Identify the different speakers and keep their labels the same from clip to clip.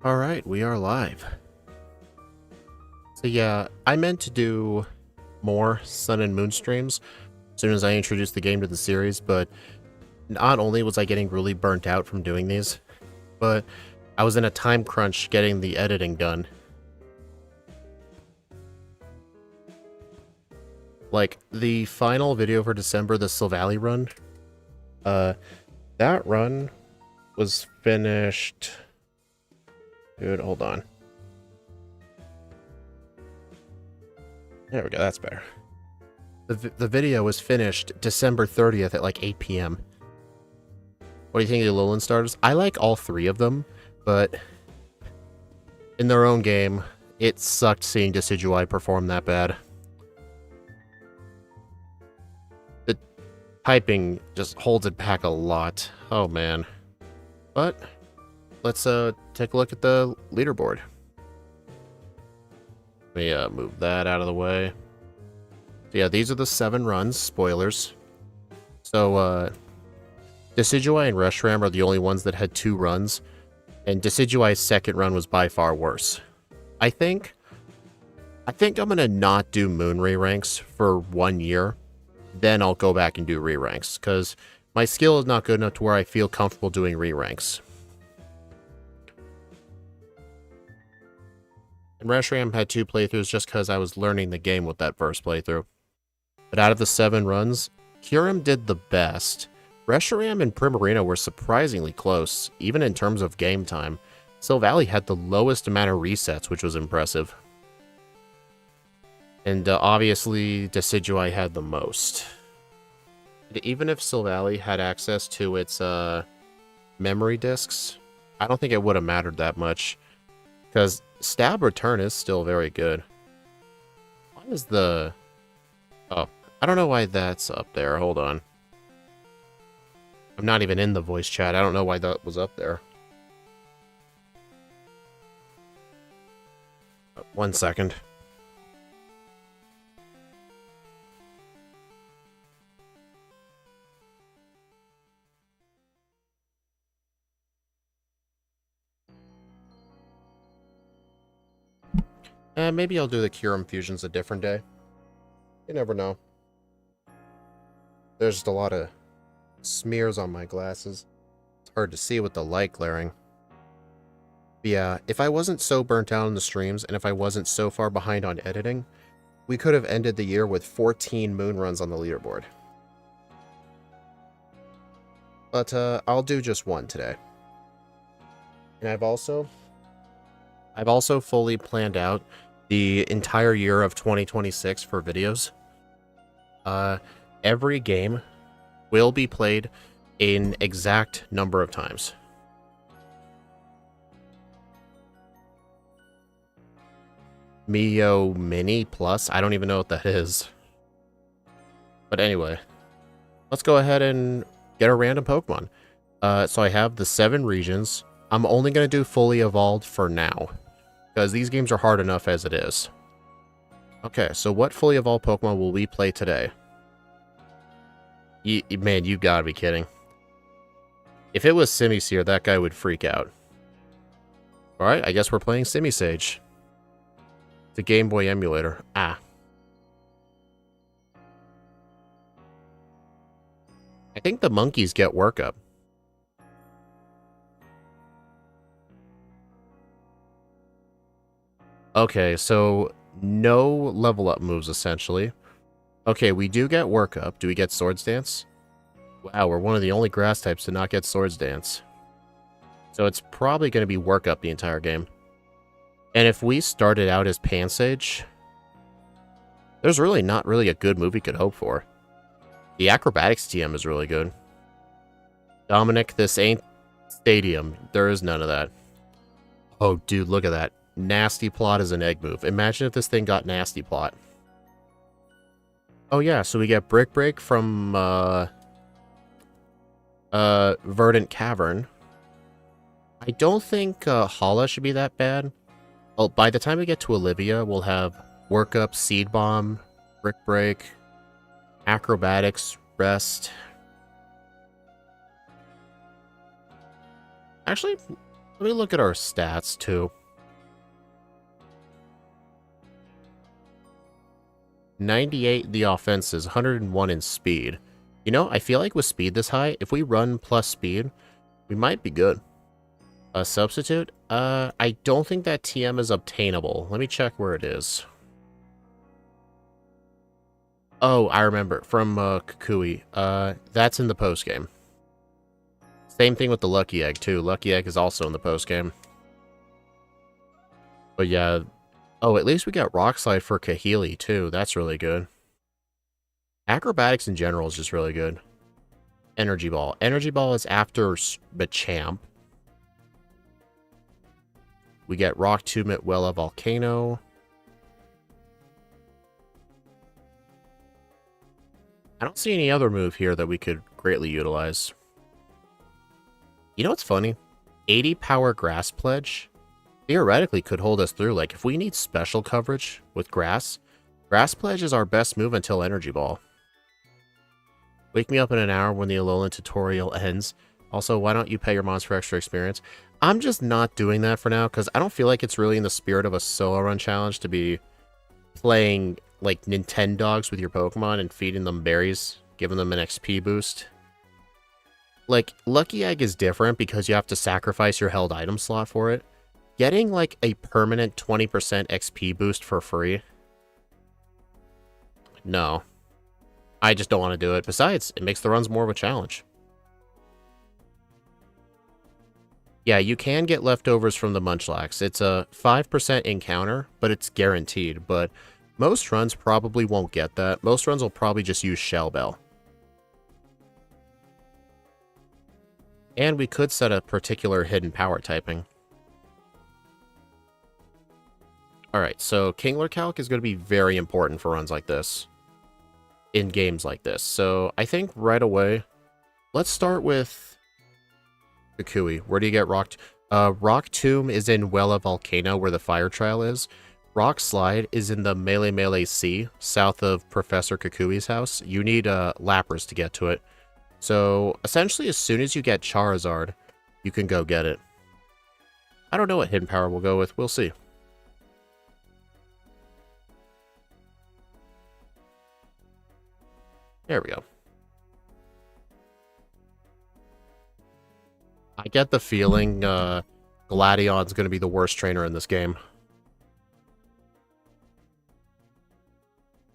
Speaker 1: Alright, we are live. So yeah, I meant to do more Sun and Moon streams as soon as I introduced the game to the series, but not only was I getting really burnt out from doing these, but I was in a time crunch getting the editing done. Like, the final video for December, the Silvally run, that run was finished... Dude, hold on. There we go, that's better. The video was finished December 30th at like 8 p.m. What do you think of the Alolan starters? I like all three of them, but in their own game, it sucked seeing Decidueye perform that bad. The typing just holds it back a lot. Oh man. But let's take a look at the leaderboard. Let me move that out of the way. So yeah, these are the 7 runs. Spoilers. So, Decidueye and Reshiram are the only ones that had 2 runs, and Decidueye's second run was by far worse. I think I'm gonna not do Moon re-ranks for 1 year, then I'll go back and do re-ranks, because my skill is not good enough to where I feel comfortable doing re-ranks. And Reshiram had 2 playthroughs just because I was learning the game with that first playthrough. But out of the 7 runs, Kyurem did the best. Reshiram and Primarina were surprisingly close, even in terms of game time. Silvally had the lowest amount of resets, which was impressive. And obviously, Decidueye had the most. And even if Silvally had access to its memory disks, I don't think it would have mattered that much. Because Stab Return is still very good. Why is the... Oh, I don't know why that's up there. Hold on. I'm not even in the voice chat. I don't know why that was up there. 1 second. Maybe I'll do the Kyurem fusions a different day. You never know. There's just a lot of smears on my glasses. It's hard to see with the light glaring. But yeah, if I wasn't so burnt out on the streams, and if I wasn't so far behind on editing, we could have ended the year with 14 moon runs on the leaderboard. But I'll do just 1 today. And I've also fully planned out the entire year of 2026 for videos. Every game will be played an exact number of times. Mio Mini Plus? I don't even know what that is. But anyway, let's go ahead and get a random Pokemon. So I have the 7 regions. I'm only going to do fully evolved for now, because these games are hard enough as it is. Okay, so what fully evolved Pokemon will we play today? Man, you gotta be kidding. If it was Simisage, that guy would freak out. Alright, I guess we're playing Simisage. It's a Game Boy emulator. Ah. I think the monkeys get workup. Okay, so no level up moves, essentially. Okay, we do get workup. Do we get Swords Dance? Wow, we're one of the only grass types to not get Swords Dance. So it's probably going to be workup the entire game. And if we started out as Pansage, there's really not really a good move we could hope for. The Acrobatics TM is really good. Dominic, this ain't Stadium. There is none of that. Oh, dude, look at that. Nasty Plot is an egg move. Imagine if this thing got Nasty Plot. Oh yeah, so we get Brick Break from Verdant Cavern. I don't think Hala should be that bad. Well, by the time we get to Olivia, we'll have Workup, Seed Bomb, Brick Break, Acrobatics, Rest. Actually, Let me look at our stats, too. 98 the offenses, 101 in speed. You know, I feel like with speed this high, if we run plus speed, we might be good. A substitute? I don't think that TM is obtainable. Let me check where it is. Oh, I remember. From Kukui. That's in the postgame. Same thing with the Lucky Egg, too. Lucky Egg is also in the postgame. But yeah. Oh, at least we got Rock Slide for Kahili, too. That's really good. Acrobatics in general is just really good. Energy Ball. Energy Ball is after Machamp. We get Rock Tomb at Wella Volcano. I don't see any other move here that we could greatly utilize. You know what's funny? 80 power Grass Pledge theoretically could hold us through. Like, if we need special coverage with Grass, Grass Pledge is our best move until Energy Ball. Wake me up in an hour when the Alolan tutorial ends. Also, why don't you pay your mons for extra experience? I'm just not doing that for now, because I don't feel like it's really in the spirit of a solo run challenge to be playing, like, Nintendogs with your Pokemon and feeding them berries, giving them an XP boost. Like, Lucky Egg is different because you have to sacrifice your held item slot for it. Getting, like, a permanent 20% XP boost for free? No. I just don't want to do it. Besides, it makes the runs more of a challenge. Yeah, you can get leftovers from the Munchlax. It's a 5% encounter, but it's guaranteed. But most runs probably won't get that. Most runs will probably just use Shell Bell. And we could set a particular hidden power typing. Alright, so Kingler Calc is going to be very important for runs like this. In games like this. So I think right away, let's start with Kukui. Where do you get Rock? Rock Tomb is in Wella Volcano, where the fire trial is. Rock Slide is in the Melee Sea, south of Professor Kukui's house. You need Lapras to get to it. So essentially, as soon as you get Charizard, you can go get it. I don't know what hidden power we'll go with. We'll see. There we go. I get the feeling Gladion's going to be the worst trainer in this game.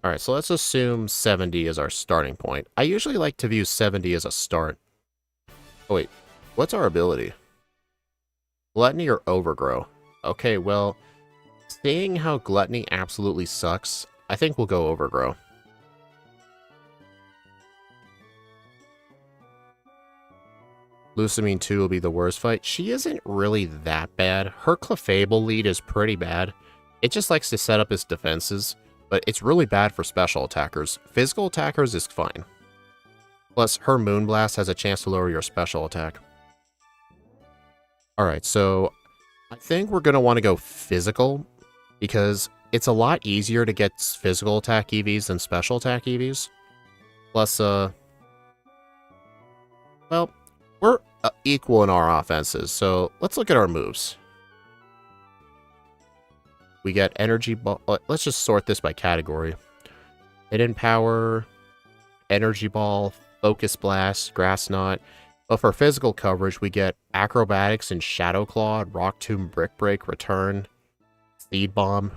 Speaker 1: Alright, so let's assume 70 is our starting point. I usually like to view 70 as a start. Oh wait, what's our ability? Gluttony or Overgrow? Okay, well, seeing how Gluttony absolutely sucks, I think we'll go Overgrow. Lusamine 2 will be the worst fight. She isn't really that bad. Her Clefable lead is pretty bad. It just likes to set up its defenses, but it's really bad for special attackers. Physical attackers is fine. Plus, her Moonblast has a chance to lower your special attack. Alright, so I think we're going to want to go physical, because it's a lot easier to get physical attack EVs than special attack EVs. Plus, well, we're equal in our offenses, so let's look at our moves. We get Energy Ball. Let's just sort this by category. Hidden Power, Energy Ball, Focus Blast, Grass Knot. But for physical coverage, we get Acrobatics and Shadow Claw, Rock Tomb, Brick Break, Return, Seed Bomb.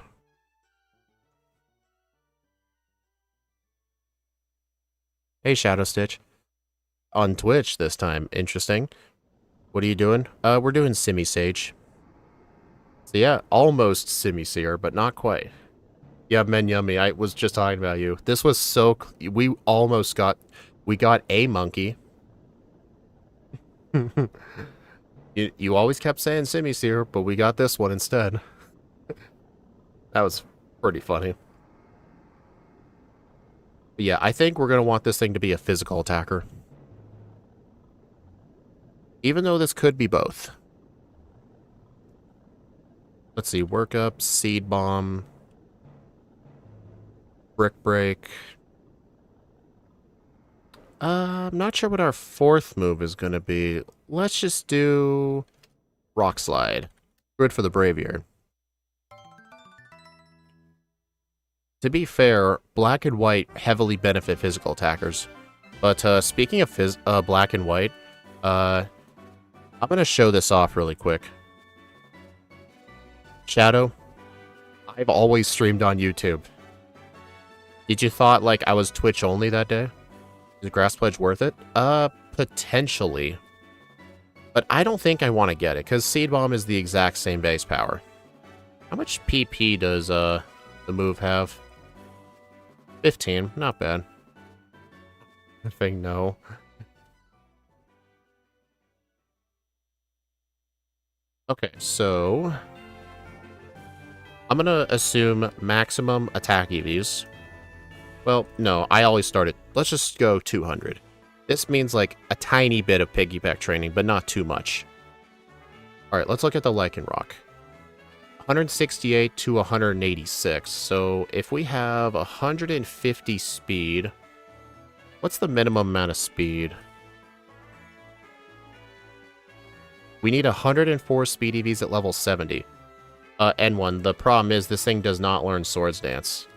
Speaker 1: Hey, Shadow Stitch. On Twitch this time. Interesting. What are you doing? We're doing Simisage. So yeah, almost Simisear, but not quite. Yeah, Men Yummy, I was just talking about you. This was so... We almost got... We got a monkey. you always kept saying Simisear, but we got this one instead. That was pretty funny. But yeah, I think we're going to want this thing to be a physical attacker. Even though this could be both. Let's see, Work Up, Seed Bomb, Brick Break. I'm not sure what our fourth move is going to be. Let's just do Rock Slide. Good for the Braviary. To be fair, black and white heavily benefit physical attackers. But speaking of black and white, I'm going to show this off really quick. Shadow, I've always streamed on YouTube. Did you thought like I was Twitch only that day? Is Grass Pledge worth it? Potentially. But I don't think I want to get it, because Seed Bomb is the exact same base power. How much PP does the move have? 15, not bad. I think no. Okay, so I'm gonna assume maximum attack EVs. Well, no, I always start at, let's just go 200. This means like a tiny bit of piggyback training, but not too much. Alright, let's look at the Lichen Rock. 168 to 186. So if we have 150 speed, what's the minimum amount of speed? We need 104 speed EVs at level 70. N1, the problem is this thing does not learn Swords Dance.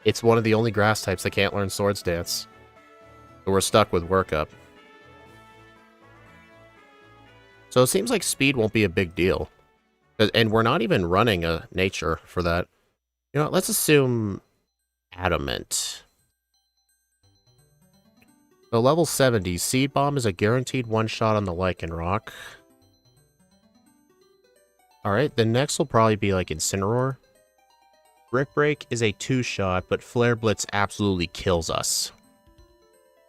Speaker 1: It's one of the only grass types that can't learn Swords Dance. So we're stuck with Workup. So it seems like speed won't be a big deal. And we're not even running a nature for that. You know, let's assume Adamant. So level 70, Seed Bomb is a guaranteed one-shot on the Lichen Rock. Alright, the next will probably be like Incineroar. Brick Break is a two-shot, but Flare Blitz absolutely kills us.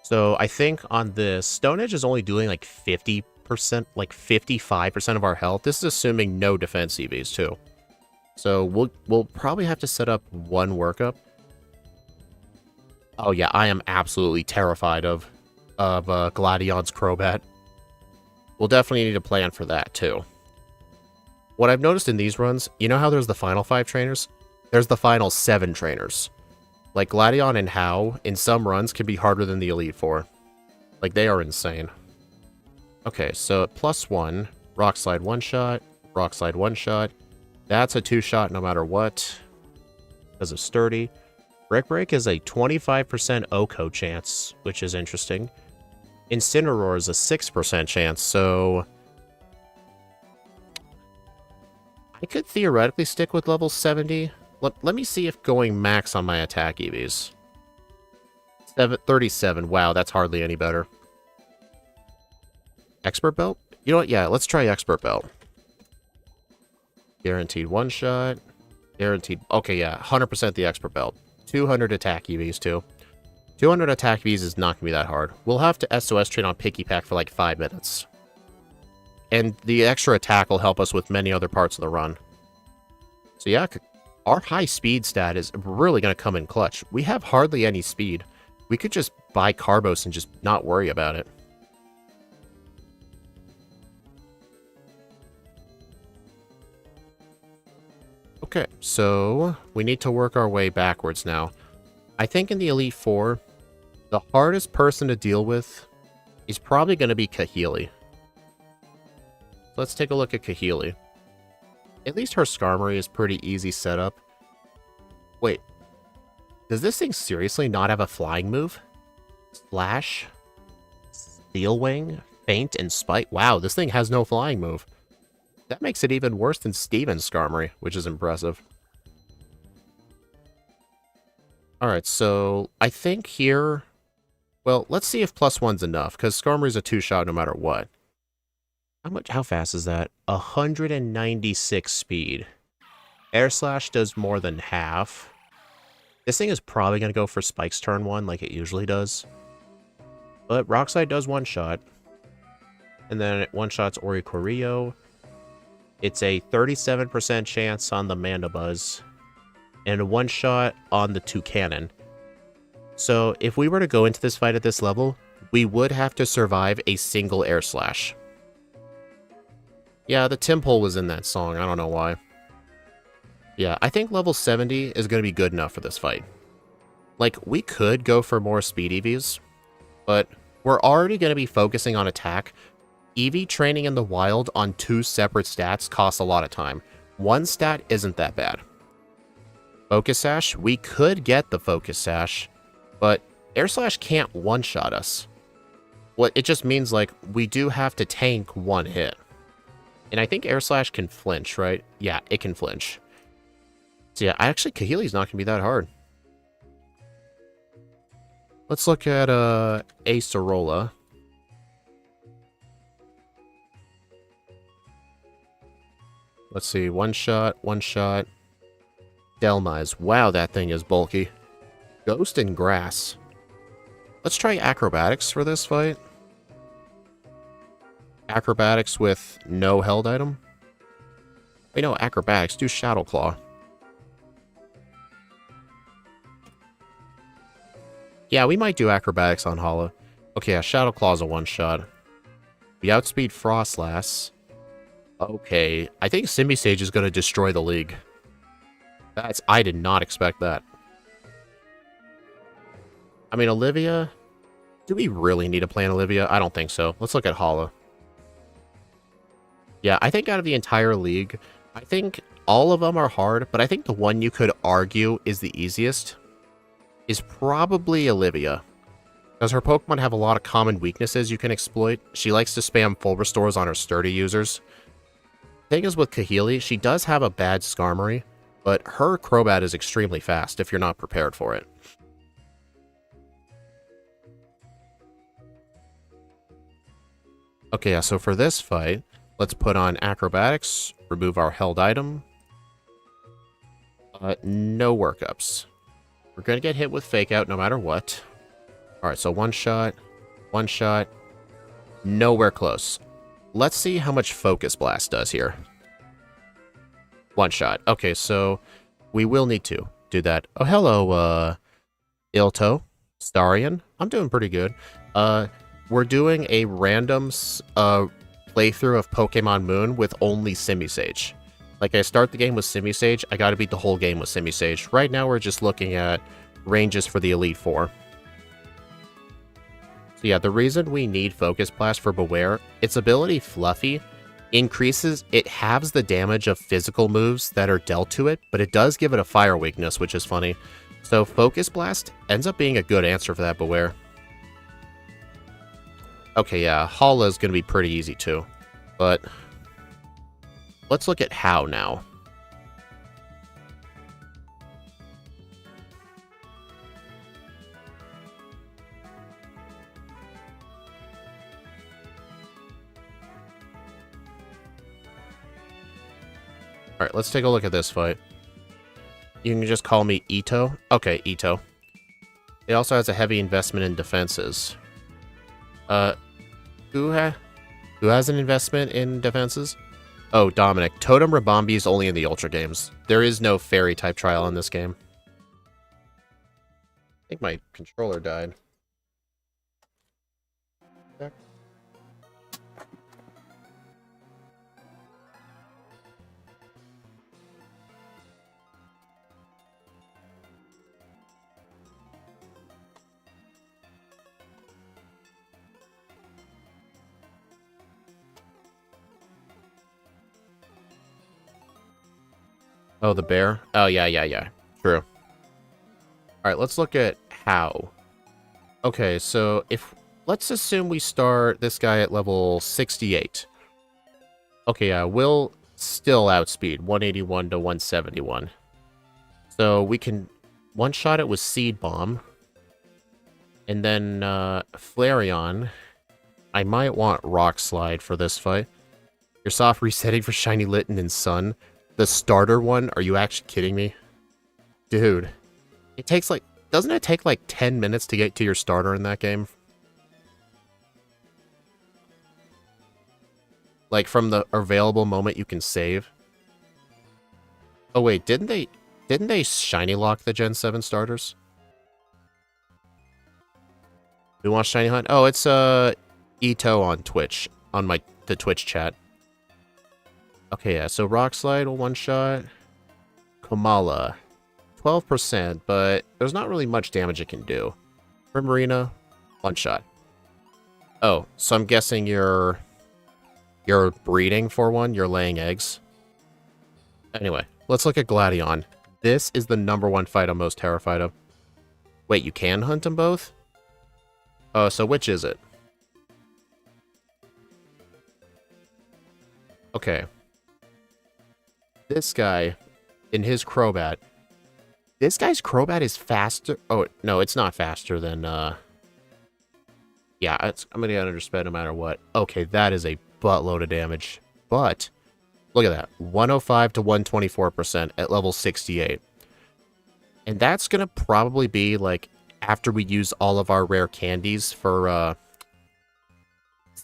Speaker 1: So I think on this, Stone Edge is only doing like 50%, like 55% of our health. This is assuming no defense EVs too. So we'll probably have to set up one workup. Oh yeah, I am absolutely terrified of Gladion's Crobat. We'll definitely need a plan for that too. What I've noticed in these runs, you know how there's the final 5 trainers? There's the final 7 trainers. Like Gladion and How, in some runs, can be harder than the Elite Four. Like, they are insane. Okay, so +1, Rock Slide 1-shot, Rock Slide 1-shot. That's a 2-shot no matter what. Because of Sturdy. Brick Break is a 25% OHKO chance, which is interesting. Incineroar is a 6% chance, so I could theoretically stick with level 70. Let me see if going max on my attack EVs. 37. Wow, that's hardly any better. Expert Belt? You know what? Yeah, let's try Expert Belt. Guaranteed one-shot. Guaranteed. Okay, yeah, 100% the Expert Belt. 200 attack EVs, too. 200 attack EVs is not going to be that hard. We'll have to SOS train on Picky Pack for like 5 minutes. And the extra attack will help us with many other parts of the run. So yeah, our high speed stat is really going to come in clutch. We have hardly any speed. We could just buy Carbos and just not worry about it. Okay, so we need to work our way backwards now. I think in the Elite Four, the hardest person to deal with is probably going to be Kahili. Let's take a look at Kahili. At least her Skarmory is pretty easy setup. Wait, does this thing seriously not have a flying move? Splash, Steel Wing, Feint, and Spike. Wow, this thing has no flying move. That makes it even worse than Steven's Skarmory, which is impressive. Alright, so I think here, well, let's see if +1's enough, because Skarmory's a 2-shot no matter what. How fast is that? 196 speed. Air Slash does more than half. This thing is probably going to go for Spike's turn 1 like it usually does. But Rock Slide does one-shot. And then it one-shots Oricorio. It's a 37% chance on the Mandibuzz. And a one-shot on the Toucanon. So if we were to go into this fight at this level, we would have to survive a single Air Slash. Yeah, the Timpole was in that song. I don't know why. Yeah, I think level 70 is going to be good enough for this fight. Like, we could go for more speed EVs, but we're already going to be focusing on attack. EV training in the wild on 2 separate stats costs a lot of time. 1 stat isn't that bad. Focus Sash, we could get the Focus Sash, but Air Slash can't one-shot us. Well, it just means, like, we do have to tank 1 hit. And I think Air Slash can flinch, right? Yeah, it can flinch. So yeah, actually, Kahili's not going to be that hard. Let's look at Acerola. Let's see, one shot. Delmise. Wow, that thing is bulky. Ghost and Grass. Let's try Acrobatics for this fight. Acrobatics with no held item. Wait, no, Acrobatics. Do Shadow Claw. Yeah, we might do Acrobatics on Hala. Okay, yeah, Shadow Claw's a one-shot. We outspeed Frostlass. Okay, I think Simisage is going to destroy the league. I did not expect that. I mean, Olivia... Do we really need to play an Olivia? I don't think so. Let's look at Hala. Yeah, I think out of the entire league, I think all of them are hard, but I think the one you could argue is the easiest is probably Olivia. Because her Pokemon have a lot of common weaknesses you can exploit. She likes to spam full restores on her sturdy users. Thing is with Kahili, she does have a bad Skarmory, but her Crobat is extremely fast if you're not prepared for it. Okay, yeah, so for this fight, let's put on Acrobatics, remove our held item. No workups. We're going to get hit with Fake Out no matter what. Alright, so one shot, nowhere close. Let's see how much Focus Blast does here. One shot. Okay, so we will need to do that. Oh, hello, Ilto, Starion. I'm doing pretty good. We're doing a random playthrough of Pokemon Moon with only Simisage. Like, I start the game with Simisage, I gotta beat the whole game with Simisage. Right now, we're just looking at ranges for the Elite Four. So yeah, the reason we need Focus Blast for Beware, its ability Fluffy it halves the damage of physical moves that are dealt to it, but it does give it a fire weakness, which is funny. So Focus Blast ends up being a good answer for that Beware. Okay, yeah, Hala is going to be pretty easy too, but let's look at how now. Alright, let's take a look at this fight. You can just call me Ito. Okay, Ito. It also has a heavy investment in defenses. Who has an investment in defenses? Oh, Dominic. Totem Rabombi is only in the Ultra games. There is no Fairy-type trial in this game. I think my controller died. Oh, the bear? Oh, yeah. True. Alright, let's look at how. Okay, so let's assume we start this guy at level 68. Okay, yeah, we'll still outspeed 181 to 171. So we can one-shot it with Seed Bomb. And then Flareon. I might want Rock Slide for this fight. You're soft resetting for Shiny Litten and Sun. The starter one? Are you actually kidding me? Dude. It takes like... Doesn't it take like 10 minutes to get to your starter in that game? Like from the available moment you can save? Oh wait, didn't they shiny lock the Gen 7 starters? We want Shiny Hunt? Oh, it's Ito on Twitch. On the Twitch chat. Okay, yeah, so Rock Slide will one-shot. Komala. 12%, but there's not really much damage it can do. Primarina, one-shot. Oh, so I'm guessing you're You're breeding for one. You're laying eggs. Anyway, let's look at Gladion. This is the #1 fight I'm most terrified of. Wait, you can hunt them both? Oh, so which is it? Okay. This guy, in his Crobat, this guy's Crobat is faster. Oh, no, it's not faster than, yeah, I'm gonna get undersped no matter what. Okay, that is a buttload of damage. But, look at that. 105 to 124% at level 68. And that's gonna probably be, like, after we use all of our rare candies for,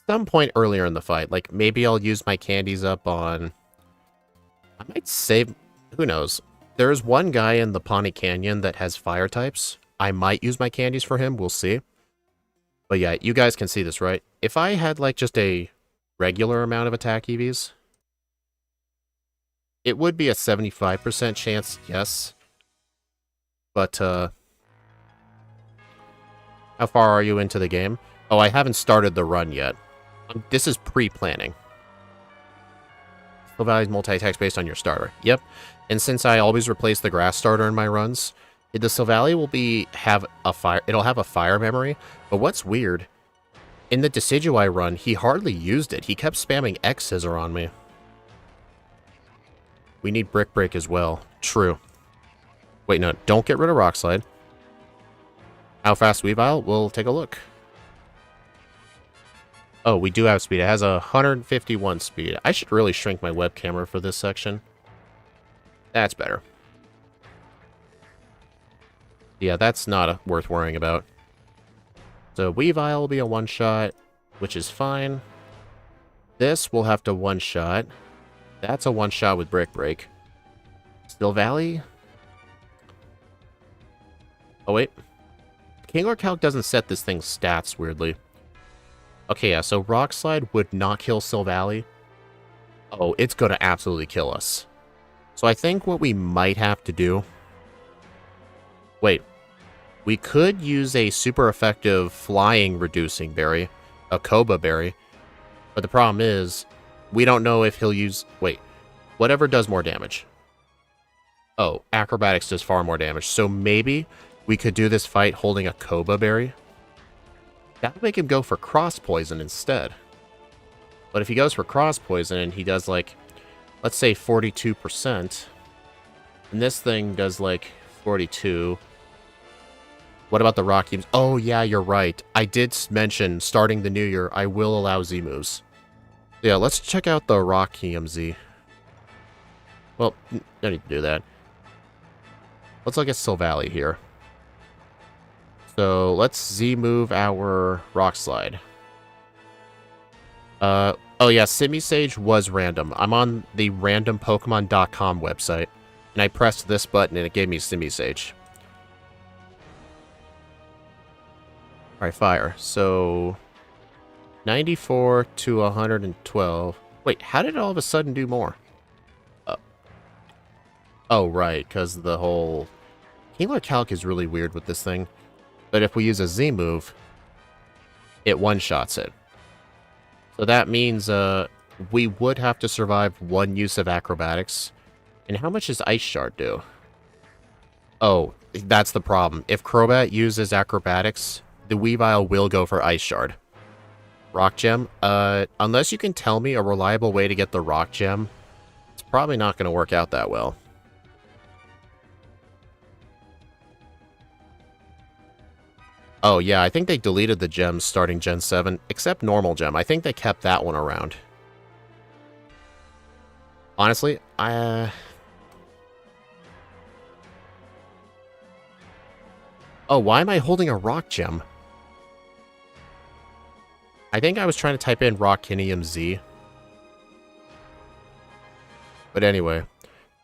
Speaker 1: some point earlier in the fight. Like, maybe I'll use my candies up on... I might save... Who knows? There's one guy in the Pawnee Canyon that has fire types. I might use my candies for him. We'll see. But yeah, you guys can see this, right? If I had, like, just a regular amount of attack EVs, it would be a 75% chance, yes. But, how far are you into the game? Oh, I haven't started the run yet. This is pre-planning. Silvalley's multi-attacks based on your starter. Yep. And since I always replace the grass starter in my runs, the Silvally will have a fire. It'll have a fire memory. But what's weird, in the Decidueye run, he hardly used it. He kept spamming X Scissor on me. We need Brick Break as well. True. Wait, no, don't get rid of Rock Slide. How fast Weavile? We'll take a look. Oh, we do have speed. It has 151 speed. I should really shrink my web camera for this section. That's better. Yeah, that's not worth worrying about. So Weavile will be a one-shot, which is fine. This will have to one-shot. That's a one-shot with Brick Break. Silvally? Oh, wait. King Calc doesn't set this thing's stats, weirdly. Okay, yeah, so Rock Slide would not kill Silvally. Oh, it's gonna absolutely kill us. So I think what we might have to do... Wait. We could use a super effective flying reducing berry, a Koba berry. But the problem is, we don't know if he'll use... Wait. Whatever does more damage. Oh, acrobatics does far more damage. So maybe we could do this fight holding a Koba berry. That would make him go for Cross Poison instead. But if he goes for Cross Poison and he does, like, let's say 42%, and this thing does, like, 42. What about the Rock Teams? Oh, yeah, you're right. I did mention, starting the new year, I will allow Z moves. Yeah, let's check out the Rock EMZ. Well, no need to do that. Let's look at Silvally here. So, let's Z-move our Rock Slide. Oh yeah, Simisage was random. I'm on the randompokemon.com website, and I pressed this button and it gave me Simisage. Alright, fire. So, 94 to 112. Wait, how did it all of a sudden do more? Oh, right, because the whole... King Calc is really weird with this thing. But if we use a Z move, it one-shots it. So that means we would have to survive one use of acrobatics. And how much does Ice Shard do? Oh, that's the problem. If Crobat uses acrobatics, the Weavile will go for Ice Shard. Rock Gem? Unless you can tell me a reliable way to get the Rock Gem, it's probably not going to work out that well. Oh, yeah, I think they deleted the gems starting Gen 7, except normal gem. I think they kept that one around. Honestly, Oh, why am I holding a rock gem? I think I was trying to type in Rockinium Z. But anyway,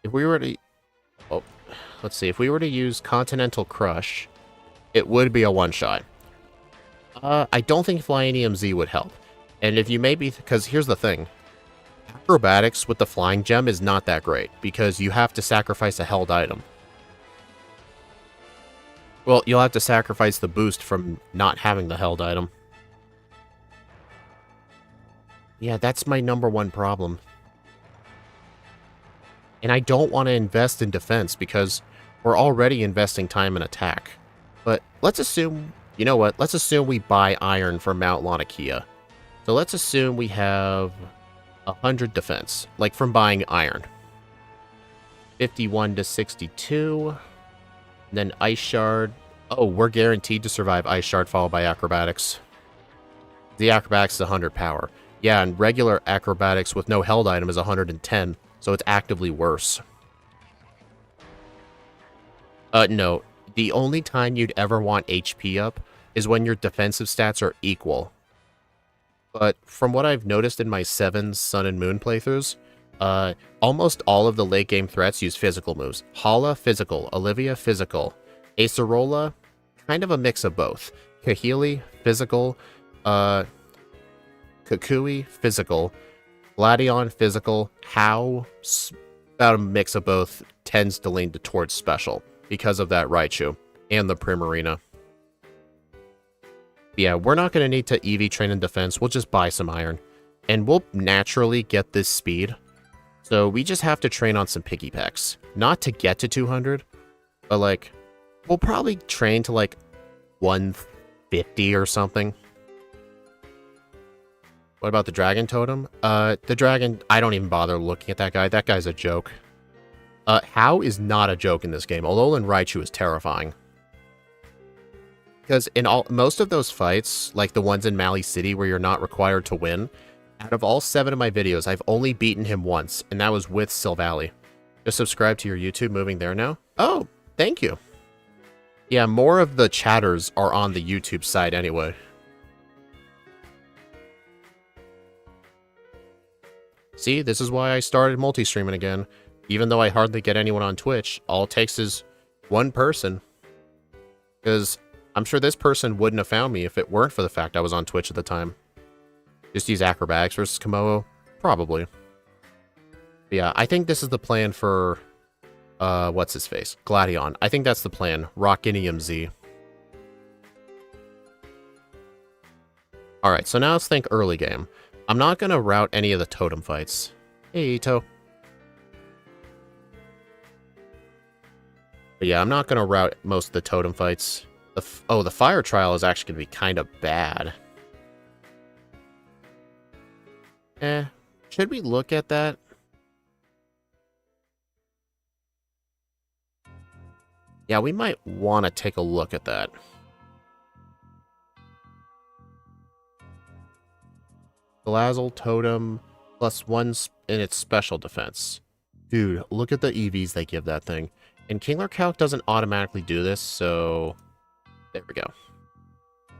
Speaker 1: if we were to... Oh, let's see. If we were to use Continental Crush... It would be a one-shot. I don't think Flying EMZ would help. And if you maybe... Because here's the thing. Acrobatics with the Flying Gem is not that great, because you have to sacrifice a held item. Well, you'll have to sacrifice the boost from not having the held item. Yeah, that's my #1 problem. And I don't want to invest in defense because we're already investing time in attack. But let's assume, you know what, let's assume we buy iron from Mount Lanakia. So let's assume we have 100 defense, like from buying iron. 51 to 62. Then Ice Shard. Oh, we're guaranteed to survive Ice Shard followed by Acrobatics. The Acrobatics is 100 power. Yeah, and regular Acrobatics with no held item is 110, so it's actively worse. No. The only time you'd ever want HP up is when your defensive stats are equal. But from what I've noticed in my 7 Sun and Moon playthroughs, almost all of the late game threats use physical moves. Hala, physical. Olivia, physical. Acerola, kind of a mix of both. Kahili, physical. Kukui, physical. Gladion, physical. Hao, about a mix of both, tends to lean towards special because of that Raichu and the Primarina. Yeah, we're not going to need to EV train in defense. We'll just buy some iron. And we'll naturally get this speed. So we just have to train on some piggybacks. Not to get to 200, but like, we'll probably train to like 150 or something. What about the Dragon Totem? The Dragon, I don't even bother looking at that guy. That guy's a joke. Hao is not a joke in this game. Alolan Raichu is terrifying. Because in most of those fights, like the ones in Mali City where you're not required to win, out of all 7 of my videos, I've only beaten him once, and that was with Silvally. Just subscribe to your YouTube, moving there now. Oh, thank you. Yeah, more of the chatters are on the YouTube side anyway. See, this is why I started multi-streaming again. Even though I hardly get anyone on Twitch, all it takes is one person. Because I'm sure this person wouldn't have found me if it weren't for the fact I was on Twitch at the time. Just use Acrobatics versus Komodo? Probably. But yeah, I think this is the plan for, what's his face? Gladion. I think that's the plan. Rockinium Z. Alright, so now let's think early game. I'm not going to route any of the totem fights. Hey, Ito. But yeah, I'm not going to route most of the totem fights. The fire trial is actually going to be kind of bad. Should we look at that? Yeah, we might want to take a look at that. Salazzle Totem +1 in its special defense. Dude, look at the EVs they give that thing. And Kingler Calc doesn't automatically do this, so there we go.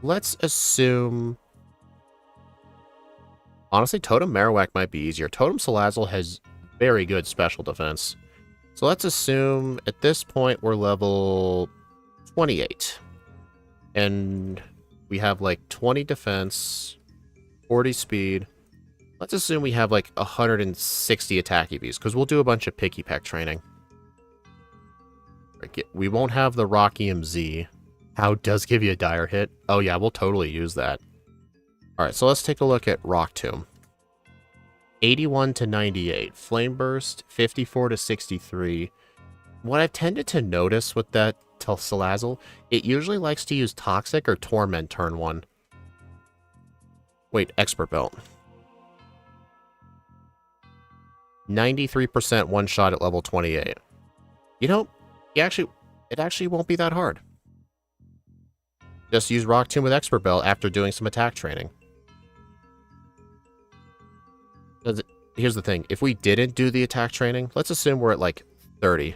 Speaker 1: Let's assume... Honestly, Totem Marowak might be easier. Totem Salazzle has very good special defense. So let's assume at this point we're level 28. And we have like 20 defense, 40 speed. Let's assume we have like 160 attack EVs, because we'll do a bunch of picky peck training. We won't have the Rockium Z. How does give you a dire hit? Oh yeah, we'll totally use that. Alright, so let's take a look at Rock Tomb. 81 to 98. Flame Burst, 54 to 63. What I've tended to notice with that Salazzle, it usually likes to use Toxic or Torment turn 1. Wait, Expert Belt. 93% one shot at level 28. You know, it actually won't be that hard. Just use Rock Tomb with Expert Belt after doing some attack training. Here's the thing. If we didn't do the attack training, let's assume we're at like 30.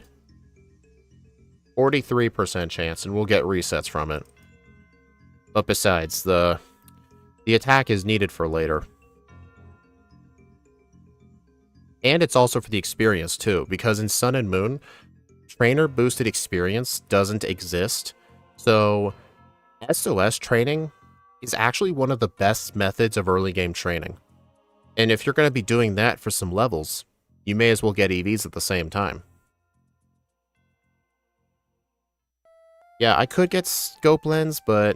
Speaker 1: 43% chance, and we'll get resets from it. But besides, the attack is needed for later. And it's also for the experience, too, because in Sun and Moon, trainer-boosted experience doesn't exist. So, SOS training is actually one of the best methods of early game training. And if you're going to be doing that for some levels, you may as well get EVs at the same time. Yeah, I could get Scope Lens, but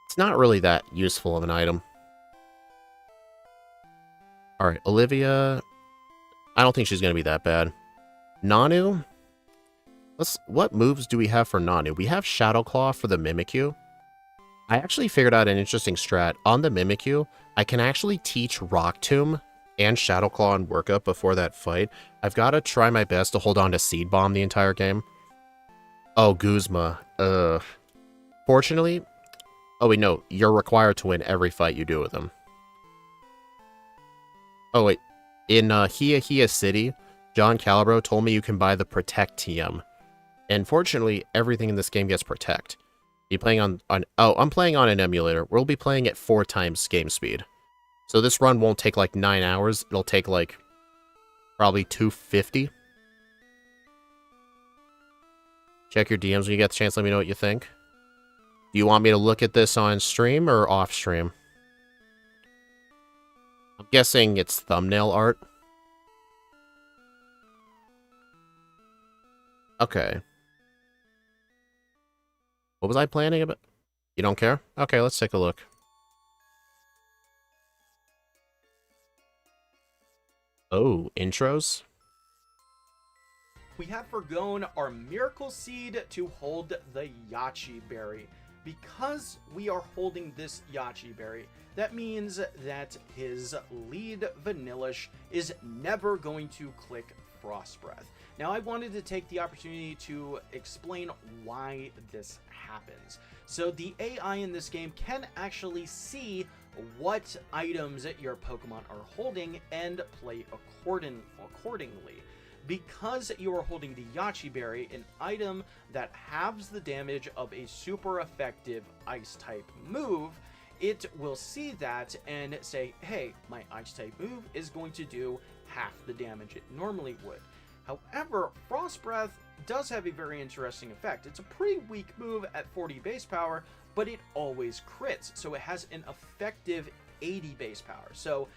Speaker 1: it's not really that useful of an item. Alright, Olivia... I don't think she's going to be that bad. Nanu? What moves do we have for Nanu? We have Shadow Claw for the Mimikyu. I actually figured out an interesting strat. On the Mimikyu, I can actually teach Rock Tomb and Shadow Claw and workup before that fight. I've got to try my best to hold on to Seed Bomb the entire game. Oh, Guzma. Fortunately... Oh, wait, no. You're required to win every fight you do with him. Oh, wait. In Hiya City, John Calibro told me you can buy the Protect TM. And fortunately, everything in this game gets Protect. You playing on... Oh, I'm playing on an emulator. We'll be playing at 4 times game speed. So this run won't take like 9 hours. It'll take like... probably 250. Check your DMs when you get the chance. Let me know what you think. Do you want me to look at this on stream or off stream? I'm guessing it's thumbnail art. Okay. What was I planning about? You don't care? Okay, let's take a look. Oh, intros?
Speaker 2: We have forgone our Miracle Seed to hold the Yachi Berry. Because we are holding this Yachi Berry, that means that his lead Vanillish is never going to click Frost Breath. Now, I wanted to take the opportunity to explain why this happens. So the AI in this game can actually see what items your Pokemon are holding and play accordingly. Because you are holding the Yachi Berry, an item that halves the damage of a super effective Ice-type move, it will see that and say, hey, my Ice-type move is going to do half the damage it normally would. However, Frost Breath does have a very interesting effect. It's a pretty weak move at 40 base power, but it always crits, so it has an effective 80 base power. So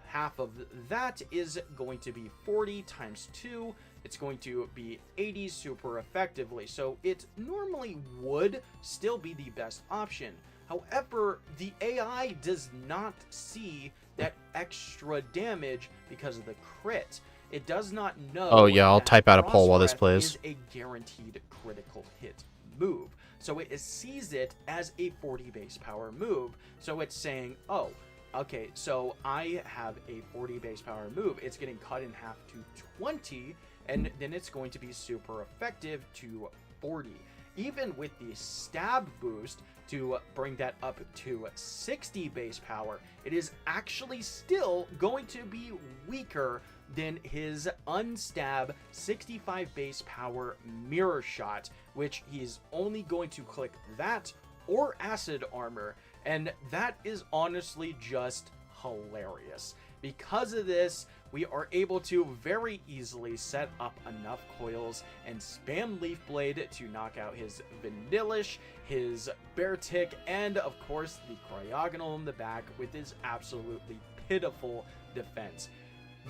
Speaker 2: half of that is going to be 40 times 2. It's going to be 80 super effectively. So it normally would still be the best option. However, the AI does not see that extra damage because of the crit. It does not know.
Speaker 1: Oh yeah, I'll type out a poll while this plays.
Speaker 2: Is a guaranteed critical hit move. So it sees it as a 40 base power move. So it's saying, oh, okay, so I have a 40 base power move. It's getting cut in half to 20, and then it's going to be super effective to 40. Even with the stab boost to bring that up to 60 base power, it is actually still going to be weaker than his unstab 65 base power mirror shot, which he's only going to click that or acid armor. And that is honestly just hilarious. Because of this, we are able to very easily set up enough coils and spam Leaf Blade to knock out his Vanillish, his Beartic, and of course the Cryogonal in the back with his absolutely pitiful defense.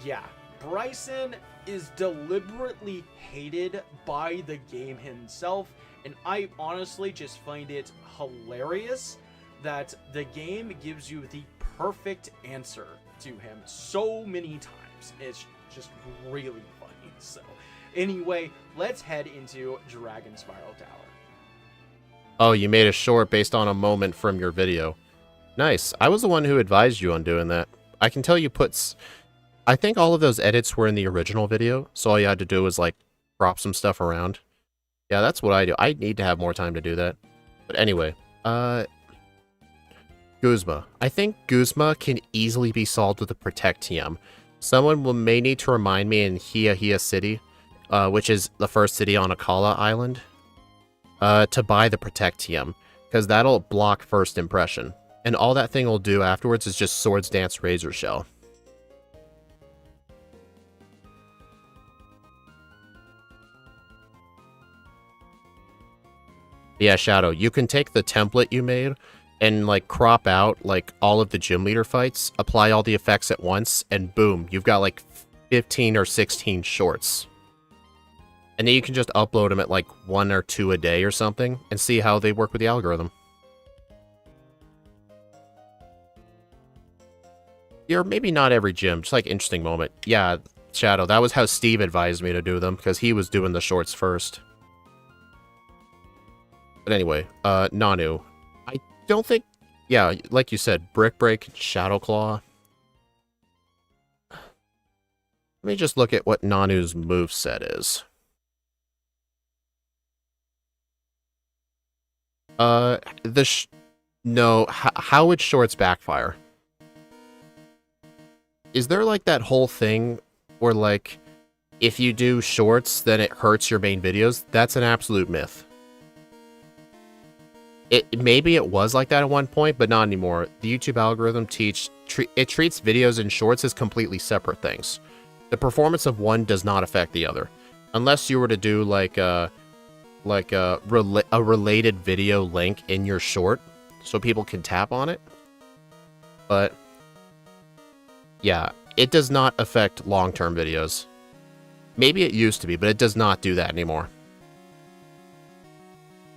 Speaker 2: Yeah, Bryson is deliberately hated by the game himself, and I honestly just find it hilarious that the game gives you the perfect answer to him so many times. It's just really funny. So anyway, let's head into Dragon Spiral Tower.
Speaker 1: Oh, you made a short based on a moment from your video. Nice. I was the one who advised you on doing that. I can tell you I think all of those edits were in the original video, so all you had to do was, like, crop some stuff around. Yeah, that's what I do. I need to have more time to do that. But anyway, Guzma. I think Guzma can easily be solved with a Protect TM. Someone may need to remind me in Hiya City, which is the first city on Akala Island, to buy the Protect TM, because that'll block first impression. And all that thing will do afterwards is just Swords Dance Razor Shell. Yeah, Shadow, you can take the template you made and, like, crop out, like, all of the gym leader fights, apply all the effects at once, and boom, you've got, like, 15 or 16 shorts. And then you can just upload them at, like, 1 or 2 a day or something, and see how they work with the algorithm. Or maybe not every gym, just like interesting moment. Yeah, Shadow, that was how Steve advised me to do them, because he was doing the shorts first. But anyway, Nanu. I don't think... Yeah, like you said, Brick Break, Shadow Claw. Let me just look at what Nanu's moveset is. No, how would shorts backfire? Is there, like, that whole thing where, like, if you do shorts, then it hurts your main videos? That's an absolute myth. Maybe it was like that at one point, but not anymore. The YouTube algorithm treats videos and shorts as completely separate things. The performance of one does not affect the other, unless you were to do like a related video link in your short, so people can tap on it. But yeah, it does not affect long-term videos. Maybe it used to be, but it does not do that anymore.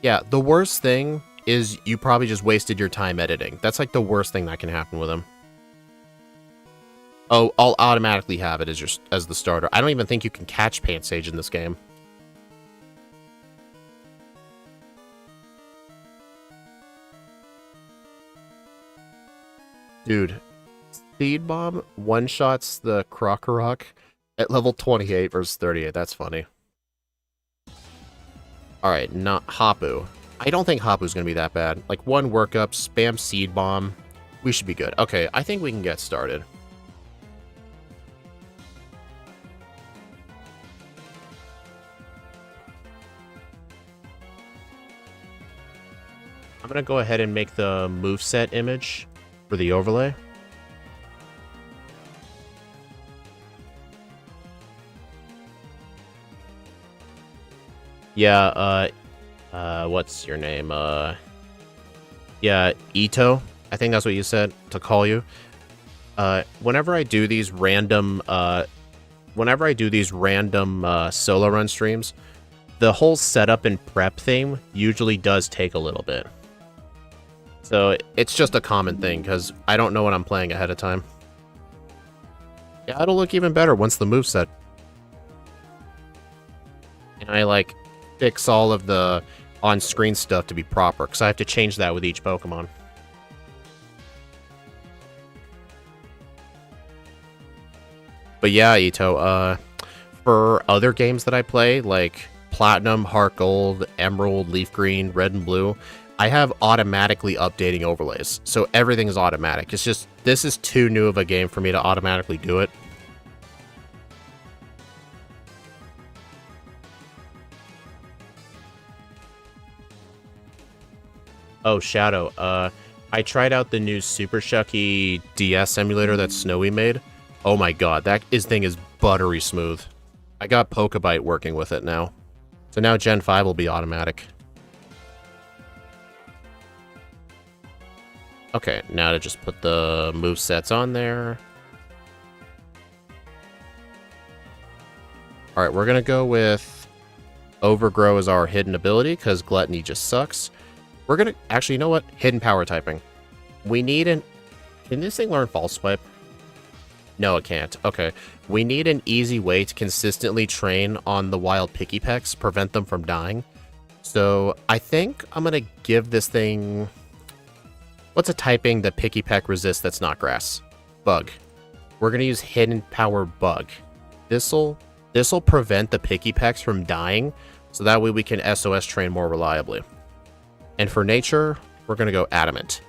Speaker 1: Yeah, the worst thing is you probably just wasted your time editing. That's like the worst thing that can happen with them. Oh, I'll automatically have it as the starter. I don't even think you can catch Simisage in this game. Dude, Seed Bomb one-shots the Krokorok at level 28 versus 38. That's funny. Alright, not Hapu. I don't think Hapu's gonna be that bad. Like, one workup, spam Seed Bomb. We should be good. Okay, I think we can get started. I'm gonna go ahead and make the moveset image for the overlay. Yeah, what's your name? Yeah, Ito. I think that's what you said to call you. Whenever I do these random, solo run streams, the whole setup and prep thing usually does take a little bit. So it's just a common thing, because I don't know what I'm playing ahead of time. Yeah, it'll look even better once the moveset. And I, like, fix all of the on-screen stuff to be proper, because I have to change that with each Pokemon. But yeah, Ito, for other games that I play, like Platinum, Heart Gold, Emerald, Leaf Green, Red and Blue, I have automatically updating overlays. So everything is automatic. It's just, this is too new of a game for me to automatically do it. Oh, Shadow, I tried out the new Super Shucky DS emulator that Snowy made. Oh my god, his thing is buttery smooth. I got Pokebite working with it now. So now Gen 5 will be automatic. Okay, now to just put the movesets on there. Alright, we're gonna go with Overgrow as our hidden ability, because Gluttony just sucks. We're gonna... Actually, you know what? Hidden power typing. We need an... Can this thing learn False Swipe? No, it can't. Okay. We need an easy way to consistently train on the wild Pikipeks, prevent them from dying. So, I think I'm gonna give this thing... What's a typing that Pikipek resists that's not grass? Bug. We're gonna use Hidden Power Bug. This'll prevent the Pikipeks from dying, so that way we can SOS train more reliably. And for nature, we're gonna go Adamant.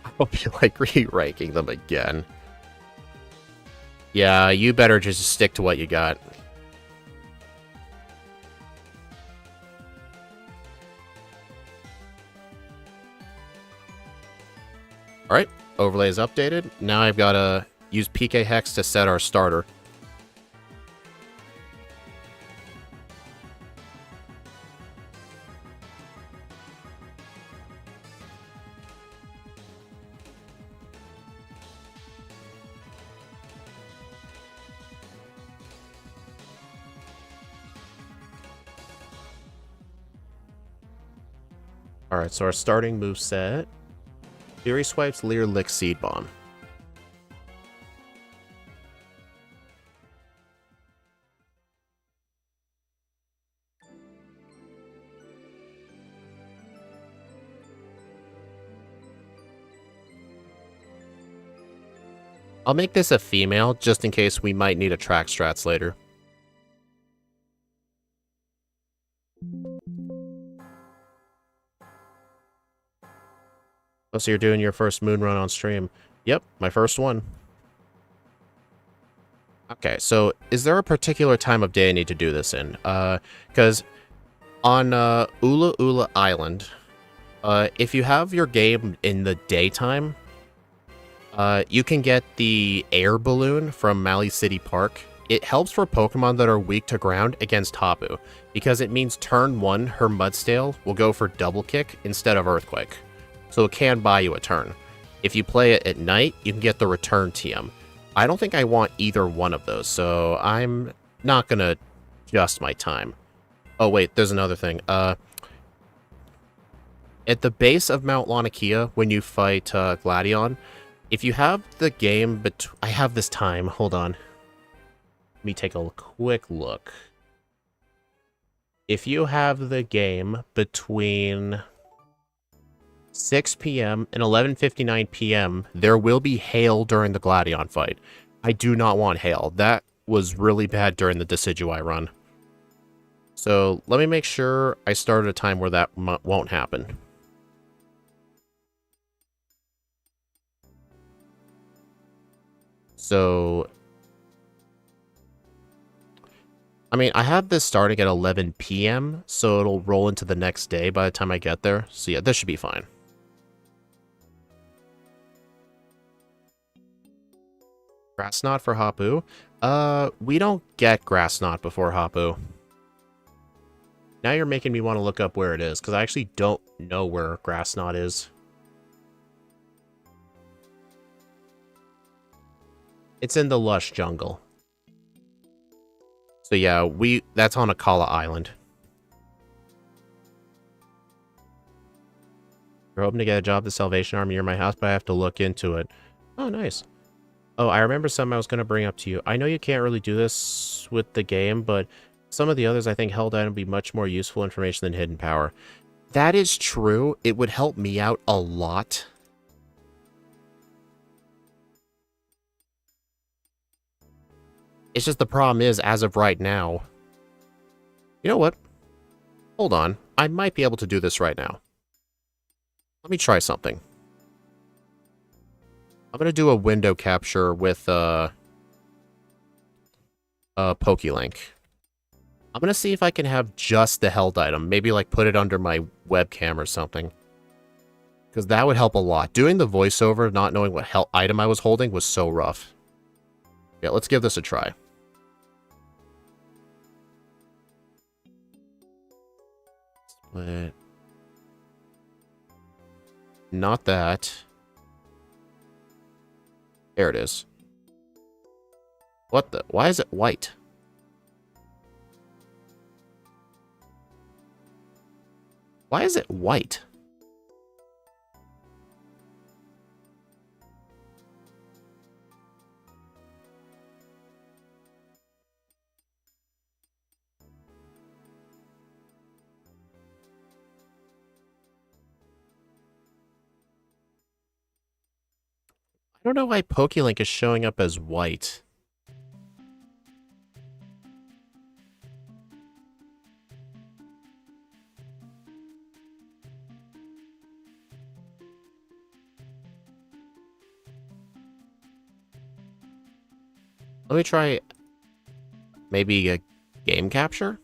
Speaker 1: I hope you like re-ranking them again. Yeah, you better just stick to what you got. Alright, overlay is updated. Now I've got to use PK Hex to set our starter. Alright, so our starting moveset Fury Swipes, Leer Lick, Seed Bomb. I'll make this a female, just in case we might need a track strats later. Oh, so you're doing your first moon run on stream. Yep, my first one. Okay, so is there a particular time of day I need to do this in? Because on Ula Ula Island, if you have your game in the daytime, you can get the air balloon from Mali City Park. It helps for Pokemon that are weak to ground against Hapu, because it means turn 1, her Mudstale will go for Double Kick instead of Earthquake. So it can buy you a turn. If you play it at night, you can get the return TM. I don't think I want either one of those, so I'm not going to adjust my time. Oh wait, there's another thing. At the base of Mount Lanakia, when you fight Gladion, if you have the game I have this time, hold on. Let me take a quick look. If you have the game between 6 p.m. and 11:59 p.m., there will be hail during the Gladion fight. I do not want hail. That was really bad during the Decidueye run. So let me make sure I start at a time where that won't happen. So, I mean, I have this starting at 11 p.m., so it'll roll into the next day by the time I get there. So yeah, this should be fine. Grass Knot for Hapu? We don't get Grass Knot before Hapu. Now you're making me want to look up where it is, because I actually don't know where Grass Knot is. It's in the lush jungle. So yeah, that's on Akala Island. We're hoping to get a job at the Salvation Army near my house, but I have to look into it. Oh, nice. Oh, I remember something I was going to bring up to you. I know you can't really do this with the game, but some of the others I think held item would be much more useful information than hidden power. That is true. It would help me out a lot. It's just the problem is, as of right now... You know what? Hold on. I might be able to do this right now. Let me try something. I'm going to do a window capture with PokeLink. I'm going to see if I can have just the held item. Maybe like put it under my webcam or something. Because that would help a lot. Doing the voiceover, not knowing what item I was holding was so rough. Yeah, let's give this a try. Split. Not that. There it is. What the? Why is it white? Why is it white? I don't know why PokeLink is showing up as white. Let me try maybe a game capture?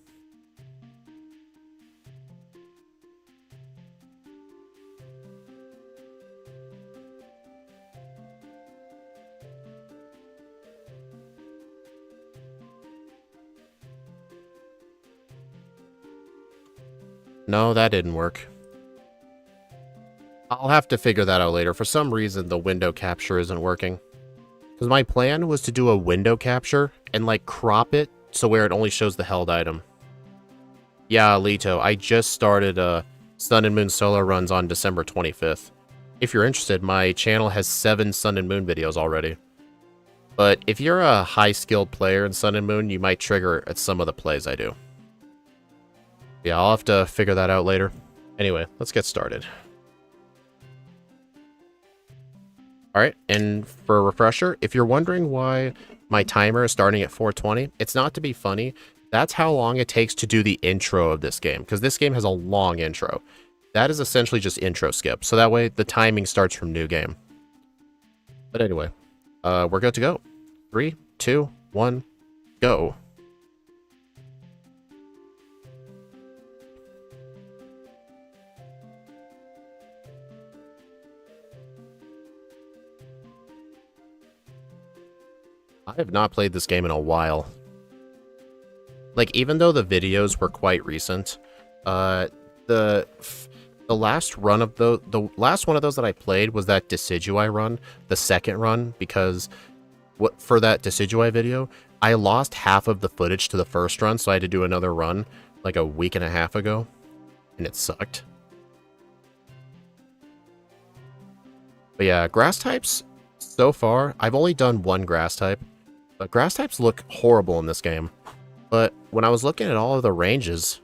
Speaker 1: No, that didn't work. I'll have to figure that out later. For some reason, the window capture isn't working. Because my plan was to do a window capture and, like, crop it so where it only shows the held item. Yeah, Lito, I just started Sun and Moon solo runs on December 25th. if you're interested, my channel has 7 Sun and Moon videos already. But if you're a high-skilled player in Sun and Moon, you might trigger at some of the plays I do. Yeah, I'll have to figure that out later. Anyway, let's get started. Alright, and for a refresher, if you're wondering why my timer is starting at 4:20, it's not to be funny. That's how long it takes to do the intro of this game, because this game has a long intro. That is essentially just intro skip, so that way the timing starts from new game. But anyway, we're good to go. 3, 2, 1, go. I have not played this game in a while. Like, even though the videos were quite recent, the last run of the last one of those that I played was that Decidueye run, the second run, because for that Decidueye video, I lost half of the footage to the first run, so I had to do another run like a week and a half ago, and it sucked. But yeah, grass types, so far, I've only done one grass type, but grass types look horrible in this game. But when I was looking at all of the ranges,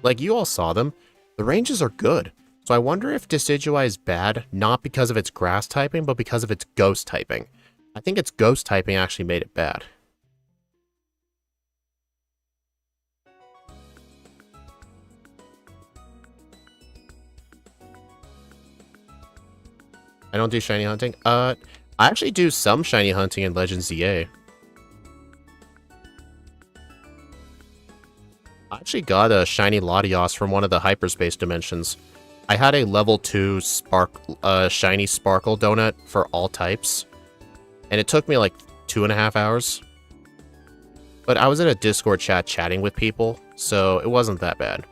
Speaker 1: like you all saw them, the ranges are good. So I wonder if Decidueye is bad, not because of its grass typing, but because of its ghost typing. I think its ghost typing actually made it bad. I don't do shiny hunting. I actually do some shiny hunting in Legends ZA. I actually got a shiny Latios from one of the hyperspace dimensions. I had a level 2 shiny sparkle donut for all types, and it took me like 2.5 hours. But I was in a Discord chat chatting with people, so it wasn't that bad.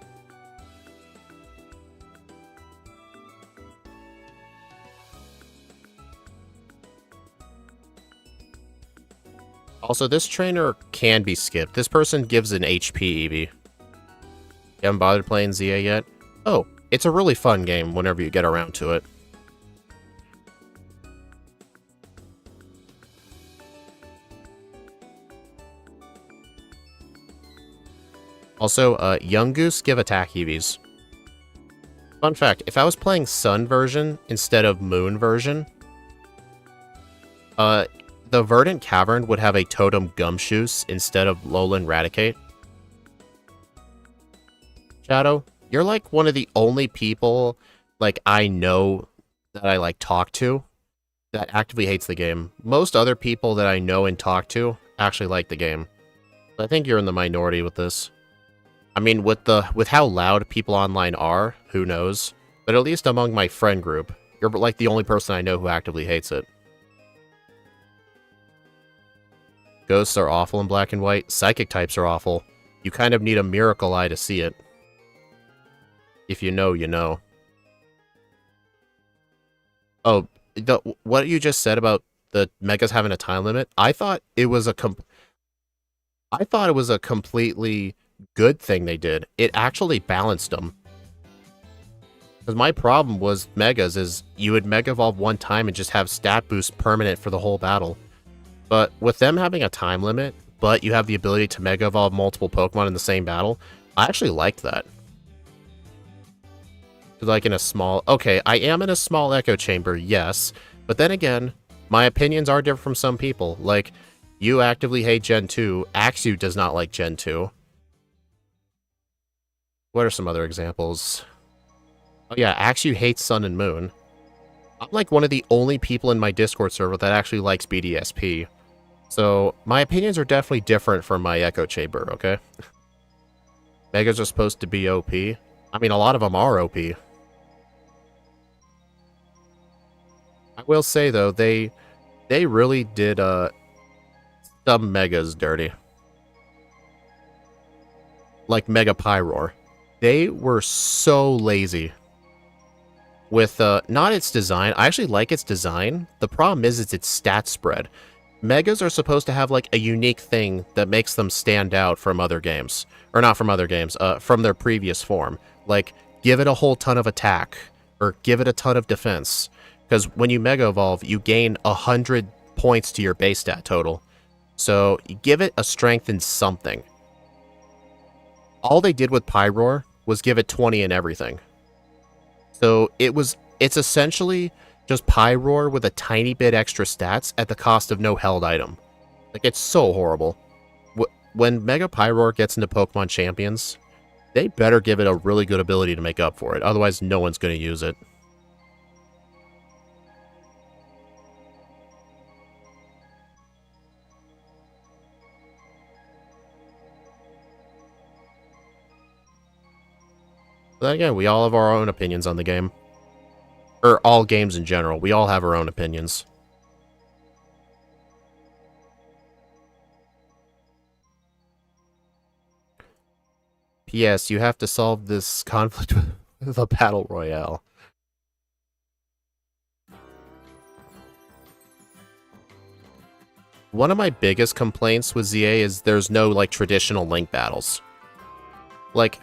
Speaker 1: Also, this trainer can be skipped. This person gives an HP EV. You haven't bothered playing ZA yet? Oh, it's a really fun game whenever you get around to it. Also, Young Goose give attack EVs. Fun fact, if I was playing Sun version instead of Moon version, the Verdant Cavern would have a Totem Gumshoos instead of Lowland Raticate. Shadow, you're like one of the only people like I know that I like talk to that actively hates the game. Most other people that I know and talk to actually like the game. I think you're in the minority with this. I mean, with how loud people online are, who knows? But at least among my friend group, you're like the only person I know who actively hates it. Ghosts are awful in black and white. Psychic types are awful. You kind of need a miracle eye to see it. If you know, you know. Oh, what you just said about the Megas having a time limit, I thought it was a completely good thing they did. It actually balanced them. Because my problem was Megas is you would Mega Evolve one time and just have stat boost permanent for the whole battle. But with them having a time limit, but you have the ability to Mega Evolve multiple Pokemon in the same battle, I actually liked that. Like in a small... Okay, I am in a small echo chamber, yes. But then again, my opinions are different from some people. Like, you actively hate Gen 2. Axew does not like Gen 2. What are some other examples? Oh yeah, Axew hates Sun and Moon. I'm like one of the only people in my Discord server that actually likes BDSP. So, my opinions are definitely different from my echo chamber, okay? Megas are supposed to be OP. I mean, a lot of them are OP. I will say, though, they really did some Megas dirty. Like Mega Pyroar. They were so lazy. With, not its design. I actually like its design. The problem is it's its stat spread. Megas are supposed to have, like, a unique thing that makes them stand out from other games. Or not from other games, from their previous form. Like, give it a whole ton of attack. Or give it a ton of defense. Because when you Mega Evolve, you gain 100 points to your base stat total. So you give it a strength in something. All they did with Pyroar was give it 20 in everything. So it's essentially just Pyroar with a tiny bit extra stats at the cost of no held item. Like, it's so horrible. When Mega Pyroar gets into Pokemon Champions, they better give it a really good ability to make up for it. Otherwise, no one's going to use it. But then again, we all have our own opinions on the game. Or all games in general. We all have our own opinions. P.S. You have to solve this conflict with a battle royale. One of my biggest complaints with ZA is there's no, like, traditional Link battles. Like,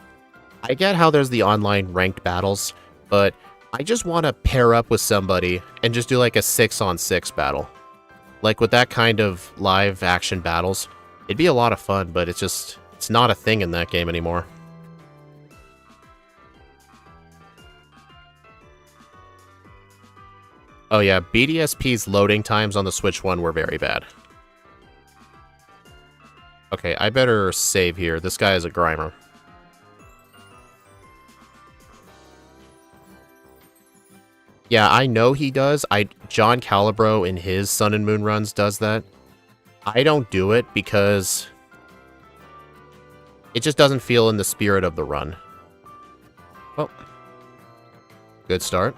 Speaker 1: I get how there's the online ranked battles, but I just want to pair up with somebody and just do, like, a 6-on-6 battle. Like, with that kind of live action battles, it'd be a lot of fun, but it's not a thing in that game anymore. Oh yeah, BDSP's loading times on the Switch 1 were very bad. Okay, I better save here. This guy is a Grimer. Yeah, I know he does. John Calibro in his Sun and Moon runs does that. I don't do it because it just doesn't feel in the spirit of the run. Oh. Good start.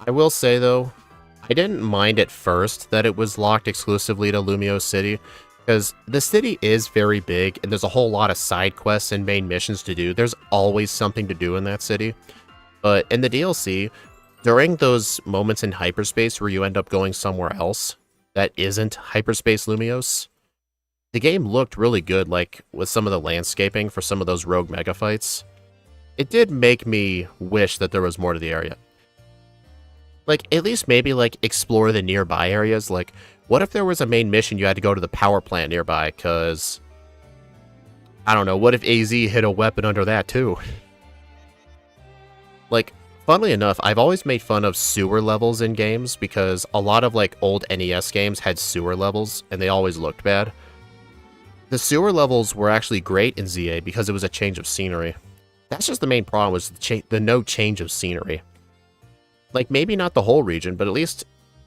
Speaker 1: I will say, though, I didn't mind at first that it was locked exclusively to Lumio City, because the city is very big, and there's a whole lot of side quests and main missions to do. There's always something to do in that city. But in the DLC, during those moments in hyperspace where you end up going somewhere else that isn't Hyperspace Lumios, the game looked really good, like, with some of the landscaping for some of those rogue mega fights. It did make me wish that there was more to the area. Like, at least maybe, like, explore the nearby areas. Like, what if there was a main mission you had to go to the power plant nearby? Because, I don't know, what if AZ hid a weapon under that, too? Like, funnily enough, I've always made fun of sewer levels in games, because a lot of, like, old NES games had sewer levels, and they always looked bad. The sewer levels were actually great in ZA, because it was a change of scenery. That's just the main problem, was the no change of scenery. Like, maybe not the whole region, but at least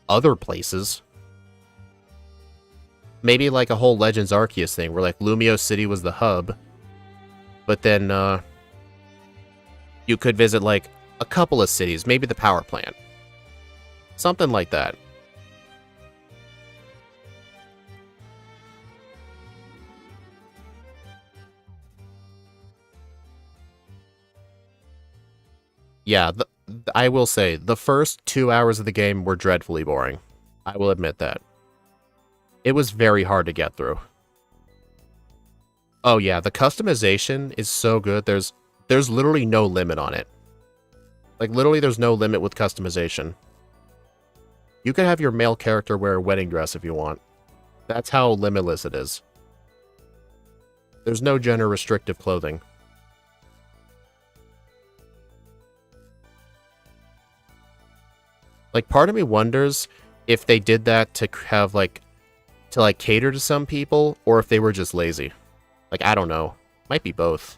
Speaker 1: other places. Maybe like a whole Legends Arceus thing, where like Lumio City was the hub, but then you could visit like a couple of cities, maybe the power plant. Something like that. Yeah, I will say, the first 2 hours of the game were dreadfully boring. I will admit that. It was very hard to get through. Oh yeah, the customization is so good, there's literally no limit on it. Like, literally there's no limit with customization. You can have your male character wear a wedding dress if you want. That's how limitless it is. There's no gender restrictive clothing. Like, part of me wonders if they did that to have, like, to cater to some people, or if they were just lazy. Like, I don't know. Might be both.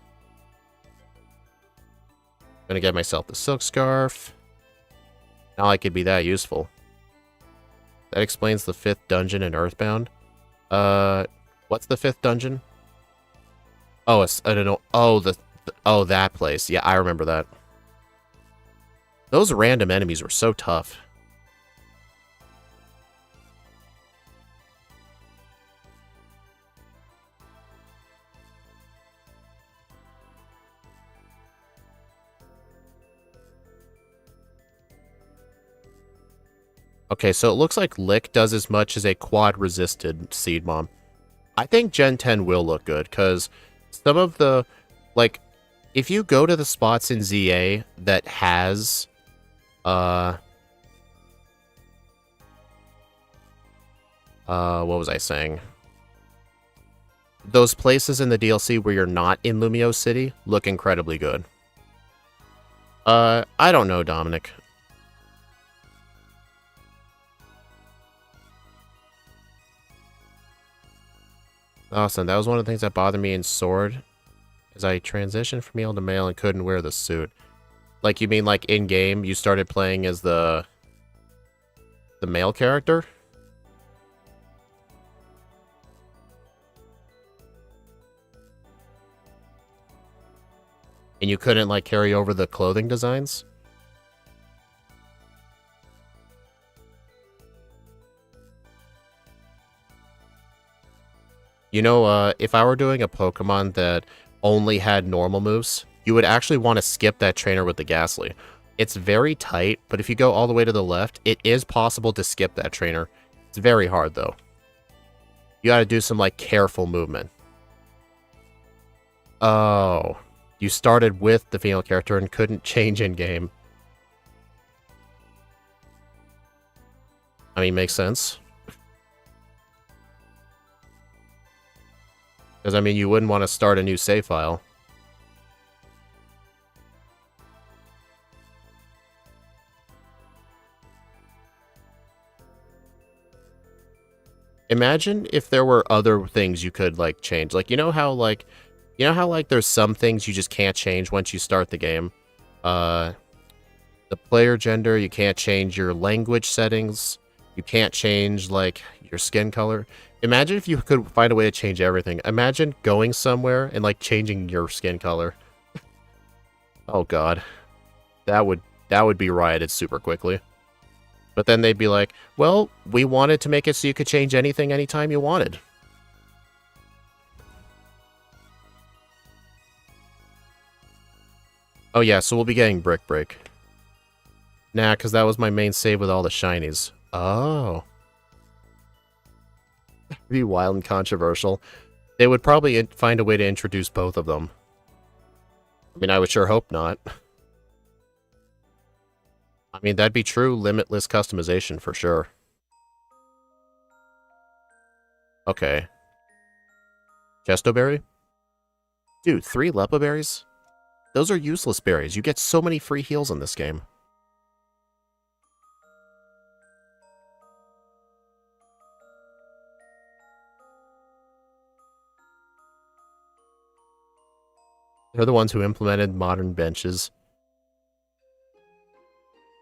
Speaker 1: Gonna get myself the silk scarf. Now I could be that useful. That explains the 5th dungeon in Earthbound. What's the 5th dungeon? Oh, I don't know. Oh, that place. Yeah, I remember that. Those random enemies were so tough. Okay, so it looks like Lick does as much as a quad-resisted Seed Bomb. I think Gen 10 will look good, because some of the, like, if you go to the spots in ZA that has, what was I saying? Those places in the DLC where you're not in Lumio City look incredibly good. I don't know, Dominic. Awesome, that was one of the things that bothered me in Sword, is I transitioned from male to male and couldn't wear the suit. Like, you mean like in-game, you started playing as the male character? And you couldn't, like, carry over the clothing designs? You know, if I were doing a Pokemon that only had normal moves, you would actually want to skip that trainer with the Ghastly. It's very tight, but if you go all the way to the left, it is possible to skip that trainer. It's very hard, though. You gotta do some, like, careful movement. Oh. You started with the female character and couldn't change in-game. I mean, makes sense. Because, I mean, you wouldn't want to start a new save file. Imagine if there were other things you could, like, change. Like, you know how, like, there's some things you just can't change once you start the game? The player gender, you can't change your language settings. You can't change, like, your skin color. Imagine if you could find a way to change everything. Imagine going somewhere and, like, changing your skin color. Oh, God. That would be rioted super quickly. But then they'd be like, well, we wanted to make it so you could change anything anytime you wanted. Oh, yeah, so we'll be getting Brick Break. Nah, because that was my main save with all the shinies. Oh. Be wild and controversial. They would probably find a way to introduce both of them. I mean, I would sure hope not. I mean, that'd be true limitless customization for sure. Okay. Chesto Berry? Dude, 3 Lepa Berries? Those are useless berries. You get so many free heals in this game. They're the ones who implemented modern benches.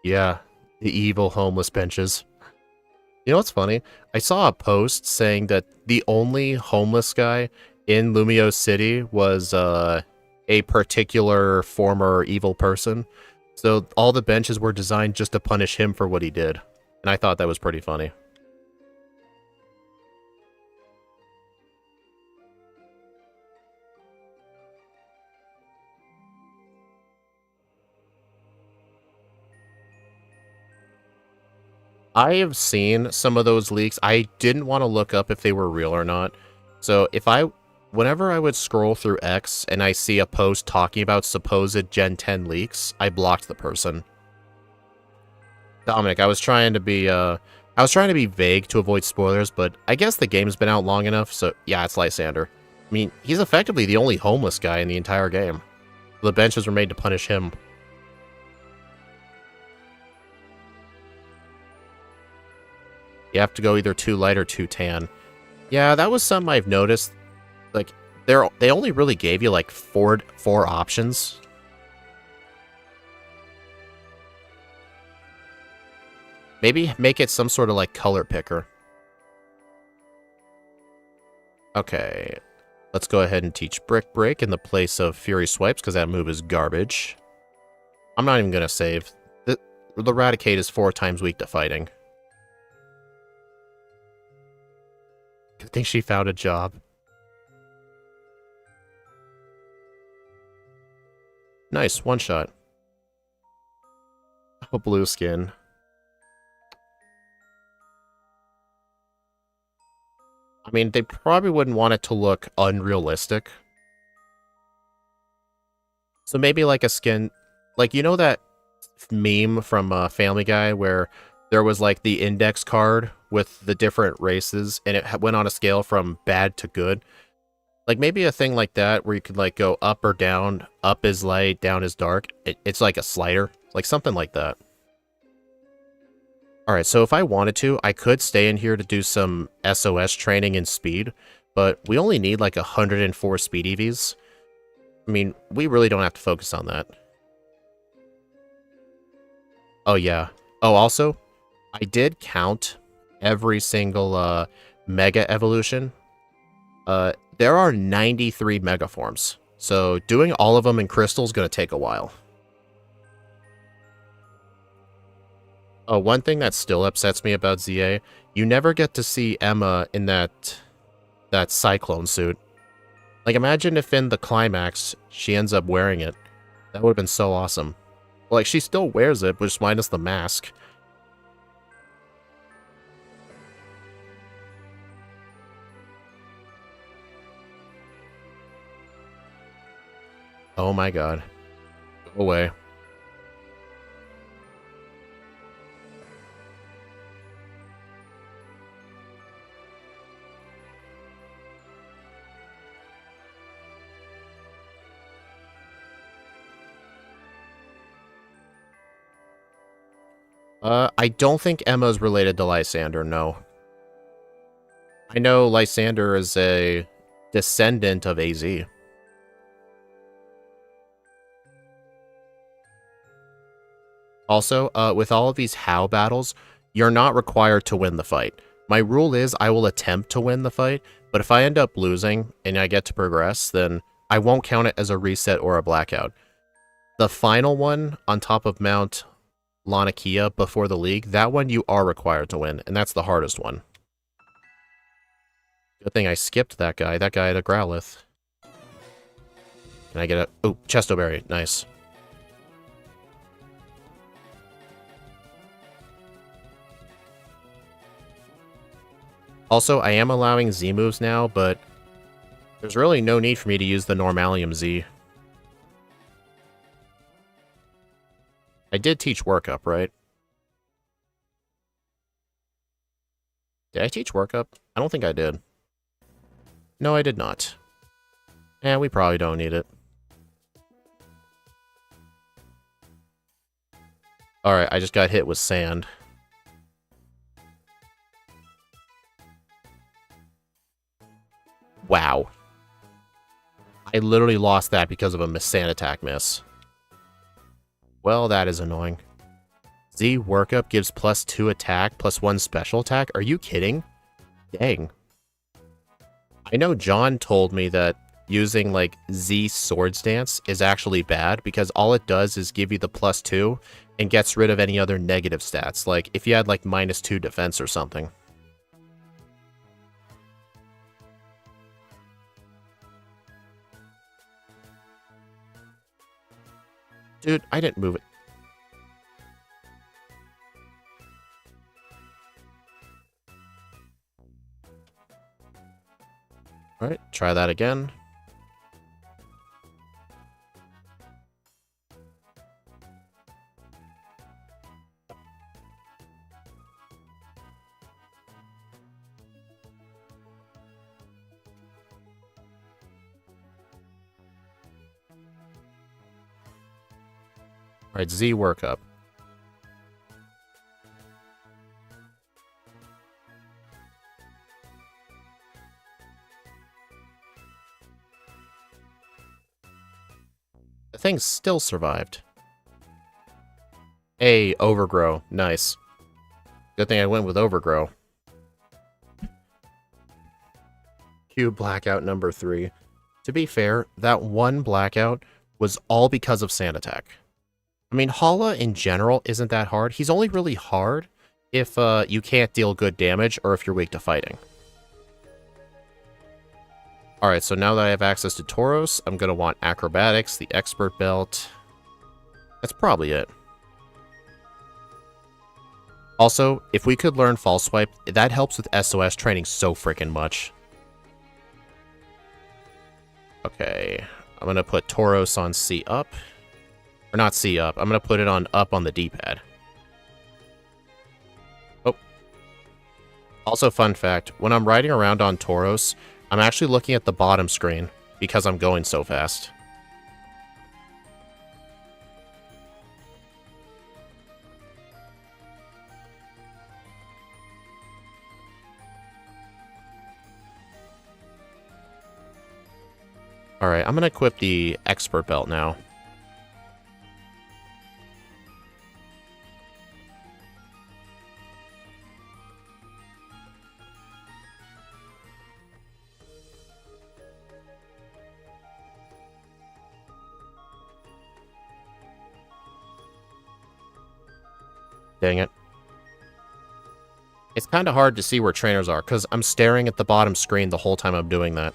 Speaker 1: Yeah, the evil homeless benches. You know what's funny? I saw a post saying that the only homeless guy in Lumio City was a particular former evil person. So all the benches were designed just to punish him for what he did. And I thought that was pretty funny. I have seen some of those leaks. I didn't want to look up if they were real or not. So whenever I would scroll through X and I see a post talking about supposed Gen 10 leaks, I blocked the person. Dominic, I was trying to be vague to avoid spoilers, but I guess the game's been out long enough, so yeah, it's Lysander. I mean, he's effectively the only homeless guy in the entire game. The benches were made to punish him. You have to go either too light or too tan. Yeah, that was something I've noticed. Like, they only really gave you, like, four options. Maybe make it some sort of, like, color picker. Okay. Let's go ahead and teach Brick Break in the place of Fury Swipes, because that move is garbage. I'm not even going to save. The Raticate is 4 times weak to fighting. I think she found a job. Nice, one shot. Oh, blue skin. I mean, they probably wouldn't want it to look unrealistic. So maybe like a skin, like you know that meme from Family Guy where there was like the index card with the different races and it went on a scale from bad to good. Like maybe a thing like that where you could like go up or down. Up is light, down is dark. It's like a slider, like something like that. All right, so if I wanted to, I could stay in here to do some SOS training in speed, but we only need like 104 speed EVs. I mean, we really don't have to focus on that. Oh, yeah. Oh, also, I did count every single Mega Evolution. There are 93 Mega Forms, so doing all of them in Crystal is going to take a while. Oh, one thing that still upsets me about ZA, you never get to see Emma in that Cyclone suit. Like, imagine if in the climax, she ends up wearing it. That would have been so awesome. Like, she still wears it, but just minus the mask. Oh my god. Go away. I don't think Emma's related to Lysander, no. I know Lysander is a descendant of AZ. Also, with all of these HOW battles, you're not required to win the fight. My rule is I will attempt to win the fight, but if I end up losing and I get to progress, then I won't count it as a reset or a blackout. The final one on top of Mount Lanakia before the league, that one you are required to win, and that's the hardest one. Good thing I skipped that guy. That guy had a Growlithe. Can I get a... Oh, Chesto Berry. Nice. Also, I am allowing Z moves now, but there's really no need for me to use the Normalium Z. I did teach workup, right? Did I teach workup? I don't think I did. No, I did not. Eh, we probably don't need it. Alright, I just got hit with sand. Wow. I literally lost that because of a sand attack miss. Well, that is annoying. Z workup gives +2 attack, +1 special attack? Are you kidding? Dang. I know John told me that using, like, Z Swords Dance is actually bad because all it does is give you the +2 and gets rid of any other negative stats, like if you had, like, -2 defense or something. Dude, I didn't move it. Alright, try that again. Alright, Z workup. The thing still survived. Hey, Overgrow. Nice. Good thing I went with Overgrow. Cube blackout number 3. To be fair, that one blackout was all because of Sand Attack. I mean, Hala in general isn't that hard. He's only really hard if you can't deal good damage or if you're weak to fighting. Alright, so now that I have access to Tauros, I'm going to want Acrobatics, the Expert Belt. That's probably it. Also, if we could learn False Swipe, that helps with SOS training so freaking much. Okay. I'm going to put Tauros on C up. Or not C up. I'm going to put it on up on the D-pad. Oh. Also, fun fact. When I'm riding around on Tauros, I'm actually looking at the bottom screen because I'm going so fast. Alright, I'm going to equip the Expert Belt now. Dang it. It's kind of hard to see where trainers are, because I'm staring at the bottom screen the whole time I'm doing that.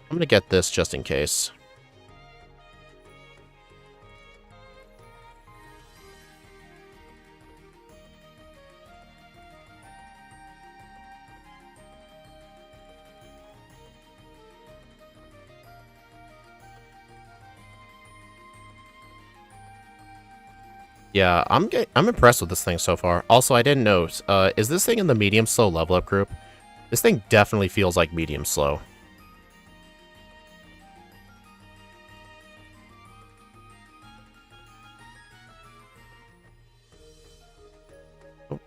Speaker 1: I'm going to get this just in case. Yeah, I'm impressed with this thing so far. Also, I didn't know, is this thing in the medium slow level up group? This thing definitely feels like medium slow. Oh.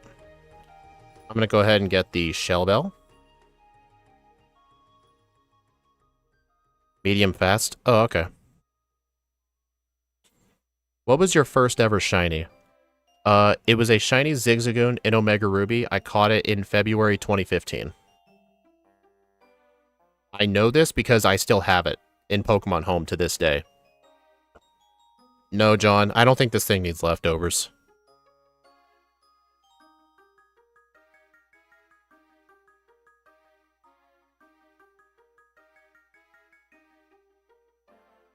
Speaker 1: I'm gonna go ahead and get the Shell Bell. Medium fast. Oh, okay. What was your first ever shiny? It was a shiny Zigzagoon in Omega Ruby. I caught it in February 2015. I know this because I still have it in Pokemon Home to this day. No, John, I don't think this thing needs leftovers.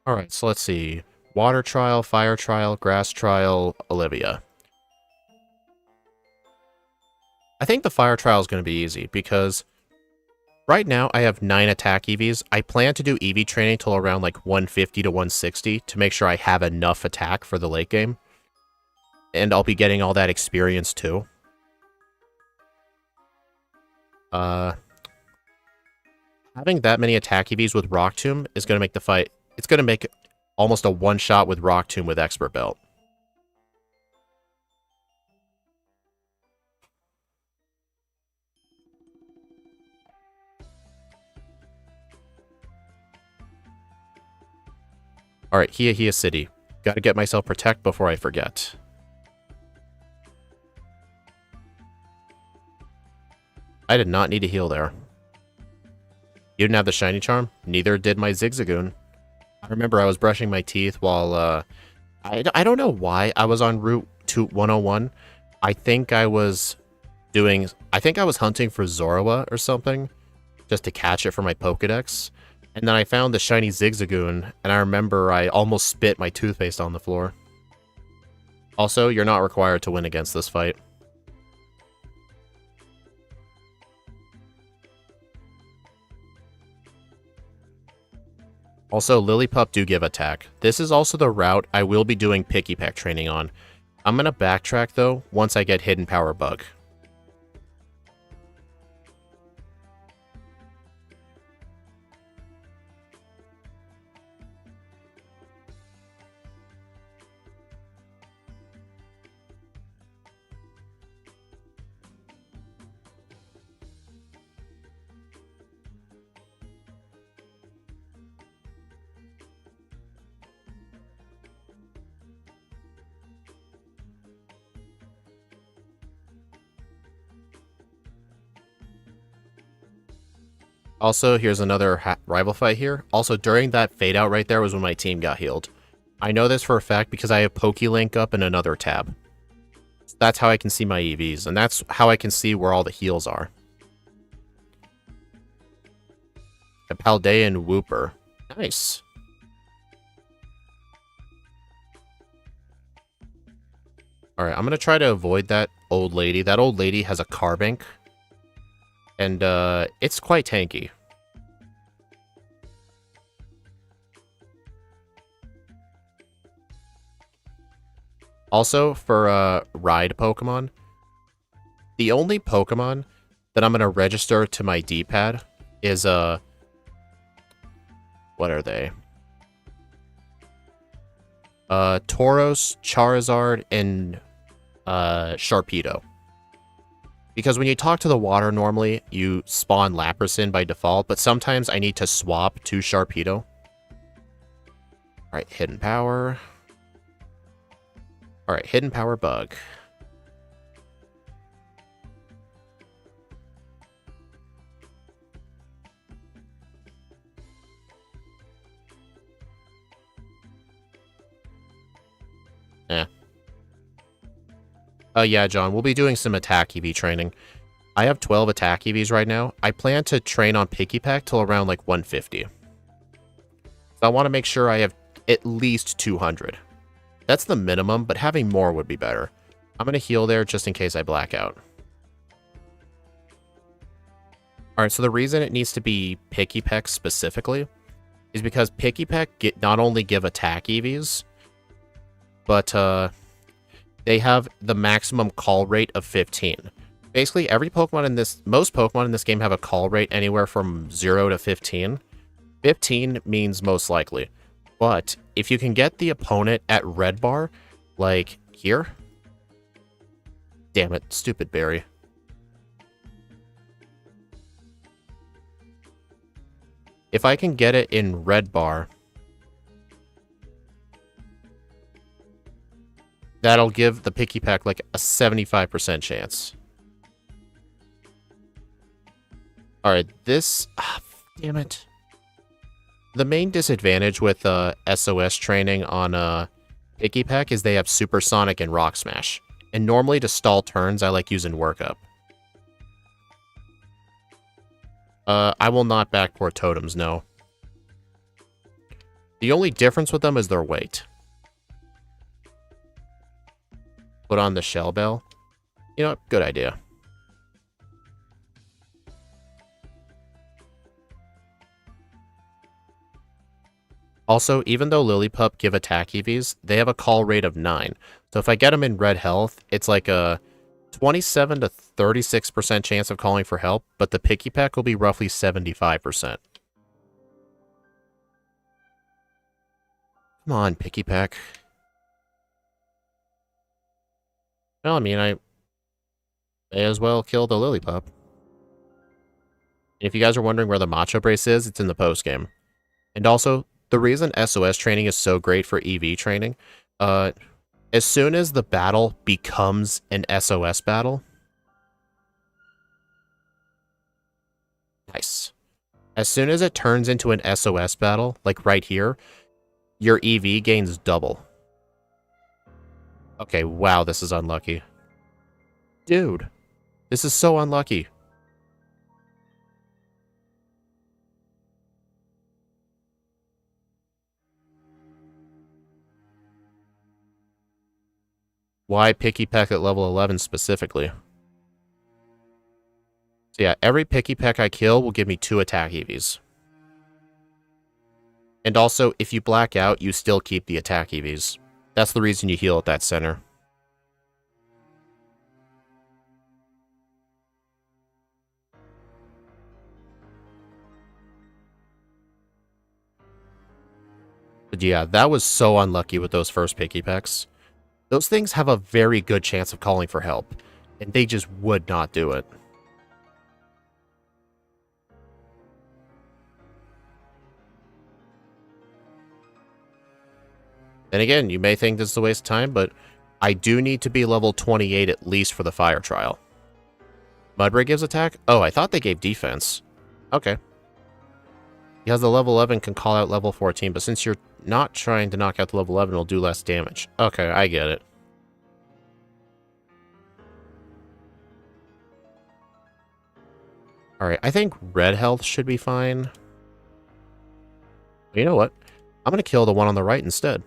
Speaker 1: Alright, so let's see. Water Trial, Fire Trial, Grass Trial, Olivia. I think the Fire Trial is going to be easy, because right now I have 9 attack EVs. I plan to do EV training till around like 150 to 160 to make sure I have enough attack for the late game. And I'll be getting all that experience too. Having that many attack EVs with Rock Tomb is going to make the fight... It's going to make almost a one-shot with Rock Tomb with Expert Belt. Alright, Hia City. Gotta get myself Protect before I forget. I did not need to heal there. You didn't have the Shiny Charm? Neither did my Zigzagoon. I remember I was brushing my teeth while, I don't know why I was on Route 101. I think I was hunting for Zorua or something, just to catch it for my Pokedex. And then I found the shiny Zigzagoon, and I remember I almost spit my toothpaste on the floor. Also, you're not required to win against this fight. Also, Lillipup do give attack. This is also the route I will be doing Picky Peck training on. I'm gonna backtrack though, once I get Hidden Power Bug. Also, here's another rival fight here. Also, during that fade out right there was when my team got healed. I know this for a fact because I have PokeLink up in another tab. That's how I can see my EVs, and that's how I can see where all the heals are. A Paldean Wooper. Nice. Alright, I'm going to try to avoid that old lady. That old lady has a carbink. And, it's quite tanky. Also, for, ride Pokemon, the only Pokemon that I'm gonna register to my D-pad is, what are they? Tauros, Charizard, and, Sharpedo. Because when you talk to the water normally, you spawn Lapras by default, but sometimes I need to swap to Sharpedo. Alright, Hidden Power. Alright, Hidden Power Bug. Yeah, John, we'll be doing some attack EV training. I have 12 attack EVs right now. I plan to train on Pikipek till around, like, 150. So I want to make sure I have at least 200. That's the minimum, but having more would be better. I'm going to heal there just in case I black out. Alright, so the reason it needs to be Pikipek specifically is because Pikipek not only give attack EVs, but, they have the maximum call rate of 15. Basically, most Pokemon in this game have a call rate anywhere from 0 to 15. 15 means most likely. But if you can get the opponent at red bar, like here. Damn it, stupid berry. If I can get it in red bar, that'll give the Pikipek like a 75% chance. Alright, damn it. The main disadvantage with SOS training on Pikipek is they have Supersonic and Rock Smash. And normally to stall turns, I like using Workup. I will not backport Totems, no. The only difference with them is their weight. Put on the Shell Bell. You know, good idea. Also, even though Lillipup give attack EVs, they have a call rate of 9. So if I get them in red health, it's like a 27 to 36% chance of calling for help, but the Pikipek will be roughly 75%. Come on, Pikipek. Well, I mean, I may as well kill the Lillipup. If you guys are wondering where the Macho Brace is, it's in the post-game. And also, the reason SOS training is so great for EV training, as soon as the battle becomes an SOS battle... Nice. As soon as it turns into an SOS battle, like right here, your EV gains double. Okay, wow, this is unlucky. Dude, this is so unlucky. Why Pikipek at level 11 specifically? So yeah, every Pikipek I kill will give me 2 attack EVs. And also, if you black out, you still keep the attack EVs. That's the reason you heal at that center. But yeah, that was so unlucky with those first Pikipeks. Those things have a very good chance of calling for help, and they just would not do it. And again, you may think this is a waste of time, but I do need to be level 28 at least for the fire trial. Mudbray gives attack? Oh, I thought they gave defense. Okay. Because the level 11 can call out level 14, but since you're not trying to knock out the level 11, it'll do less damage. Okay, I get it. Alright, I think red health should be fine. You know what? I'm going to kill the one on the right instead.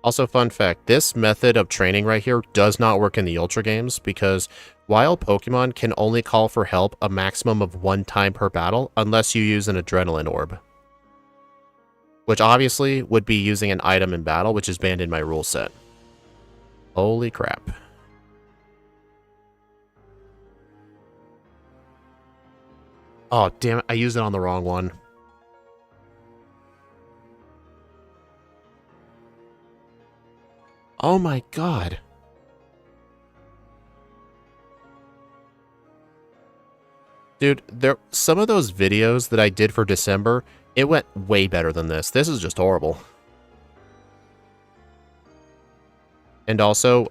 Speaker 1: Also, fun fact, this method of training right here does not work in the Ultra games because wild Pokemon can only call for help a maximum of 1 time per battle unless you use an Adrenaline Orb. Which obviously would be using an item in battle, which is banned in my rule set. Holy crap. Oh, damn it, I used it on the wrong one. Oh my god. Dude, some of those videos that I did for December, it went way better than this. This is just horrible. And also,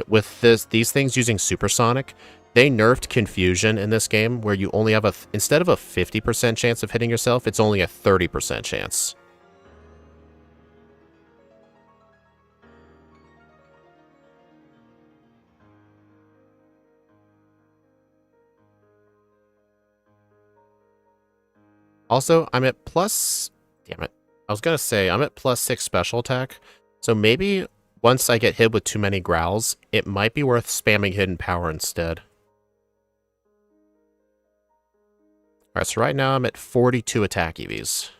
Speaker 1: with these things using Supersonic, they nerfed Confusion in this game, where you only have instead of a 50% chance of hitting yourself, it's only a 30% chance. Also, I'm at plus... Damn it. I was gonna say, I'm at +6 special attack, so maybe once I get hit with too many growls, it might be worth spamming Hidden Power instead. Alright, so right now I'm at 42 attack EVs.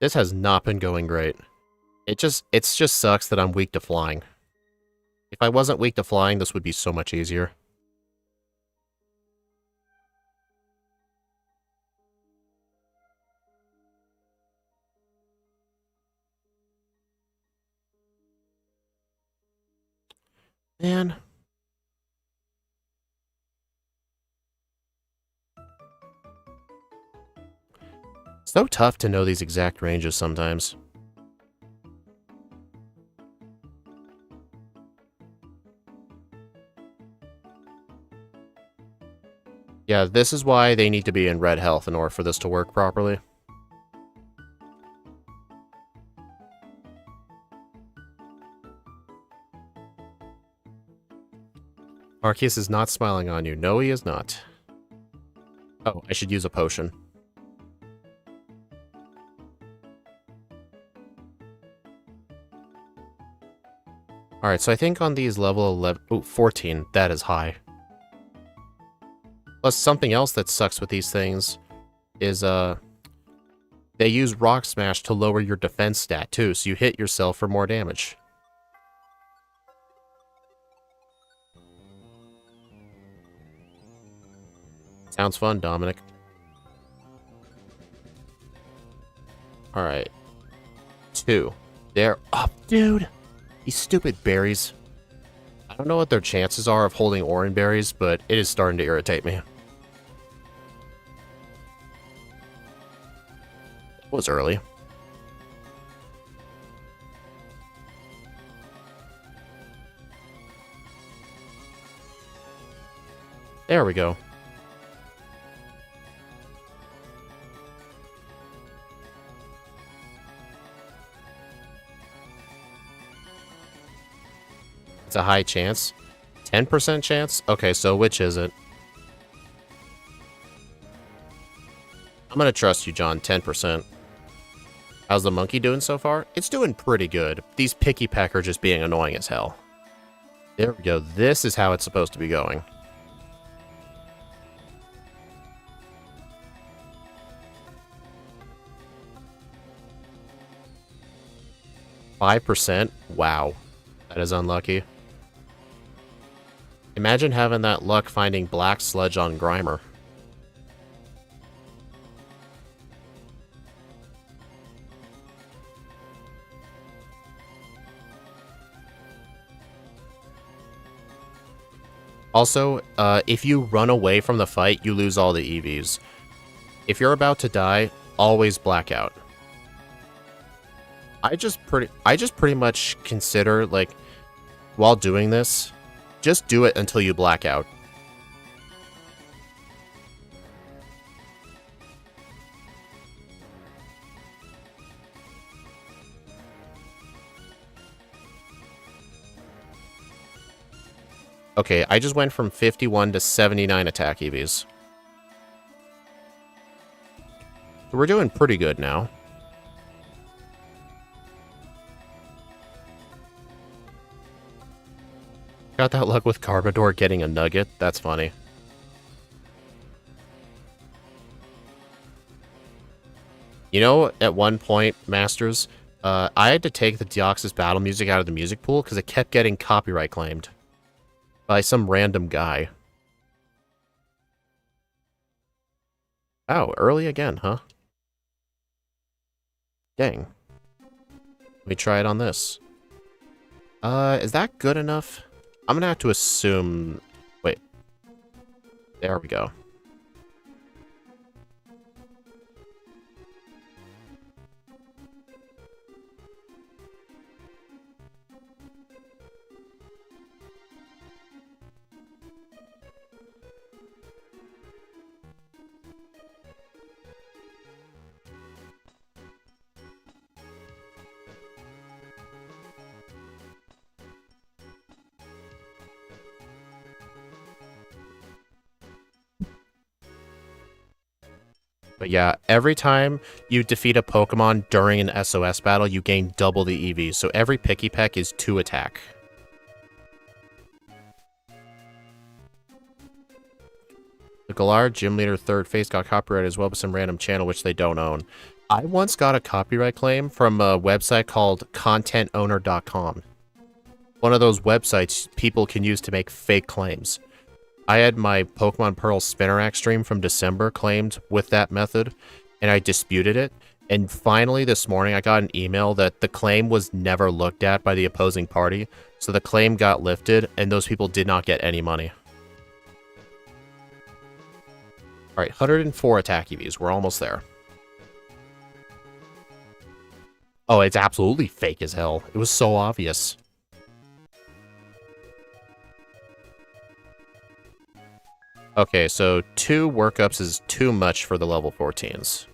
Speaker 1: This has not been going great. It just sucks that I'm weak to flying. If I wasn't weak to flying, this would be so much easier. Man. So tough to know these exact ranges sometimes. Yeah, this is why they need to be in red health in order for this to work properly. Arceus is not smiling on you. No, he is not. Oh, I should use a potion. Alright, so I think on these level 11... Oh, 14. That is high. Plus, something else that sucks with these things is, they use Rock Smash to lower your defense stat, too, so you hit yourself for more damage. Sounds fun, Dominic. Alright. 2. They're up, dude! These stupid berries. I don't know what their chances are of holding Oran berries, but it is starting to irritate me. It was early. There we go. It's a high chance. 10% chance? Okay, so which is it? I'm gonna trust you, John. 10%. How's the monkey doing so far? It's doing pretty good. These picky peck are just being annoying as hell. There we go. This is how it's supposed to be going. %? Wow. That is unlucky. Imagine having that luck finding Black Sludge on Grimer. Also, if you run away from the fight, you lose all the EVs. If you're about to die, always blackout. I just pretty much consider, like, while doing this, just do it until you black out. Okay, I just went from 51 to 79 attack EVs. So we're doing pretty good now. Got that luck with Carbador getting a nugget. That's funny. You know, at one point, Masters, I had to take the Deoxys battle music out of the music pool because it kept getting copyright claimed by some random guy. Oh, early again, huh? Dang. Let me try it on this. Is that good enough? I'm gonna have to assume... Wait. There we go. But yeah, every time you defeat a Pokemon during an SOS battle, you gain double the EV, so every Picky Peck is 2 attack. The Galar Gym Leader third phase got copyrighted as well by some random channel which they don't own. I once got a copyright claim from a website called contentowner.com. One of those websites people can use to make fake claims. I had my Pokemon Pearl Spinnerack stream from December claimed with that method, and I disputed it. And finally this morning I got an email that the claim was never looked at by the opposing party, so the claim got lifted, and those people did not get any money. Alright, 104 attack EVs. We're almost there. Oh, it's absolutely fake as hell. It was so obvious. Okay, so 2 workups is too much for the level 14s.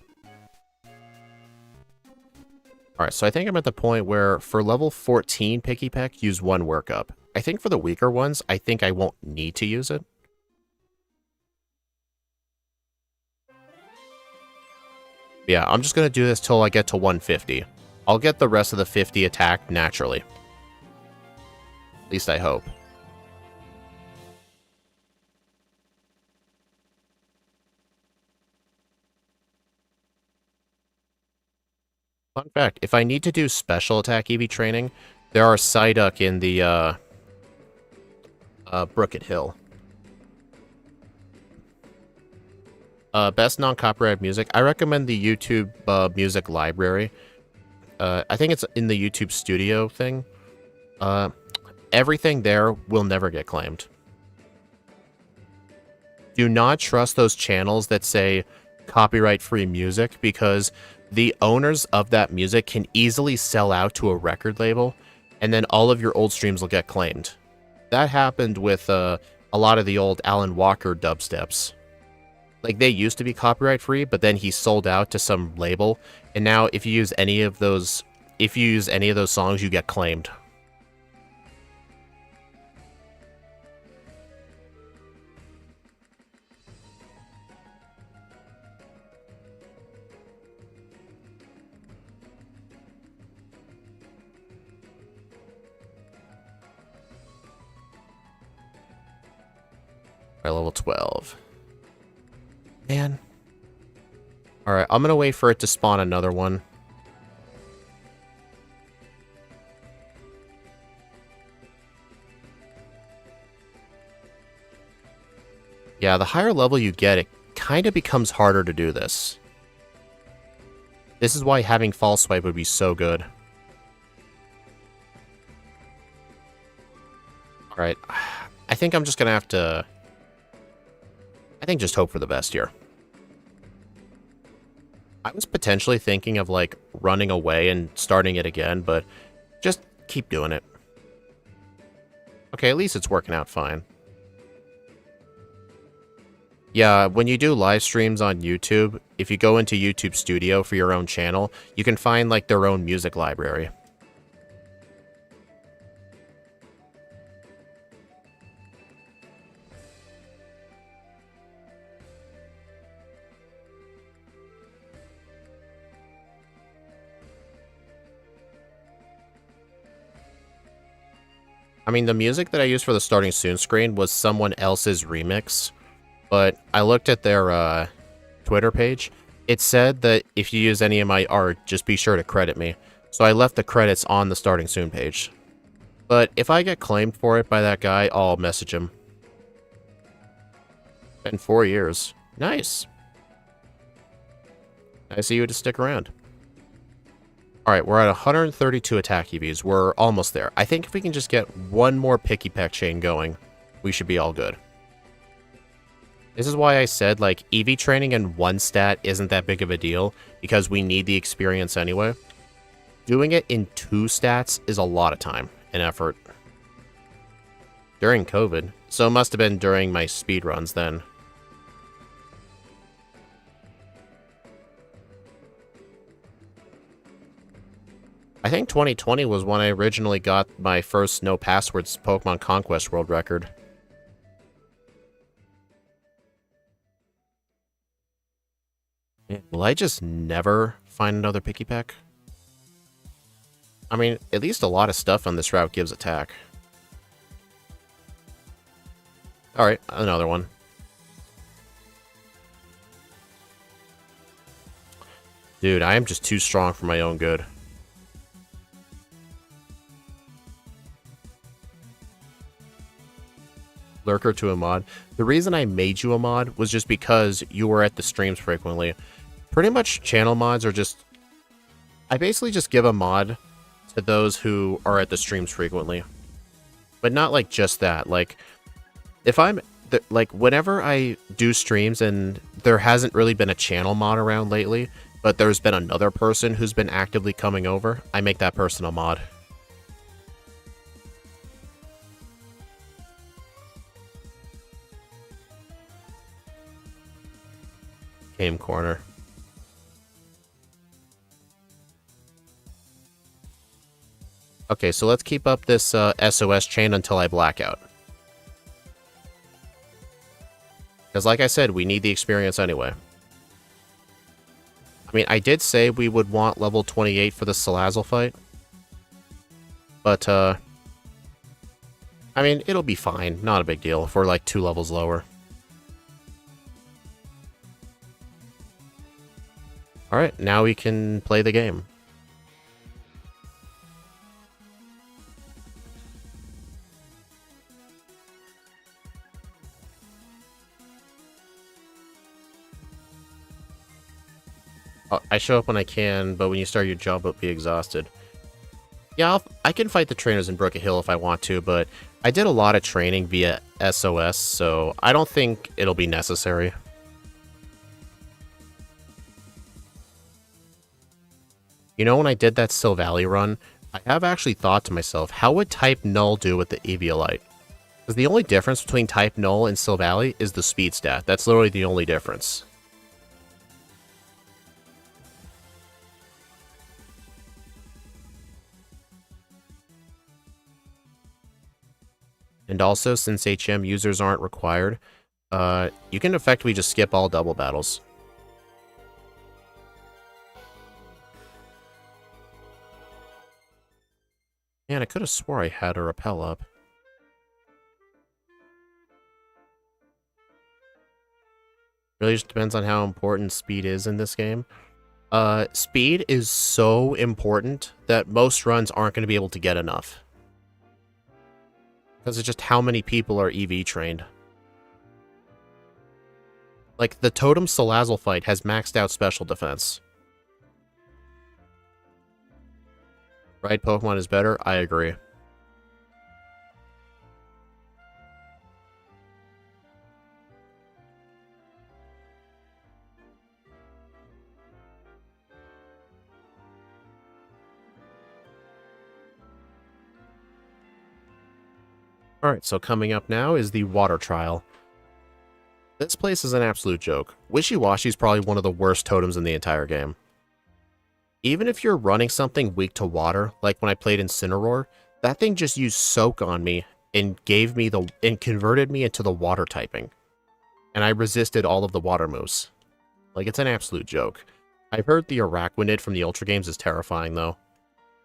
Speaker 1: Alright, so I think I'm at the point where for level 14 Picky Peck, use 1 workup. I think for the weaker ones, I think I won't need to use it. Yeah, I'm just going to do this till I get to 150. I'll get the rest of the 50 attack naturally. At least I hope. Fun fact, if I need to do special attack EV training, there are Psyduck in the, Brookett Hill. Best non-copyright music. I recommend the YouTube, music library. I think it's in the YouTube studio thing. Everything there will never get claimed. Do not trust those channels that say copyright-free music, because the owners of that music can easily sell out to a record label, and then all of your old streams will get claimed. That happened with a lot of the old Alan Walker dubsteps. Like, they used to be copyright-free, but then he sold out to some label, and now if you use any of those songs, you get claimed. Alright, level 12. Man. Alright, I'm gonna wait for it to spawn another one. Yeah, the higher level you get, it kind of becomes harder to do this. This is why having False Swipe would be so good. Alright, I think I'm just gonna have to... I think just hope for the best here. I was potentially thinking of, like, running away and starting it again, but just keep doing it. Okay, at least it's working out fine. Yeah, when you do live streams on YouTube, if you go into YouTube Studio for your own channel, you can find, like, their own music library. I mean, the music that I used for the starting soon screen was someone else's remix, but I looked at their Twitter page. It said that if you use any of my art, just be sure to credit me. So I left the credits on the starting soon page. But if I get claimed for it by that guy, I'll message him. Been 4 years. Nice. Nice of you to stick around. Alright, we're at 132 attack EVs. We're almost there. I think if we can just get one more picky peck chain going, we should be all good. This is why I said, like, EV training in one stat isn't that big of a deal, because we need the experience anyway. Doing it in 2 stats is a lot of time and effort. During COVID, so it must have been during my speedruns then. I think 2020 was when I originally got my first no passwords Pokemon Conquest world record. Man, will I just never find another picky peck? I mean, at least a lot of stuff on this route gives attack. Alright, another one. Dude, I am just too strong for my own good. Lurker to a mod. The reason I made you a mod was just because you were at the streams frequently. Pretty much channel mods are just... I basically just give a mod to those who are at the streams frequently. But not like just that. Like, if I'm... like, whenever I do streams and there hasn't really been a channel mod around lately, but there's been another person who's been actively coming over, I make that person a mod. Game corner. Okay, so let's keep up this SOS chain until I black out. Because like I said, we need the experience anyway. I mean, I did say we would want level 28 for the Salazzle fight. But, I mean, it'll be fine. Not a big deal if we're like 2 levels lower. Alright, now we can play the game. I show up when I can, but when you start your job, I'll be exhausted. Yeah, I can fight the trainers in Brook Hill if I want to, but I did a lot of training via SOS, so I don't think it'll be necessary. You know, when I did that Sil Valley run, I have actually thought to myself, how would Type Null do with the Eviolite? Because the only difference between Type Null and Sil Valley is the speed stat. That's literally the only difference. And also, since HM users aren't required, you can effectively just skip all double battles. Man, I could have swore I had a repel up. Really just depends on how important speed is in this game. Speed is so important that most runs aren't going to be able to get enough. Because it's just how many people are EV trained. Like, the Totem Salazzle fight has maxed out special defense. Right, Pokemon is better? I agree. Alright, so coming up now is the water trial. This place is an absolute joke. Wishy-Washy is probably one of the worst totems in the entire game. Even if you're running something weak to water, like when I played Incineroar, that thing just used Soak on me and converted me into the water typing. And I resisted all of the water moves. Like, it's an absolute joke. I've heard the Araquanid from the Ultra Games is terrifying, though.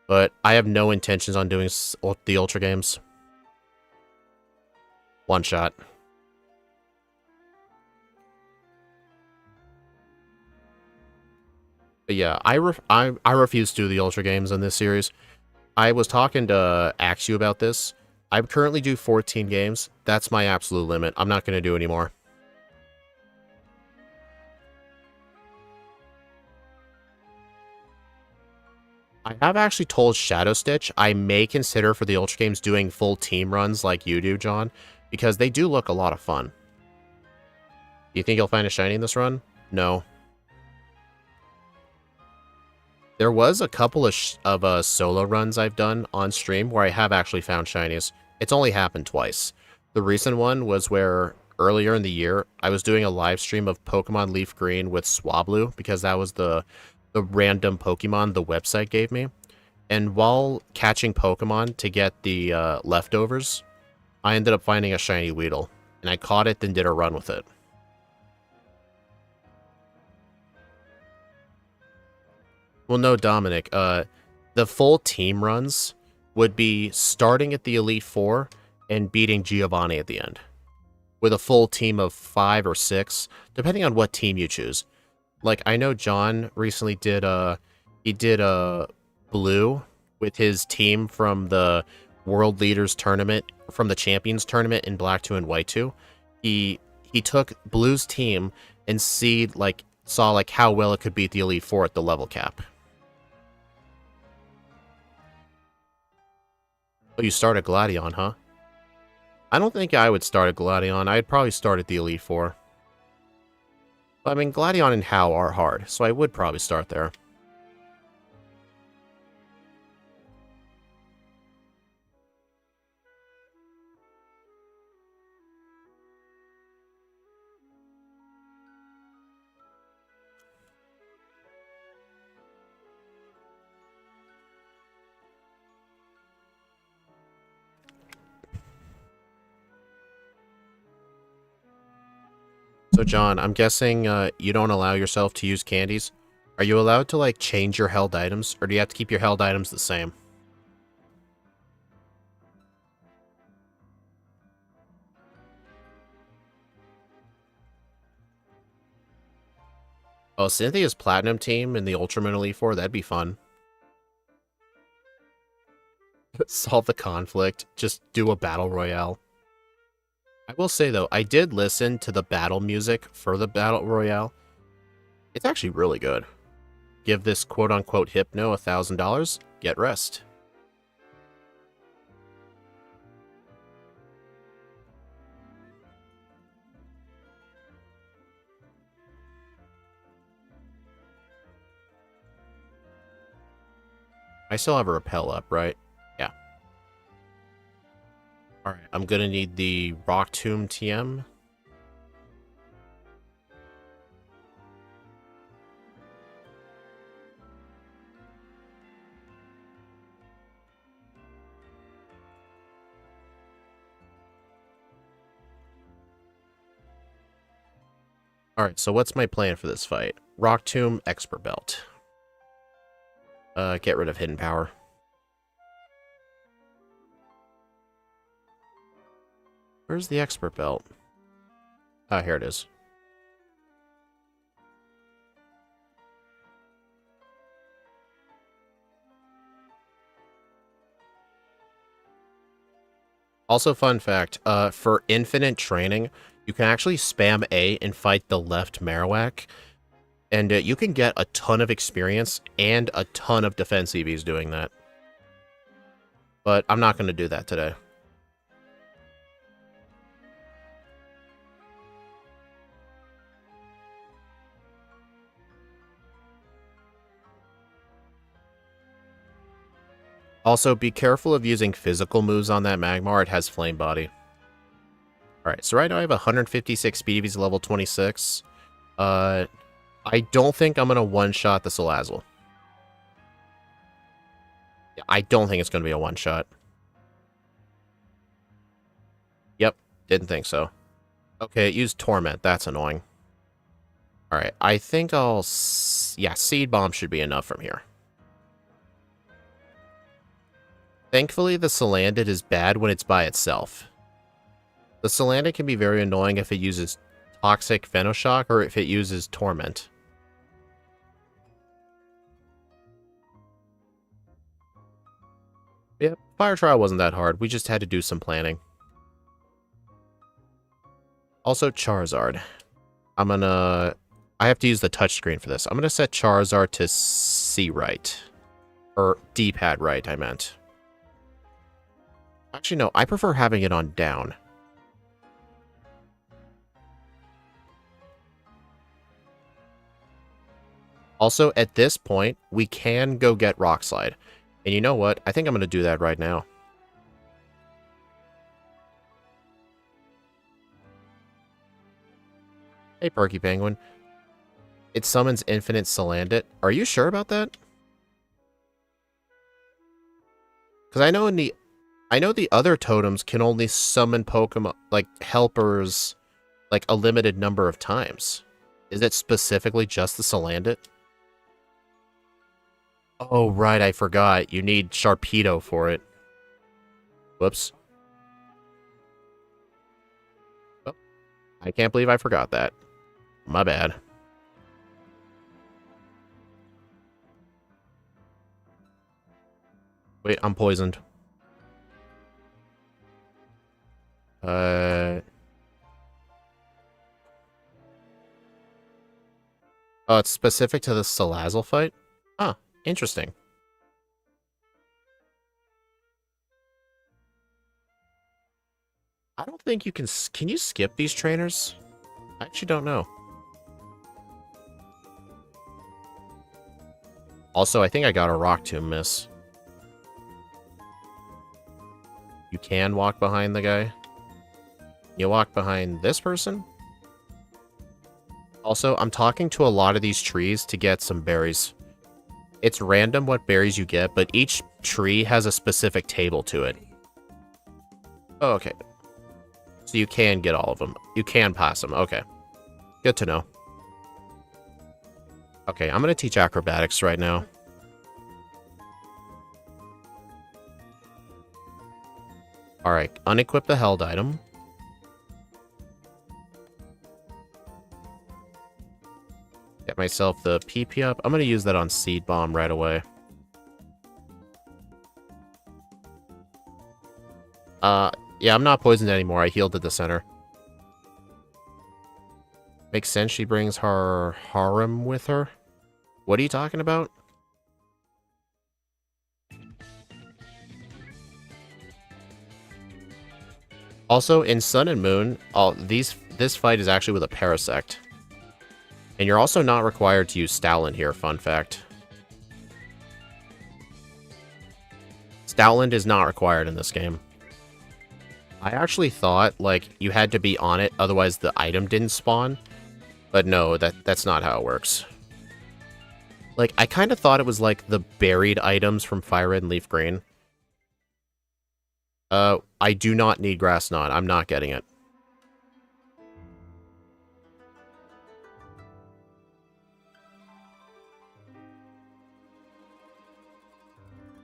Speaker 1: But I have no intentions on doing the Ultra Games. One shot. But yeah, I refuse to do the Ultra games in this series. I was talking to Axu about this. I currently do 14 games. That's my absolute limit. I'm not going to do any more. I have actually told Shadow Stitch I may consider for the Ultra games doing full team runs like you do, John, because they do look a lot of fun. Do you think you'll find a shiny in this run? No. There was a couple of solo runs I've done on stream where I have actually found shinies. It's only happened twice. The recent one was where earlier in the year I was doing a live stream of Pokemon Leaf Green with Swablu because that was the random Pokemon the website gave me. And while catching Pokemon to get the leftovers, I ended up finding a shiny Weedle. And I caught it, then did a run with it. Well, no, Dominic. The full team runs would be starting at the Elite Four and beating Giovanni at the end. With a full team of 5 or 6, depending on what team you choose. Like, I know John recently did Blue with his team from the World Leaders Tournament, from the Champions Tournament in Black 2 and White 2. He took Blue's team and saw how well it could beat the Elite Four at the level cap. Oh, you start at Gladion, huh? I don't think I would start at Gladion. I'd probably start at the Elite Four. I mean, Gladion and How are hard, so I would probably start there. So, John, I'm guessing you don't allow yourself to use candies. Are you allowed to, change your held items, or do you have to keep your held items the same? Oh, Cynthia's Platinum team in the Ultraman Elite Four, that'd be fun. Solve the conflict. Just do a battle royale. I will say, though, I did listen to the battle music for the battle royale. It's actually really good. Give this quote-unquote Hypno $1,000, get rest. I still have a repel up, right? Yeah. Alright, I'm gonna need the Rock Tomb TM. Alright, so what's my plan for this fight? Rock Tomb, Expert Belt. Get rid of Hidden Power. Where's the Expert Belt? Ah, here it is. Also, fun fact, for infinite training, you can actually spam A and fight the left Marowak, and you can get a ton of experience and a ton of defense EVs doing that. But I'm not going to do that today. Also, be careful of using physical moves on that Magmar. It has Flame Body. Alright, so right now I have 156 speed EVs level 26. I don't think I'm going to one-shot the Salazzle. I don't think it's going to be a one-shot. Yep, didn't think so. Okay, it used Torment. That's annoying. Alright, I think I'll... Yeah, Seed Bomb should be enough from here. Thankfully, the Salandit is bad when it's by itself. The Salandit can be very annoying if it uses Toxic Venoshock or if it uses Torment. Yeah, Fire Trial wasn't that hard. We just had to do some planning. Also, Charizard. I have to use the touchscreen for this. I'm gonna set Charizard to C right. Or D-pad right, I meant. Actually, no, I prefer having it on down. Also, at this point, we can go get Rock Slide. And you know what? I think I'm going to do that right now. Hey, Perky Penguin. It summons Infinite Salandit. Are you sure about that? Because I know the other totems can only summon Pokemon, like, helpers, like, a limited number of times. Is it specifically just the Salandit? Oh, right, I forgot. You need Sharpedo for it. Whoops. Oh, I can't believe I forgot that. My bad. Wait, I'm poisoned. Oh, it's specific to the Salazzle fight? Huh, interesting. I don't think you can you skip these trainers? I actually don't know. Also, I think I got a Rock Tomb miss. You can walk behind the guy. You walk behind this person? Also, I'm talking to a lot of these trees to get some berries. It's random what berries you get, but each tree has a specific table to it. Oh, okay. So you can get all of them. You can pass them. Okay. Good to know. Okay, I'm going to teach acrobatics right now. Alright, unequip the held item. Get myself the PP up. I'm going to use that on Seed Bomb right away. Yeah, I'm not poisoned anymore. I healed at the center. Makes sense she brings her harem with her. What are you talking about? Also, in Sun and Moon, this fight is actually with a Parasect. And you're also not required to use Stoutland here, fun fact. Stoutland is not required in this game. I actually thought, like, you had to be on it, otherwise the item didn't spawn. But no, that's not how it works. Like, I kind of thought it was like the buried items from Fire Red and Leaf Green. I do not need Grass Knot. I'm not getting it.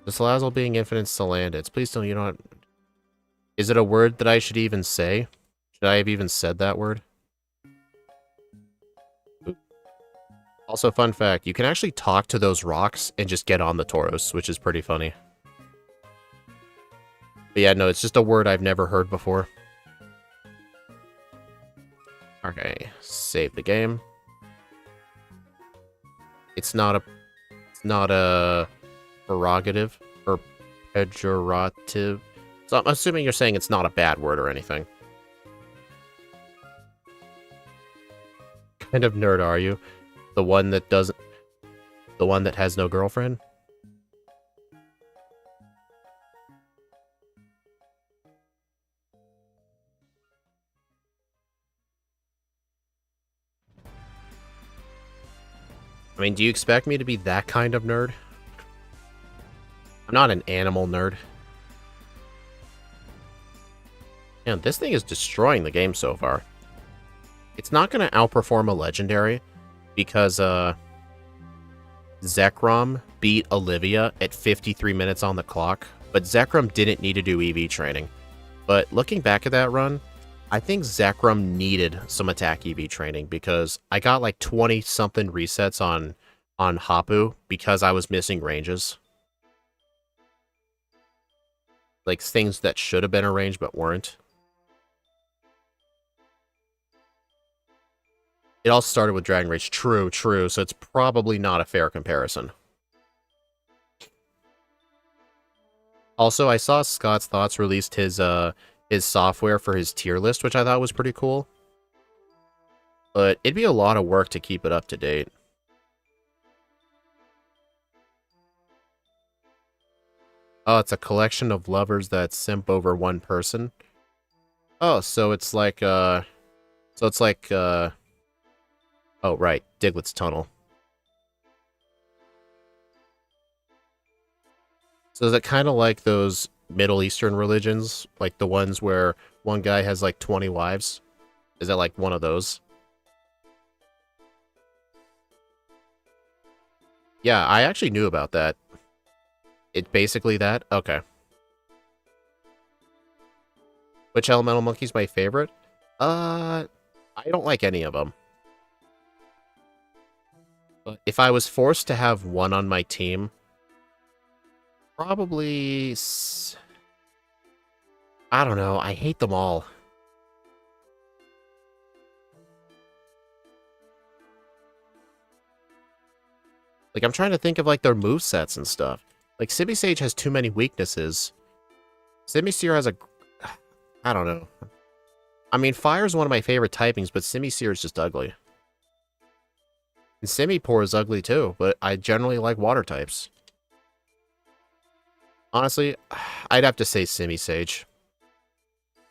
Speaker 1: The Salazzle being infinite Salandits. Please don't, you know what? Is it a word that I should even say? Should I have even said that word? Oop. Also, fun fact, you can actually talk to those rocks and just get on the Tauros, which is pretty funny. But yeah, no, it's just a word I've never heard before. Okay, save the game. It's not a prerogative or pejorative. So I'm assuming you're saying it's not a bad word or anything. What kind of nerd are you? The one that doesn't... The one that has no girlfriend? I mean, do you expect me to be that kind of nerd? I'm not an animal nerd. Man, this thing is destroying the game so far. It's not going to outperform a legendary because Zekrom beat Olivia at 53 minutes on the clock, but Zekrom didn't need to do EV training. But looking back at that run, I think Zekrom needed some attack EV training because I got like 20-something resets on Hapu because I was missing ranges. Like things that should have been a range but weren't. It all started with Dragon Rage. True, true. So it's probably not a fair comparison. Also, I saw Scott's Thoughts released his software for his tier list, which I thought was pretty cool. But it'd be a lot of work to keep it up to date. Oh, it's a collection of lovers that simp over one person. Oh, so it's like oh right, Diglett's Tunnel. So is it kind of like those Middle Eastern religions, like the ones where one guy has like 20 wives? Is that like one of those? Yeah, I actually knew about that. It basically that? Okay. Which Elemental Monkey's my favorite? I don't like any of them. But if I was forced to have one on my team, probably... I don't know, I hate them all. Like, I'm trying to think of, like, their movesets and stuff. Like, Simisage has too many weaknesses. Simisear has a... I don't know. I mean, Fire is one of my favorite typings, but Simisear is just ugly. And Simipour is ugly too, but I generally like water types. Honestly, I'd have to say Simisage.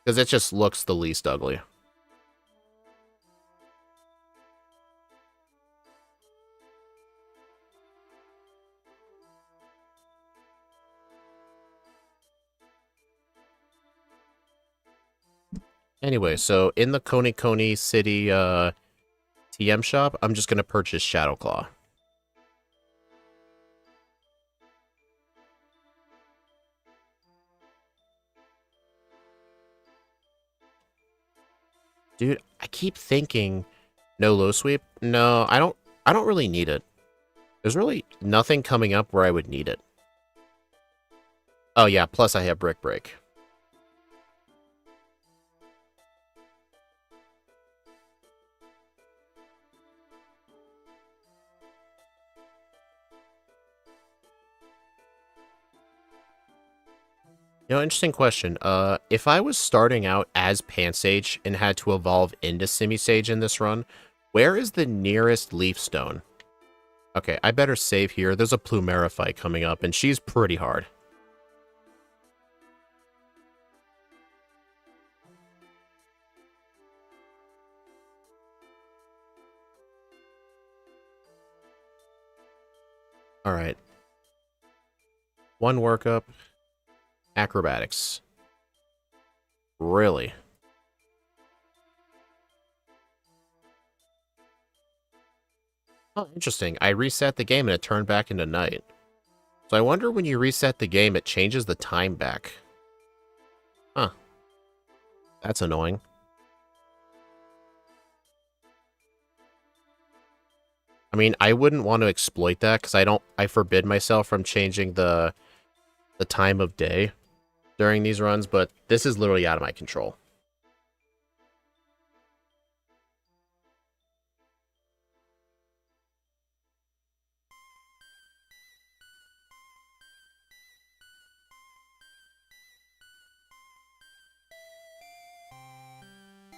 Speaker 1: Because it just looks the least ugly. Anyway, so in the Coney City TM shop, I'm just going to purchase Shadowclaw. Dude, I keep thinking no low sweep. No, I don't really need it. There's really nothing coming up where I would need it. Oh yeah, plus I have Brick Break. You know, interesting question. If I was starting out as Pansage and had to evolve into Simisage in this run, where is the nearest Leaf Stone? Okay, I better save here. There's a Plumera fight coming up, and she's pretty hard. Alright. One workup. Acrobatics. Really? Oh, interesting. I reset the game and it turned back into night. So I wonder when you reset the game, it changes the time back. Huh. That's annoying. I mean, I wouldn't want to exploit that because I forbid myself from changing the time of day during these runs, but this is literally out of my control.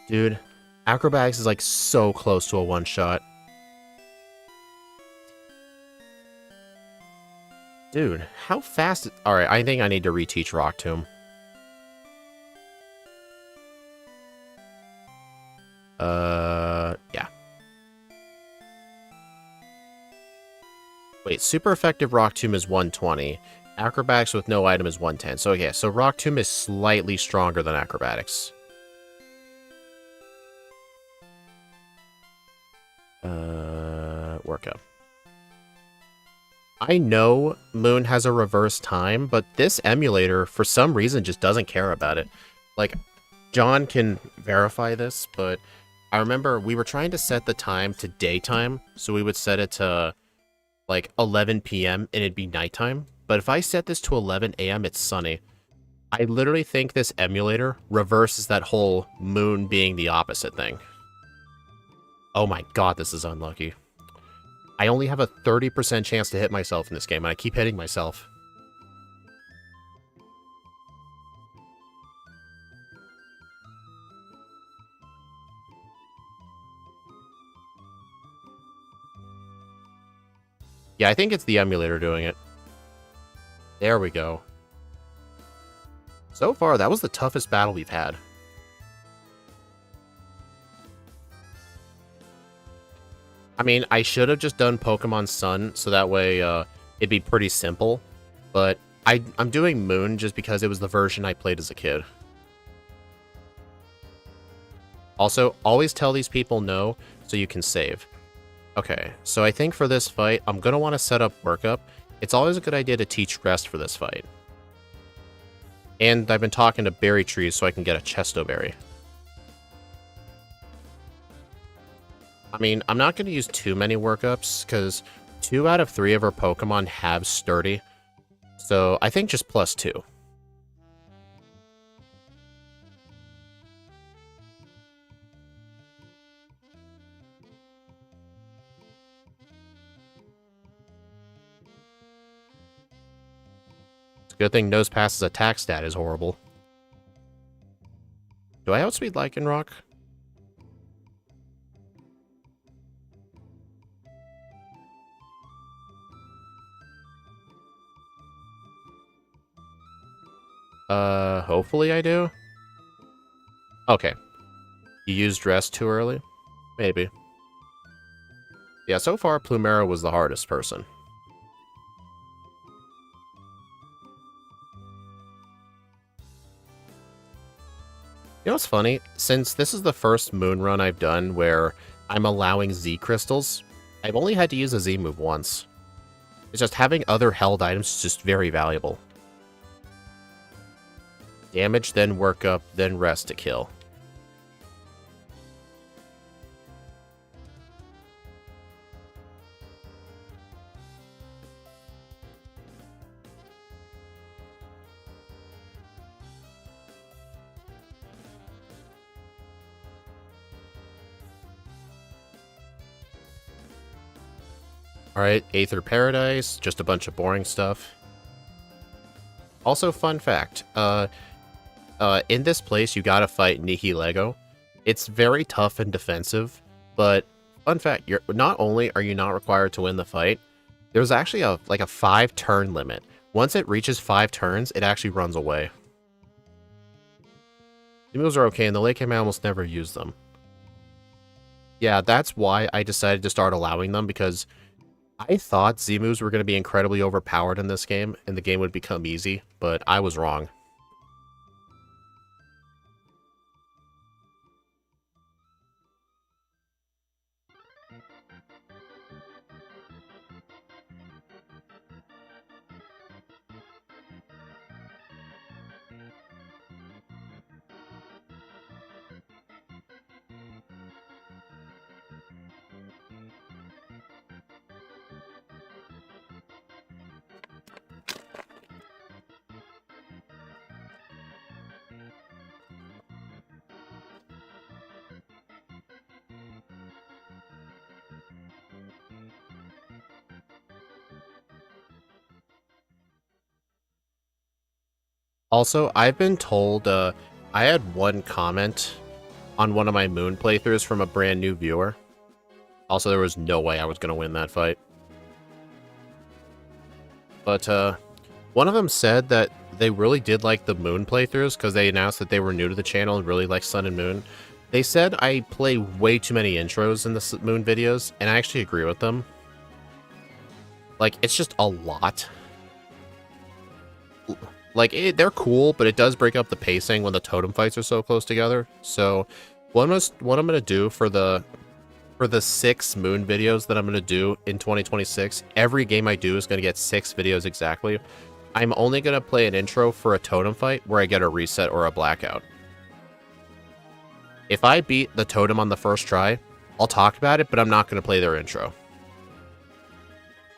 Speaker 1: Dude, Acrobatics is like so close to a one-shot. Dude, how fast... Alright, I think I need to reteach Rock Tomb. Yeah. Wait, super effective Rock Tomb is 120. Acrobatics with no item is 110. So, yeah, so Rock Tomb is slightly stronger than Acrobatics. Workup. I know Moon has a reverse time, but this emulator, for some reason, just doesn't care about it. Like, John can verify this, but I remember we were trying to set the time to daytime, so we would set it to like 11 p.m. and it'd be nighttime. But if I set this to 11 a.m., it's sunny. I literally think this emulator reverses that whole moon being the opposite thing. Oh my god, this is unlucky. I only have a 30% chance to hit myself in this game, and I keep hitting myself. Yeah, I think it's the emulator doing it. There we go. So far, that was the toughest battle we've had. I mean, I should have just done Pokemon Sun, so that way it'd be pretty simple. But I'm doing Moon just because it was the version I played as a kid. Also, always tell these people no, so you can save. Okay, so I think for this fight, I'm going to want to set up workup. It's always a good idea to teach rest for this fight. And I've been talking to berry trees so I can get a Chesto Berry. I mean, I'm not going to use too many workups, because 2 out of 3 of our Pokemon have Sturdy. So I think just +2. Good thing Nosepass's attack stat is horrible. Do I outspeed Lycanroc? Hopefully I do. Okay. You used Dress too early? Maybe. Yeah, so far Plumera was the hardest person. You know what's funny? Since this is the first moon run I've done where I'm allowing Z crystals, I've only had to use a Z move once. It's just having other held items is just very valuable. Damage, then work up, then rest to kill. Alright, Aether Paradise, just a bunch of boring stuff. Also, fun fact, in this place you gotta fight Nihilego. It's very tough and defensive, but fun fact, not only are you not required to win the fight, there's actually a 5-turn limit. Once it reaches 5 turns, it actually runs away. The moves are okay, and the late game I almost never use them. Yeah, that's why I decided to start allowing them, because I thought Z-moves were going to be incredibly overpowered in this game, and the game would become easy, but I was wrong. Also, I've been told, I had one comment on one of my Moon playthroughs from a brand new viewer. Also, there was no way I was going to win that fight. But, one of them said that they really did like the Moon playthroughs because they announced that they were new to the channel and really like Sun and Moon. They said I play way too many intros in the Moon videos, and I actually agree with them. Like, it's just a lot. Like, they're cool, but it does break up the pacing when the totem fights are so close together. So, what I'm going to do for the 6 Moon videos that I'm going to do in 2026, every game I do is going to get 6 videos exactly. I'm only going to play an intro for a totem fight where I get a reset or a blackout. If I beat the totem on the first try, I'll talk about it, but I'm not going to play their intro.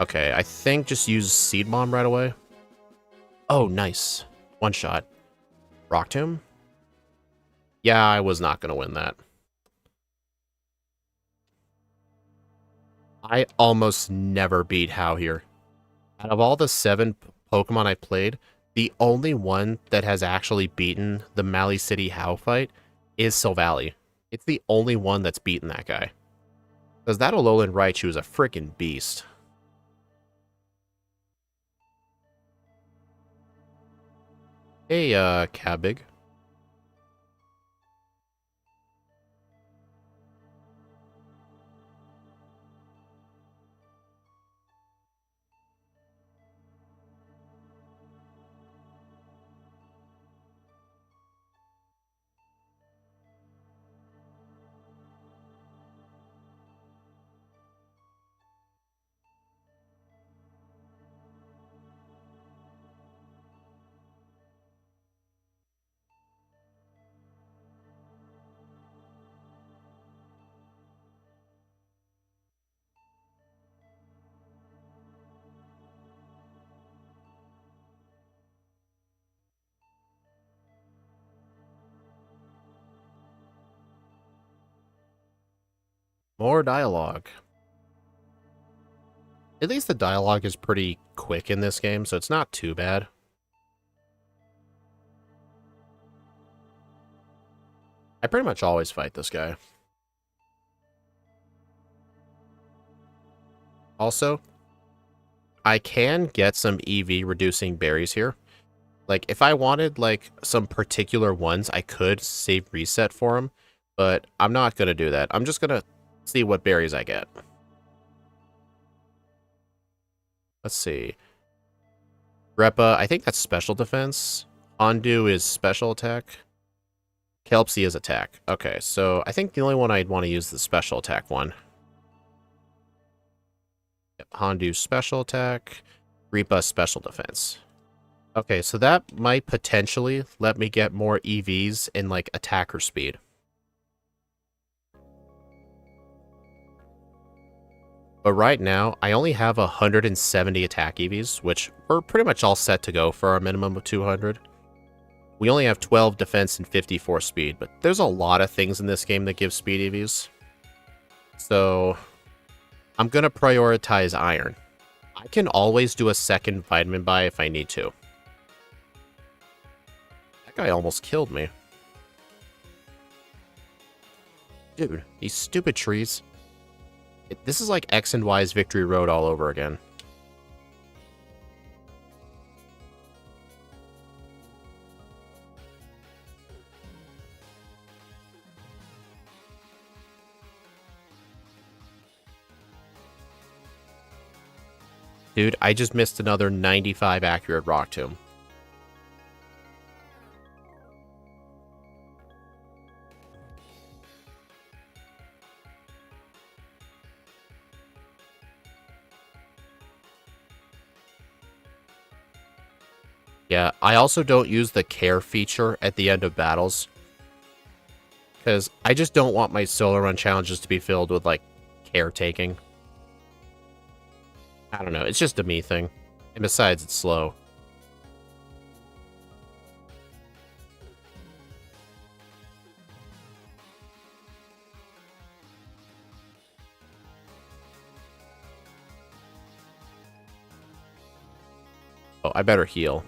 Speaker 1: Okay, I think just use Seed Bomb right away. Oh, nice. One shot. Rock Tomb? Yeah, I was not going to win that. I almost never beat How here. Out of all the 7 Pokemon I played, the only one that has actually beaten the Mali City How fight is Silvally. It's the only one that's beaten that guy. Because that Alolan Raichu is a freaking beast. Hey, Cabig. More dialogue. At least the dialogue is pretty quick in this game, so it's not too bad. I pretty much always fight this guy. Also, I can get some EV reducing berries here. Like, if I wanted, like, some particular ones, I could save reset for them, but I'm not going to do that. I'm just going to see what berries I get. Let's see. Repa, I think that's special defense. Ondu is special attack. Kelpsy is attack. Okay, so I think the only one I'd want to use is the special attack one. Yep, Hondu special attack. Repa special defense. Okay, so that might potentially let me get more EVs in, like, attacker speed. But right now, I only have 170 attack EVs, which we're pretty much all set to go for our minimum of 200. We only have 12 defense and 54 speed, but there's a lot of things in this game that give speed EVs. So, I'm going to prioritize iron. I can always do a second vitamin buy if I need to. That guy almost killed me. Dude, these stupid trees. This is like X and Y's Victory Road all over again. Dude, I just missed another 95 accurate Rock Tomb. Yeah, I also don't use the care feature at the end of battles. Because I just don't want my solo run challenges to be filled with, like, caretaking. I don't know, it's just a me thing. And besides, it's slow. Oh, I better heal.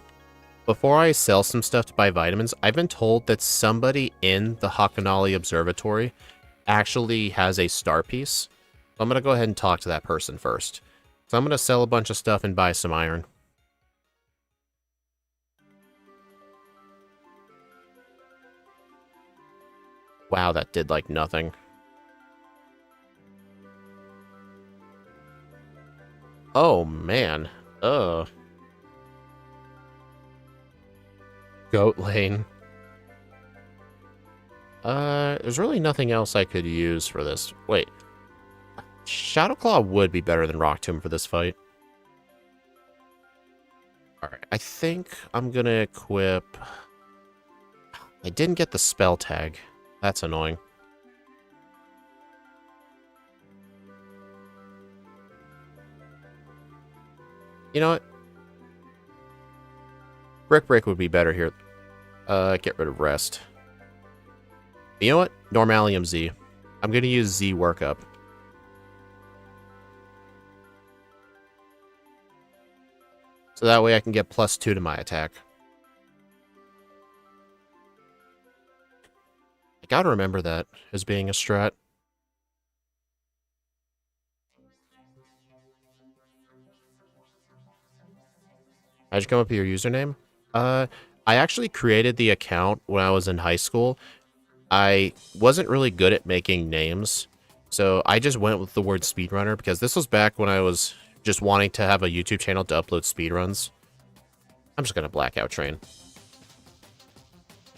Speaker 1: Before I sell some stuff to buy vitamins, I've been told that somebody in the Hakanali Observatory actually has a star piece. So I'm going to go ahead and talk to that person first. So I'm going to sell a bunch of stuff and buy some iron. Wow, that did like nothing. Oh, man. Ugh. Goat lane. There's really nothing else I could use for this. Wait. Shadowclaw would be better than Rock Tomb for this fight. Alright, I think I'm gonna equip... I didn't get the spell tag. That's annoying. You know what? Brick Break would be better here. Get rid of Rest. You know what? Normalium Z. I'm going to use Z Workup. So that way I can get +2 to my attack. I gotta remember that as being a strat. How'd you come up with your username? I actually created the account when I was in high school. I wasn't really good at making names, so I just went with the word speedrunner because this was back when I was just wanting to have a YouTube channel to upload speedruns. I'm just gonna blackout train.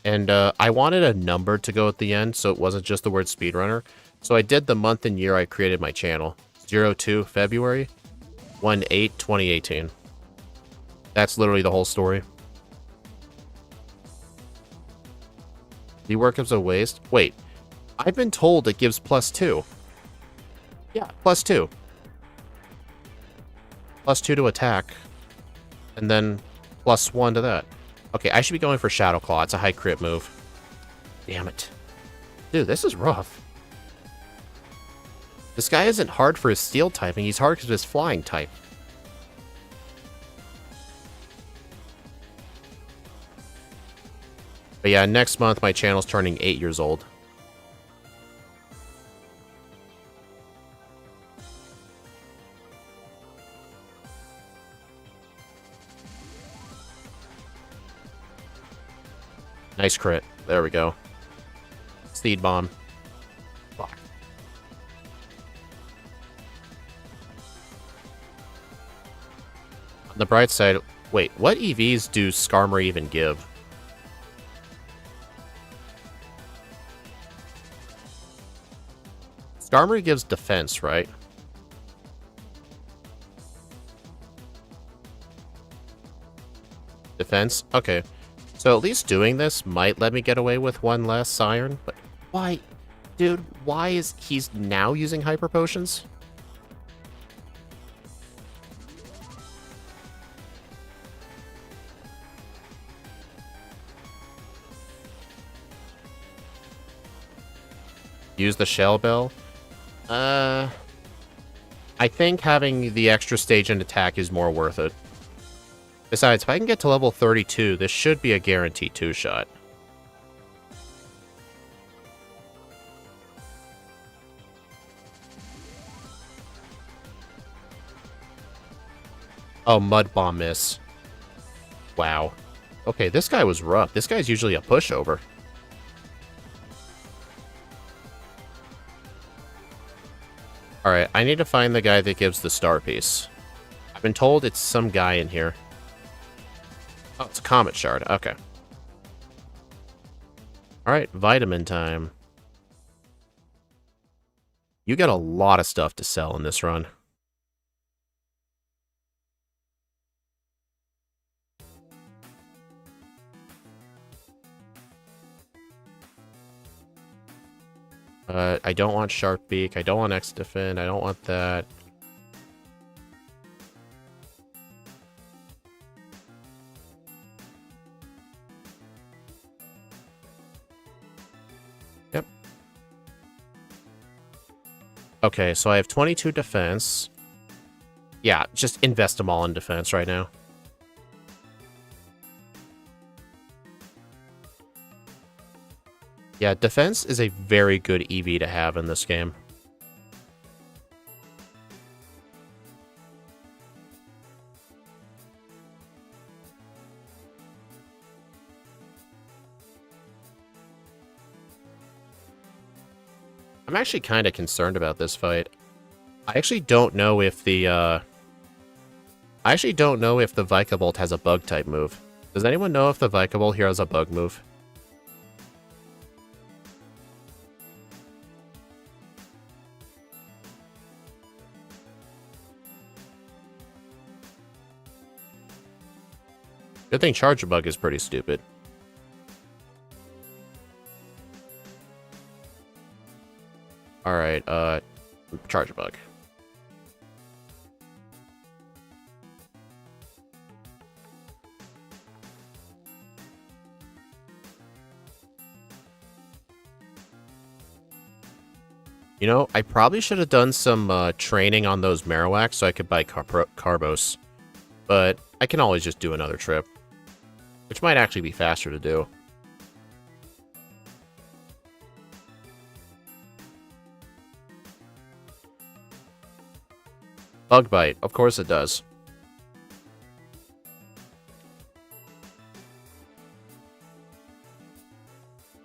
Speaker 1: And I wanted a number to go at the end, so it wasn't just the word speedrunner. So I did the month and year I created my channel. 02 February, 1/8/2018. That's literally the whole story. The workup's a waste. Wait, I've been told it gives +2. Yeah, +2. +2 to attack. And then +1 to that. Okay, I should be going for Shadow Claw. It's a high crit move. Damn it. Dude, this is rough. This guy isn't hard for his steel typing. He's hard because of his flying type. But yeah, next month my channel's turning 8 years old. Nice crit. There we go. Seed Bomb. Fuck. On the bright side, wait, what EVs do Skarmory even give? Skarmory gives defense, right? Defense? Okay. So at least doing this might let me get away with one less Siren, but why? Dude, why is he's now using Hyper Potions? Use the Shell Bell? I think having the extra stage and attack is more worth it. Besides, if I can get to level 32, this should be a guaranteed 2-shot. Oh, Mud Bomb miss. Wow. Okay, this guy was rough. This guy's usually a pushover. Alright, I need to find the guy that gives the star piece. I've been told it's some guy in here. Oh, it's a Comet Shard. Okay. Alright, vitamin time. You get a lot of stuff to sell in this run. I don't want Sharp Beak. I don't want X Defend. I don't want that. Yep. Okay, so I have 22 defense. Yeah, just invest them all in defense right now. Yeah, defense is a very good EV to have in this game. I'm actually kind of concerned about this fight. I actually don't know if the Vikavolt has a bug type move. Does anyone know if the Vikavolt here has a bug move? Good thing Charger Bug is pretty stupid. Alright, Charger Bug. You know, I probably should have done some training on those Marowaks so I could buy Carbos. But I can always just do another trip. Which might actually be faster to do. Bug Bite. Of course it does.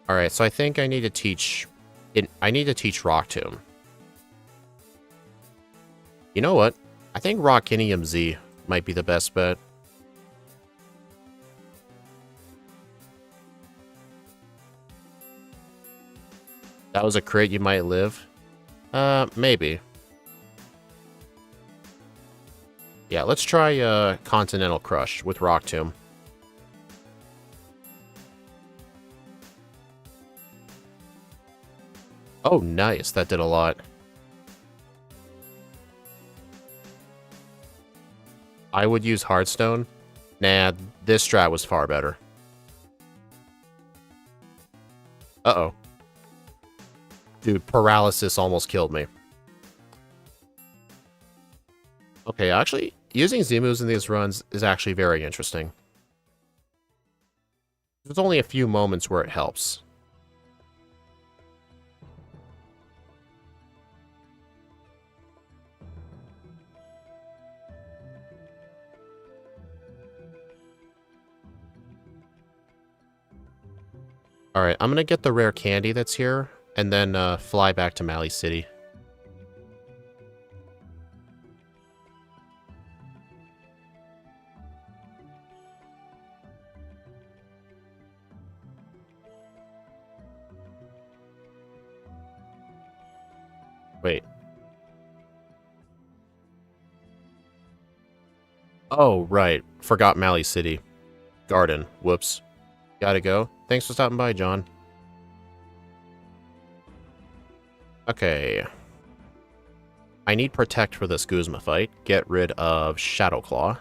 Speaker 1: Alright, so I think I need to teach... I need to teach Rock Tomb. You know what? I think Rockinium Z might be the best bet. That was a crit, you might live. Maybe. Yeah, let's try Continental Crush with Rock Tomb. Oh, nice. That did a lot. I would use Hearthstone. Nah, this strat was far better. Uh-oh. Dude, paralysis almost killed me. Okay, actually, using Z-moves in these runs is actually very interesting. There's only a few moments where it helps. Alright, I'm gonna get the rare candy that's here, and then fly back to Mali City. Wait. Oh, right. Forgot Mali City. Garden. Whoops. Gotta go. Thanks for stopping by, John. Okay. I need Protect for this Guzma fight. Get rid of Shadow Claw.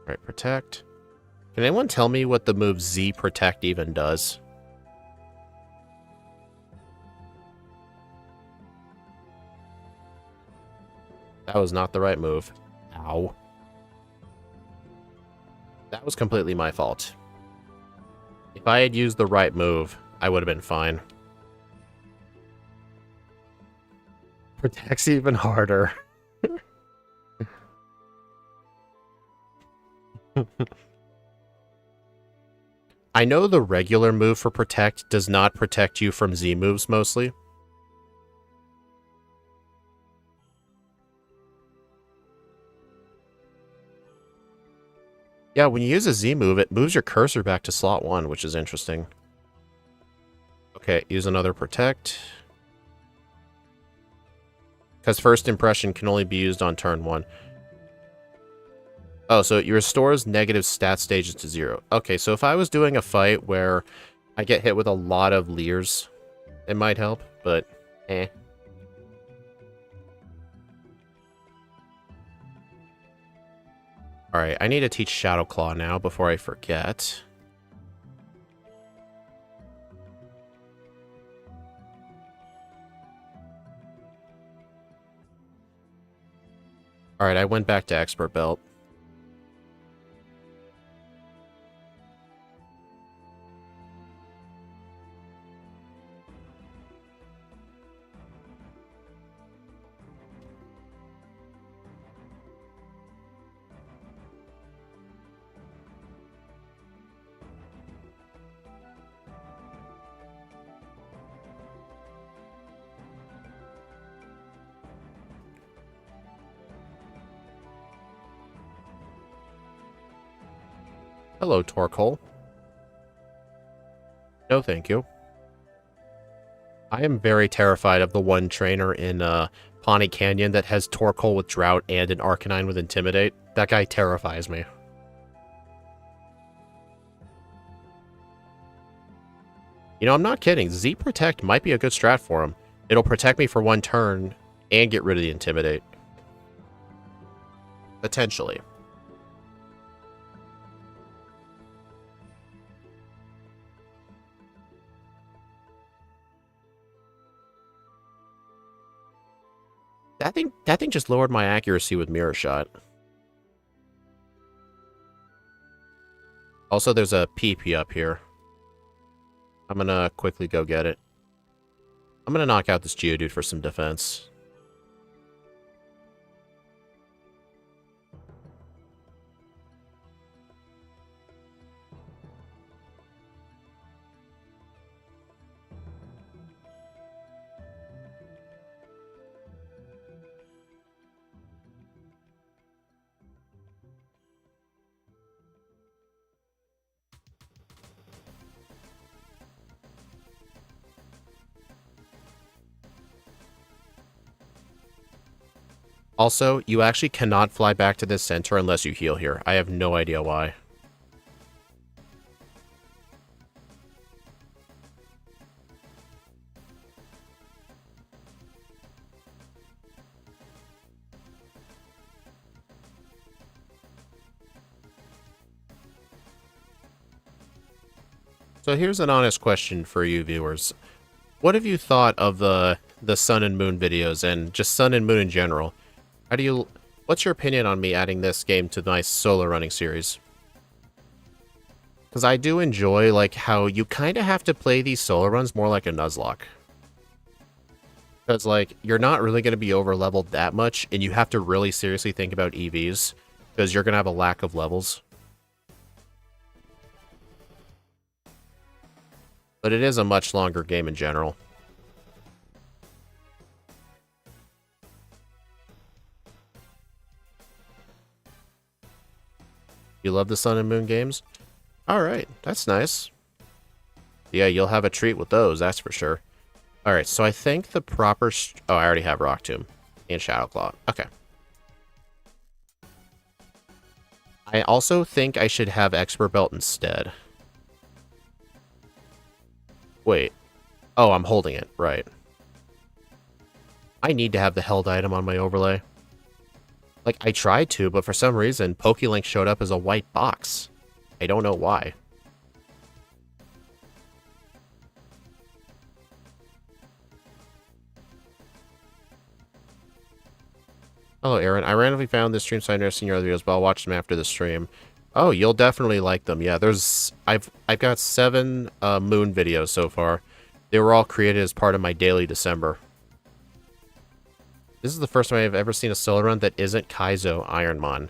Speaker 1: Right, Protect. Can anyone tell me what the move Z Protect even does? That was not the right move. Ow. That was completely my fault. If I had used the right move, I would have been fine. Protect's even harder. I know the regular move for Protect does not protect you from Z moves mostly. Yeah, when you use a Z move, it moves your cursor back to slot 1, which is interesting. Okay, use another Protect. Because First Impression can only be used on turn 1. Oh, so it restores negative stat stages to 0. Okay, so if I was doing a fight where I get hit with a lot of Leers, it might help, but eh. Alright, I need to teach Shadow Claw now before I forget. Alright, I went back to Expert Belt. Hello, Torkoal. No, thank you. I am very terrified of the one trainer in Pawnee Canyon that has Torkoal with Drought and an Arcanine with Intimidate. That guy terrifies me. You know, I'm not kidding. Z-Protect might be a good strat for him. It'll protect me for one turn and get rid of the Intimidate. Potentially. That thing just lowered my accuracy with Mirror Shot. Also, there's a PP up here. I'm gonna quickly go get it. I'm gonna knock out this Geodude for some defense. Also, you actually cannot fly back to this center unless you heal here. I have no idea why. So here's an honest question for you viewers. What have you thought of the Sun and Moon videos and just Sun and Moon in general? What's your opinion on me adding this game to my solo running series? Because I do enjoy, like, how you kind of have to play these solo runs more like a Nuzlocke. Because, like, you're not really going to be over-leveled that much, and you have to really seriously think about EVs, because you're going to have a lack of levels. But it is a much longer game in general. You love the Sun and Moon games? Alright, that's nice. Yeah, you'll have a treat with those, that's for sure. Alright, so I think the proper... Oh, I already have Rock Tomb and Shadow Claw. Okay. I also think I should have Expert Belt instead. Wait. Oh, I'm holding it. Right. I need to have the held item on my overlay. Like, I tried to, but for some reason, PokeLink showed up as a white box. I don't know why. Hello, Aaron. I randomly found this stream, so I never seen your other videos, but I'll watch them after the stream. Oh, you'll definitely like them. Yeah, I've got 7 Moon videos so far. They were all created as part of my daily December. This is the first time I've ever seen a solo run that isn't Kaizo Ironmon.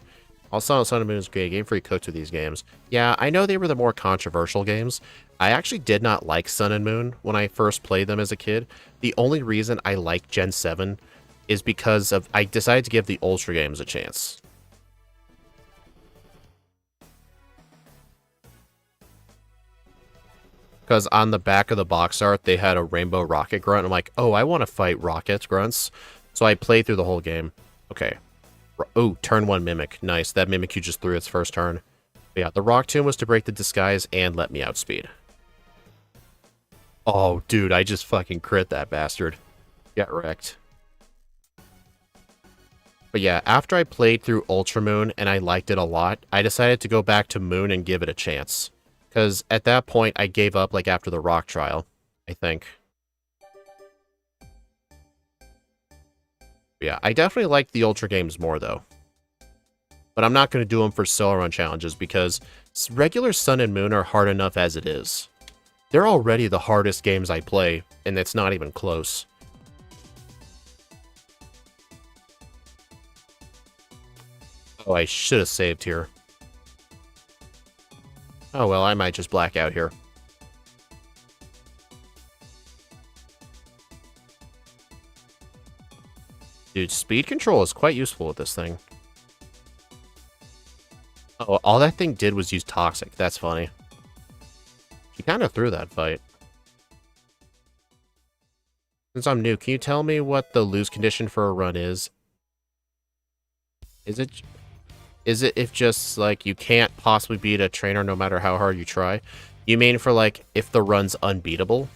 Speaker 1: Also, Sun and Moon is great. Game Free cooked with these games. Yeah, I know they were the more controversial games. I actually did not like Sun and Moon when I first played them as a kid. The only reason I liked Gen 7 is because I decided to give the Ultra games a chance. Because on the back of the box art, they had a Rainbow Rocket Grunt. I'm like, oh, I want to fight Rocket Grunts. So I played through the whole game. Okay. Oh, turn 1 Mimic. Nice. That Mimikyu just threw its first turn. But yeah, the Rock Tomb was to break the disguise and let me outspeed. Oh, dude, I just fucking crit that bastard. Get wrecked. But yeah, after I played through Ultra Moon and I liked it a lot, I decided to go back to Moon and give it a chance. Because at that point, I gave up, like, after the Rock Trial, I think. Yeah, I definitely like the Ultra games more, though. But I'm not going to do them for solo run challenges, because regular Sun and Moon are hard enough as it is. They're already the hardest games I play, and it's not even close. Oh, I should have saved here. Oh well, I might just black out here. Dude, speed control is quite useful with this thing. Oh, all that thing did was use Toxic. That's funny. She kind of threw that fight. Since I'm new, can you tell me what the lose condition for a run is? Is it if just, like, you can't possibly beat a trainer no matter how hard you try? You mean for, like, if the run's unbeatable?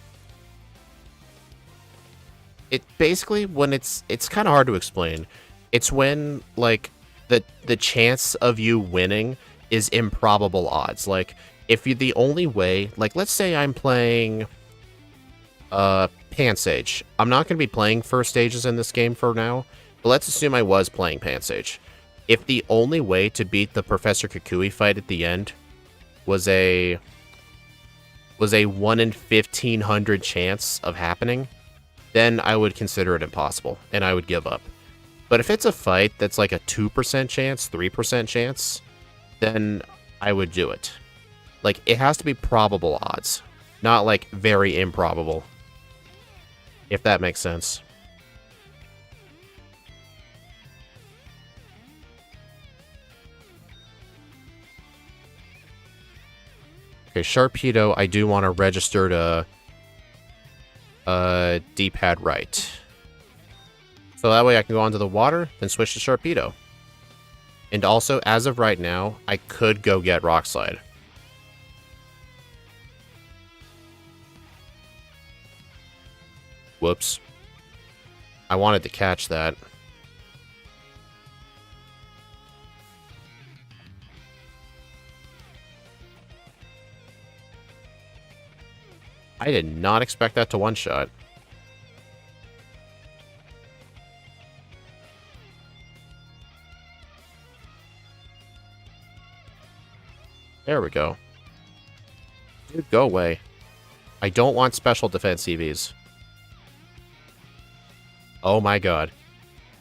Speaker 1: It basically, when it's kind of hard to explain. It's when, like, the chance of you winning is improbable odds. Like, if you the only way, like, let's say I'm playing Pansage. I'm not going to be playing first stages in this game for now, but let's assume I was playing Pansage. If the only way to beat the Professor Kukui fight at the end was a 1 in 1,500 chance of happening, then I would consider it impossible, and I would give up. But if it's a fight that's like a 2% chance, 3% chance, then I would do it. Like, it has to be probable odds, not like very improbable. If that makes sense. Okay, Sharpedo, I do want to register to D-pad right. So that way I can go onto the water, then switch to Sharpedo. And also, as of right now, I could go get Rock Slide. Whoops. I wanted to catch that. I did not expect that to one-shot. There we go. Dude, go away. I don't want special defense EVs. Oh my god.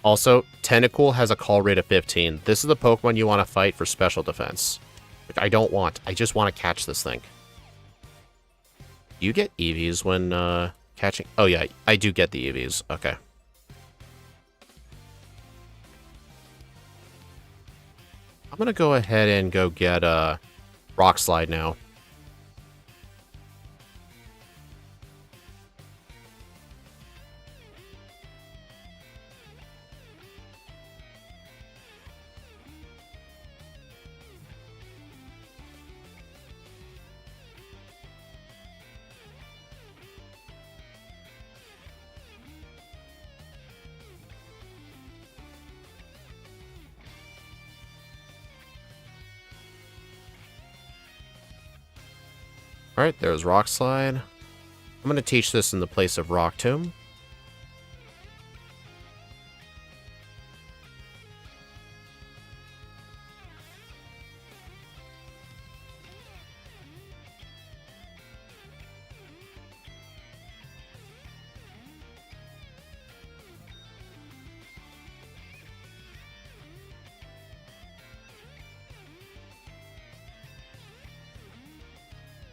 Speaker 1: Also, Tentacool has a call rate of 15. This is the Pokemon you want to fight for special defense. Which I don't want. I just want to catch this thing. You get EVs when catching... Oh yeah, I do get the EVs. Okay. I'm gonna go ahead and go get Rock Slide now. Alright, there's Rock Slide. I'm going to teach this in the place of Rock Tomb.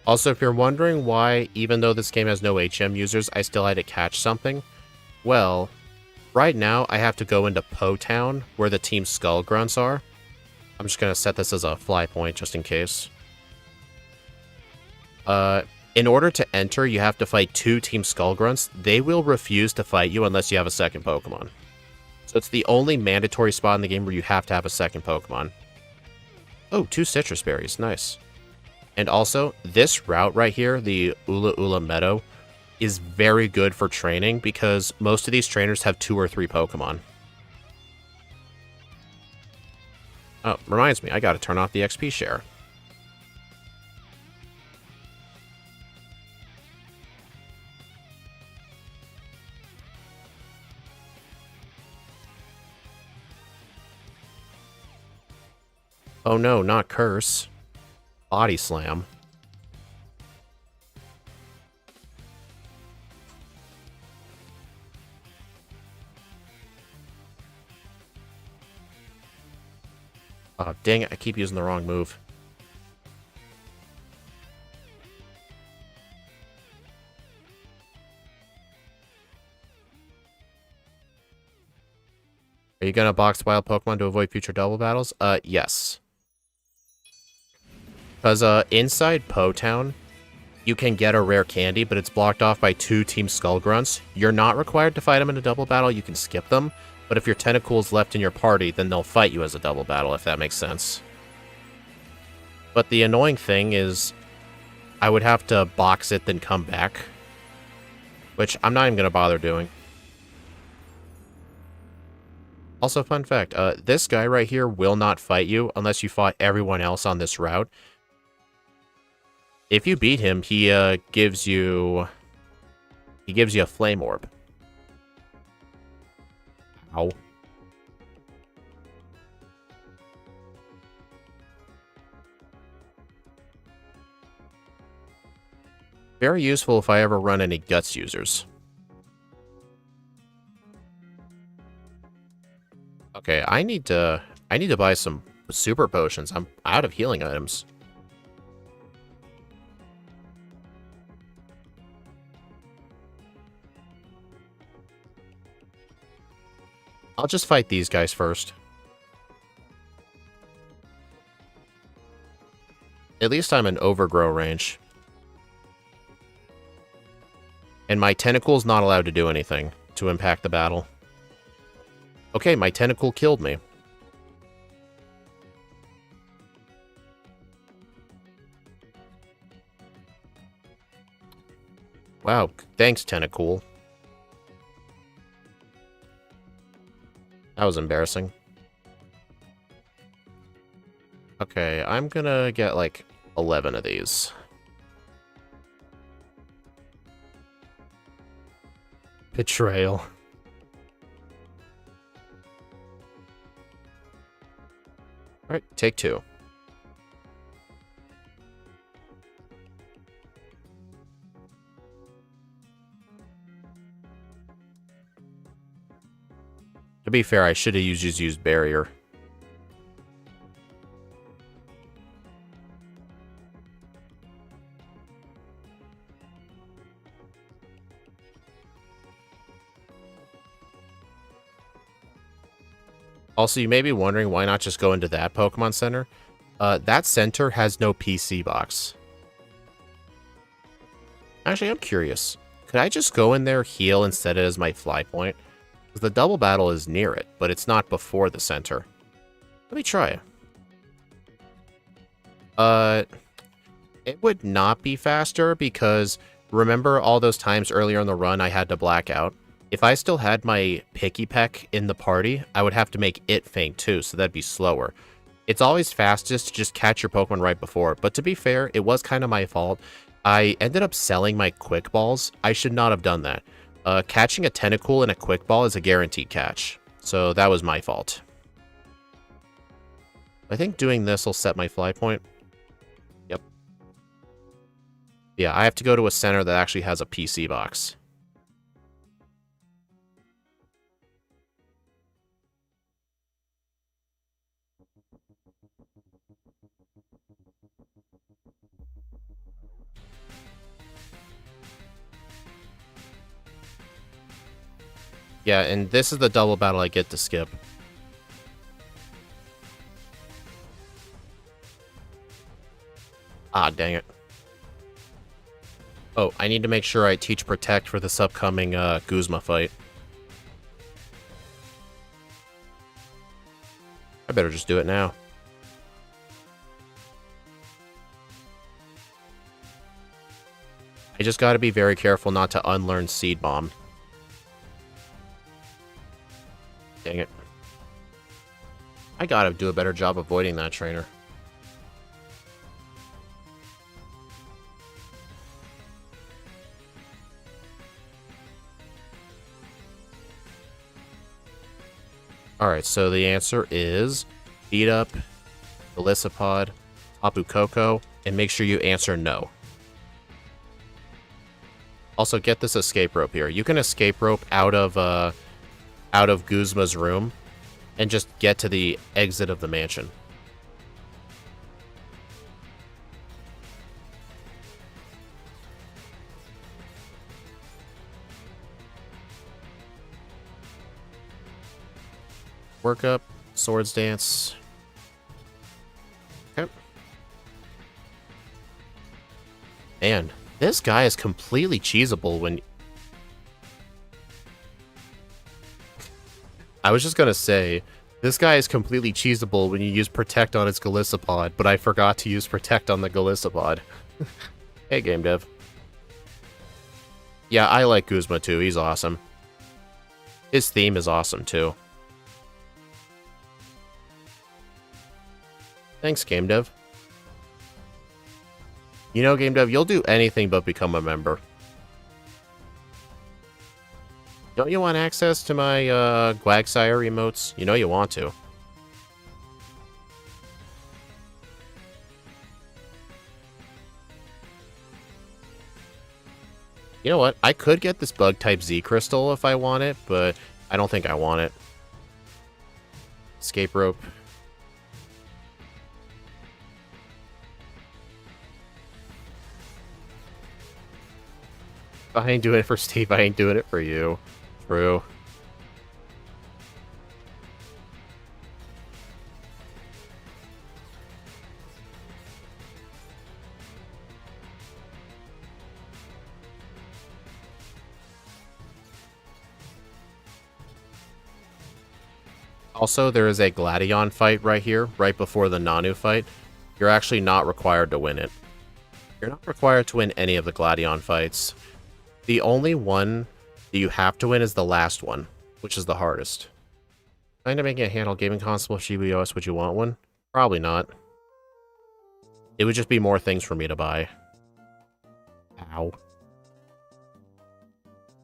Speaker 1: Also, if you're wondering why, even though this game has no HM users, I still had to catch something, well, right now I have to go into Po Town, where the Team Skull Grunts are. I'm just going to set this as a fly point, just in case. In order to enter, you have to fight 2 Team Skull Grunts. They will refuse to fight you unless you have a second Pokemon. So it's the only mandatory spot in the game where you have to have a second Pokemon. Oh, 2 Citrus Berries, nice. And also, this route right here, the Ula Ula Meadow, is very good for training because most of these trainers have 2 or 3 Pokemon. Oh, reminds me, I gotta turn off the XP share. Oh no, not Curse. Body Slam. Oh, dang it, I keep using the wrong move. Are you gonna box wild Pokemon to avoid future double battles? Yes. Because, inside Po Town, you can get a rare candy, but it's blocked off by 2 Team Skull Grunts. You're not required to fight them in a double battle, you can skip them, but if your Tentacle's left in your party, then they'll fight you as a double battle, if that makes sense. But the annoying thing is, I would have to box it, then come back, which I'm not even going to bother doing. Also, fun fact, this guy right here will not fight you unless you fought everyone else on this route. If you beat him, he gives you a flame orb. Ow. Very useful if I ever run any guts users. Okay, I need to buy some super potions. I'm out of healing items. I'll just fight these guys first. At least I'm in overgrow range. And my tentacle's not allowed to do anything to impact the battle. Okay, my tentacle killed me. Wow, thanks, Tentacool. That was embarrassing. Okay, I'm gonna get like 11 of these. Betrayal. Alright, take 2. To be fair, I should have used barrier. Also, you may be wondering why not just go into that Pokemon Center. That center has no PC box. Actually, I'm curious. Could I just go in there, heal, and set it as my fly point? Because the double battle is near it, but it's not before the center. Let me try. It would not be faster because remember all those times earlier in the run I had to black out? If I still had my Picky Peck in the party, I would have to make it faint too, so that'd be slower. It's always fastest to just catch your Pokemon right before, but to be fair, it was kind of my fault. I ended up selling my Quick Balls. I should not have done that. Catching a Tentacool in a Quick Ball is a guaranteed catch, so that was my fault. I think doing this will set my fly point. Yep. Yeah, I have to go to a center that actually has a PC box. Yeah, and this is the double battle I get to skip. Ah, dang it. Oh, I need to make sure I teach Protect for this upcoming Guzma fight. I better just do it now. I just gotta be very careful not to unlearn Seed Bomb. Dang it. I gotta do a better job avoiding that trainer. Alright, so the answer is beat up Elisapod, Tapu Koko, and make sure you answer no. Also, get this escape rope here. You can escape rope out of Guzma's room and just get to the exit of the mansion. Work up, Swords Dance. Okay. And This guy is completely cheesable when... I was just gonna say, this guy is completely cheesable when you use Protect on its Golisopod, but I forgot to use Protect on the Golisopod. Hey, game dev. Yeah, I like Guzma too, he's awesome. His theme is awesome too. Thanks, game dev. You know, game dev, you'll do anything but become a member. Don't you want access to my Quagsire emotes? You know you want to. You know what? I could get this Bug-type Z Crystal if I want it, but I don't think I want it. Escape Rope. If I ain't doing it for Steve, I ain't doing it for you. True. Also, there is a Gladion fight right here, right before the Nanu fight. You're actually not required to win it. You're not required to win any of the Gladion fights. The only one that you have to win is the last one, which is the hardest. Trying to make a handheld gaming console with Shiba OS, would you want one? Probably not. It would just be more things for me to buy. Ow.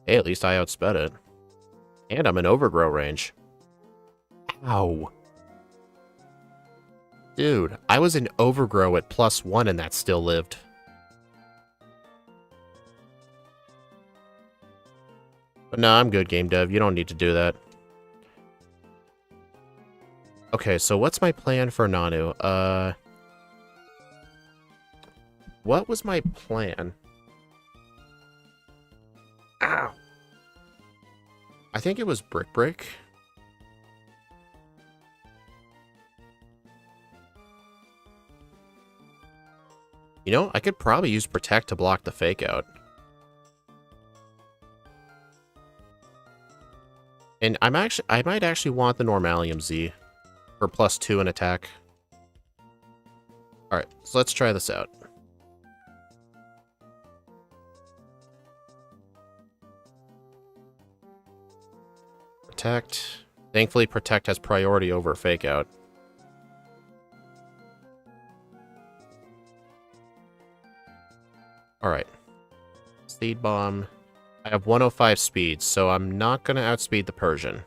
Speaker 1: Hey, at least I outsped it. And I'm in overgrow range. Ow. Dude, I was in overgrow at +1 and that still lived. But no, I'm good, game dev. You don't need to do that. Okay, so what's my plan for Nanu? What was my plan? Ow. I think it was Brick Break. You know, I could probably use Protect to block the Fake Out. And I might actually want the Normalium Z for +2 in attack. Alright, so let's try this out. Protect. Thankfully, Protect has priority over Fake Out. Alright. Speed Bomb. I have 105 speed, so I'm not going to outspeed the Persian.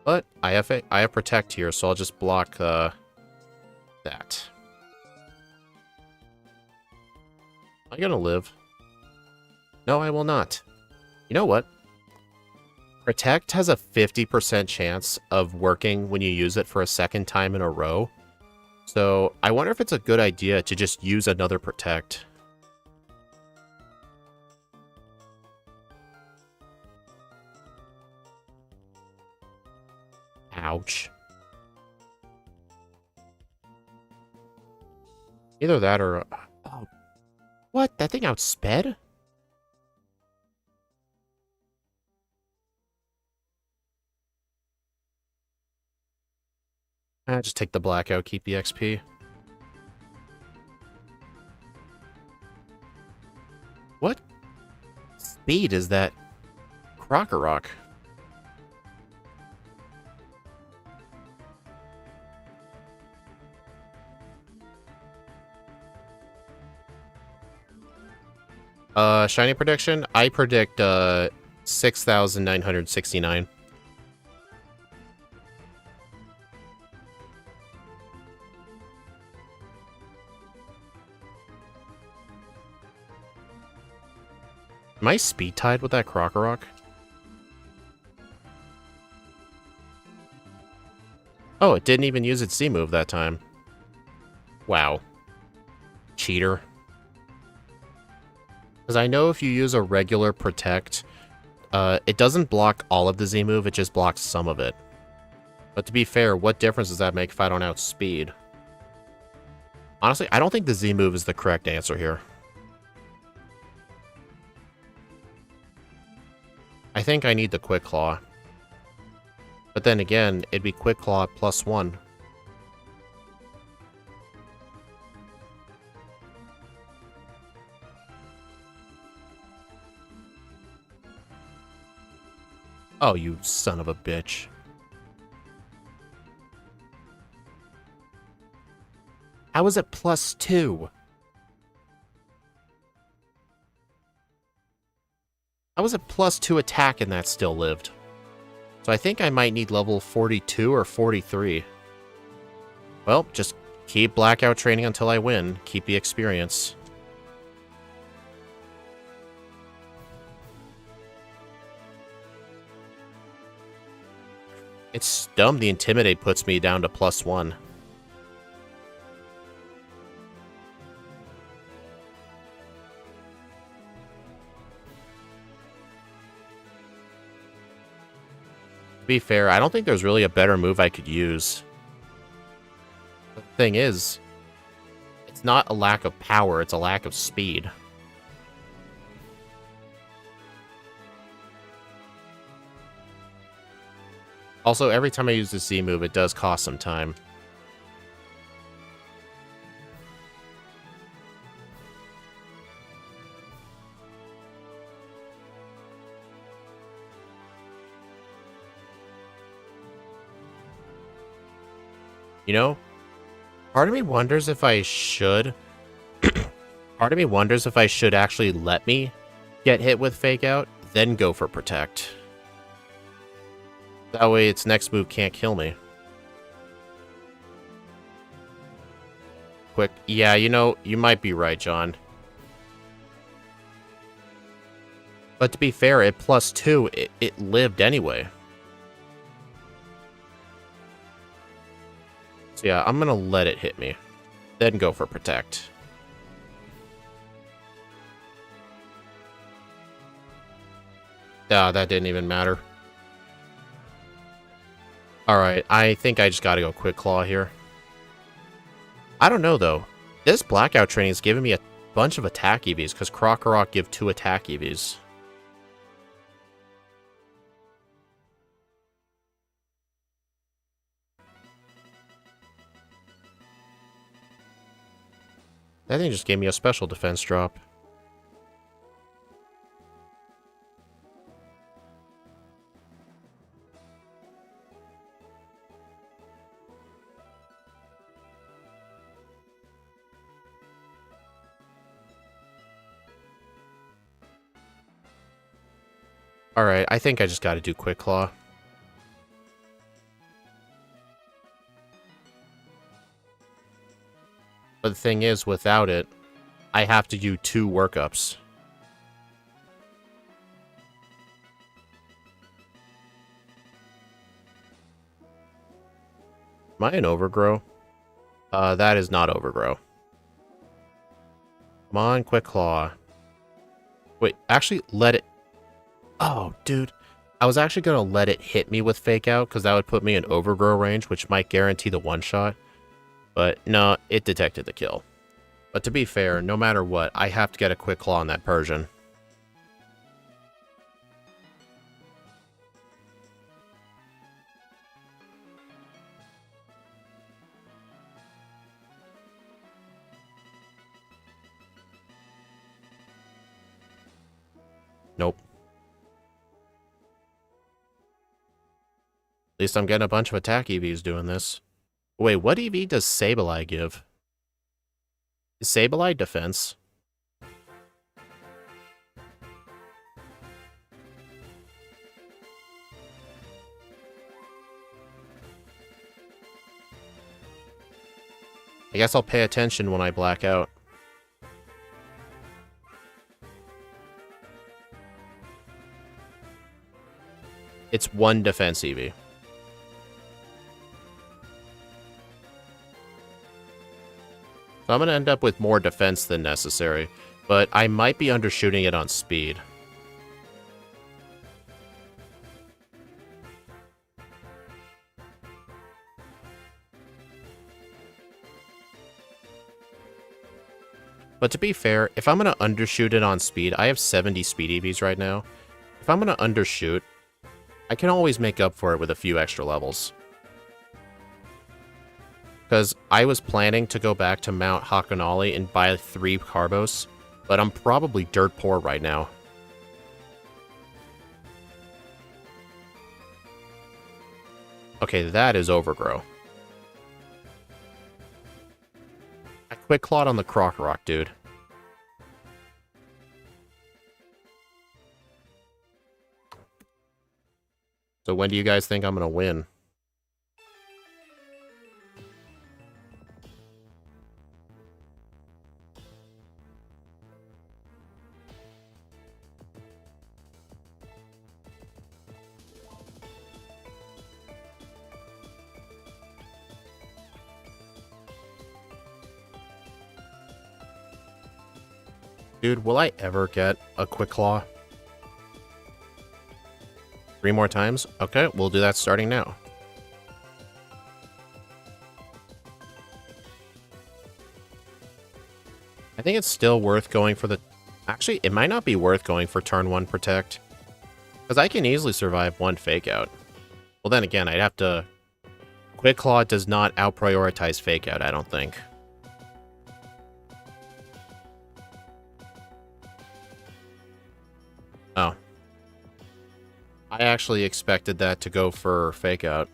Speaker 1: But I have Protect here, so I'll just block that. Am I going to live? No, I will not. You know what? Protect has a 50% chance of working when you use it for a second time in a row. So I wonder if it's a good idea to just use another Protect. Ouch. Either that or... Oh. What? That thing outsped? Just take the blackout, keep the XP. What speed is that Krokorok? Shiny prediction? I predict, 6,969. Am I speed tied with that Krokorok? Oh, it didn't even use its Z move that time. Wow. Cheater. Because I know if you use a regular Protect, it doesn't block all of the Z move, it just blocks some of it. But to be fair, what difference does that make if I don't outspeed? Honestly, I don't think the Z move is the correct answer here. I think I need the Quick Claw. But then again, it'd be Quick Claw at +1. Oh, you son of a bitch. How is it +2? How was it +2 attack and that still lived? So I think I might need level 42 or 43. Well, just keep Blackout training until I win. Keep the experience. It's dumb the Intimidate puts me down to +1. To be fair, I don't think there's really a better move I could use. The thing is, it's not a lack of power, it's a lack of speed. Also, every time I use the Z move, it does cost some time. You know, part of me wonders if I should... part of me wonders if I should actually let me get hit with Fake Out, then go for Protect. That way its next move can't kill me. Quick. Yeah, you know, you might be right, John. But to be fair, at +2, it lived anyway. So yeah, I'm gonna let it hit me. Then go for Protect. Ah, that didn't even matter. Alright, I think I just gotta go Quick Claw here. I don't know, though. This Blackout training is giving me a bunch of attack EVs, because Krokorok give 2 attack EVs. That thing just gave me a special defense drop. Alright, I think I just gotta do Quick Claw. But the thing is, without it, I have to do 2 workups. Am I an Overgrow? That is not Overgrow. Come on, Quick Claw. Wait, actually, let it... Oh, dude. I was actually going to let it hit me with Fake Out, because that would put me in Overgrow range, which might guarantee the one-shot. But no, it detected the kill. But to be fair, no matter what, I have to get a Quick Claw on that Persian. Nope. At least I'm getting a bunch of attack EVs doing this. Wait, what EV does Sableye give? Is Sableye defense? I guess I'll pay attention when I black out. It's 1 defense EV. So I'm going to end up with more defense than necessary, but I might be undershooting it on speed. But to be fair, if I'm going to undershoot it on speed, I have 70 speed EVs right now. if I'm going to undershoot, I can always make up for it with a few extra levels. Because I was planning to go back to Mount Hakonali and buy 3 Carbos, but I'm probably dirt poor right now. Okay, that is Overgrow. I quick clawed on the Croc Rock, dude. So when do you guys think I'm gonna win? Dude, will I ever get a Quick Claw? 3 more times? Okay, we'll do that starting now. I think it's still worth going for the... Actually, it might not be worth going for turn 1 Protect. Because I can easily survive 1 Fake Out. Well, then again, I'd have to... Quick Claw does not out-prioritize Fake Out, I don't think. Oh. I actually expected that to go for Fake Out.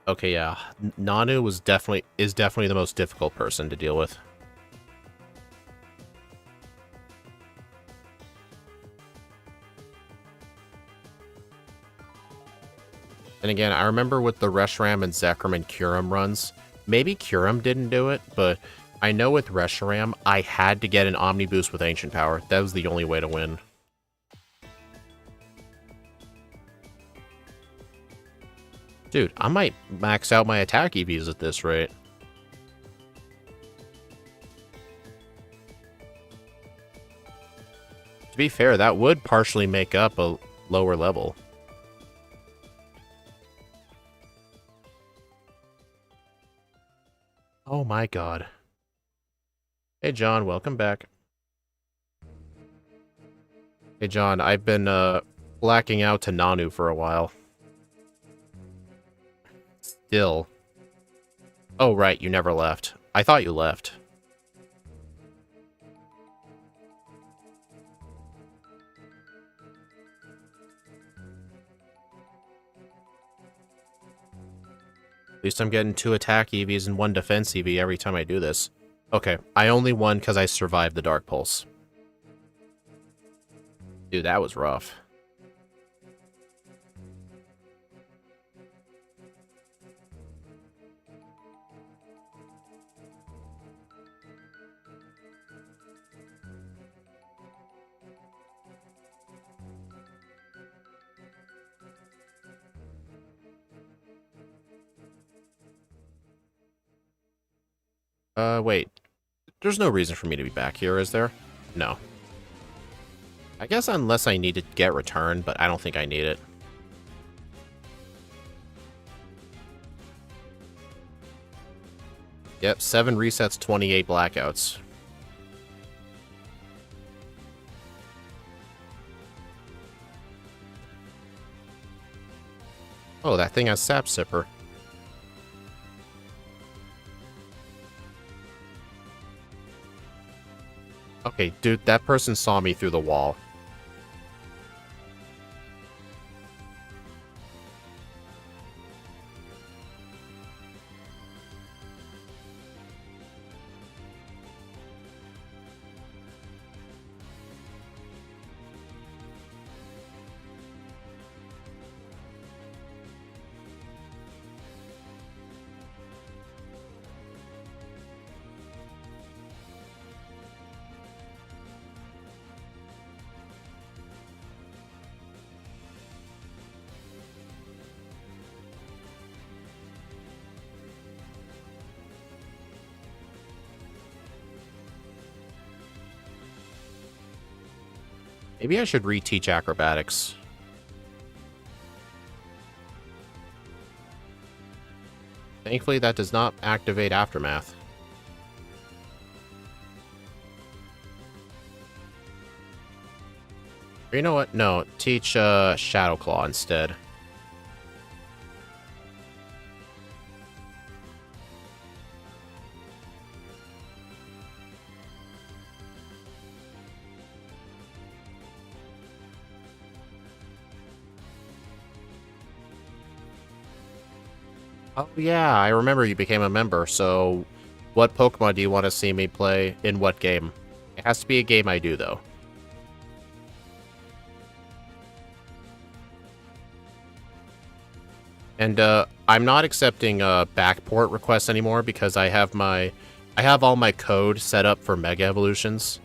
Speaker 1: Okay, yeah. Nanu is definitely the most difficult person to deal with. And again, I remember with the Reshiram and Zekrom and Kyurem runs, maybe Kyurem didn't do it, but I know with Reshiram, I had to get an Omni Boost with Ancient Power. That was the only way to win. Dude, I might max out my attack EVs at this rate. To be fair, that would partially make up a lower level. Oh my god. Hey John, welcome back. Hey John, I've been blacking out to Nanu for a while. Still. Oh right, you never left. I thought you left. At least I'm getting 2 attack EVs and 1 defense EV every time I do this. Okay, I only won because I survived the Dark Pulse. Dude, that was rough. Wait. There's no reason for me to be back here, is there? No. I guess unless I need to get return, but I don't think I need it. Yep, 7 resets, 28 blackouts. Oh, that thing has Sap Sipper. Okay, dude, that person saw me through the wall. Maybe I should reteach acrobatics. Thankfully, that does not activate Aftermath. Or you know what? No, teach Shadow Claw instead. Oh yeah, I remember you became a member, so what Pokemon do you want to see me play in what game? It has to be a game I do, though. And I'm not accepting backport requests anymore because I have all my code set up for Mega Evolutions.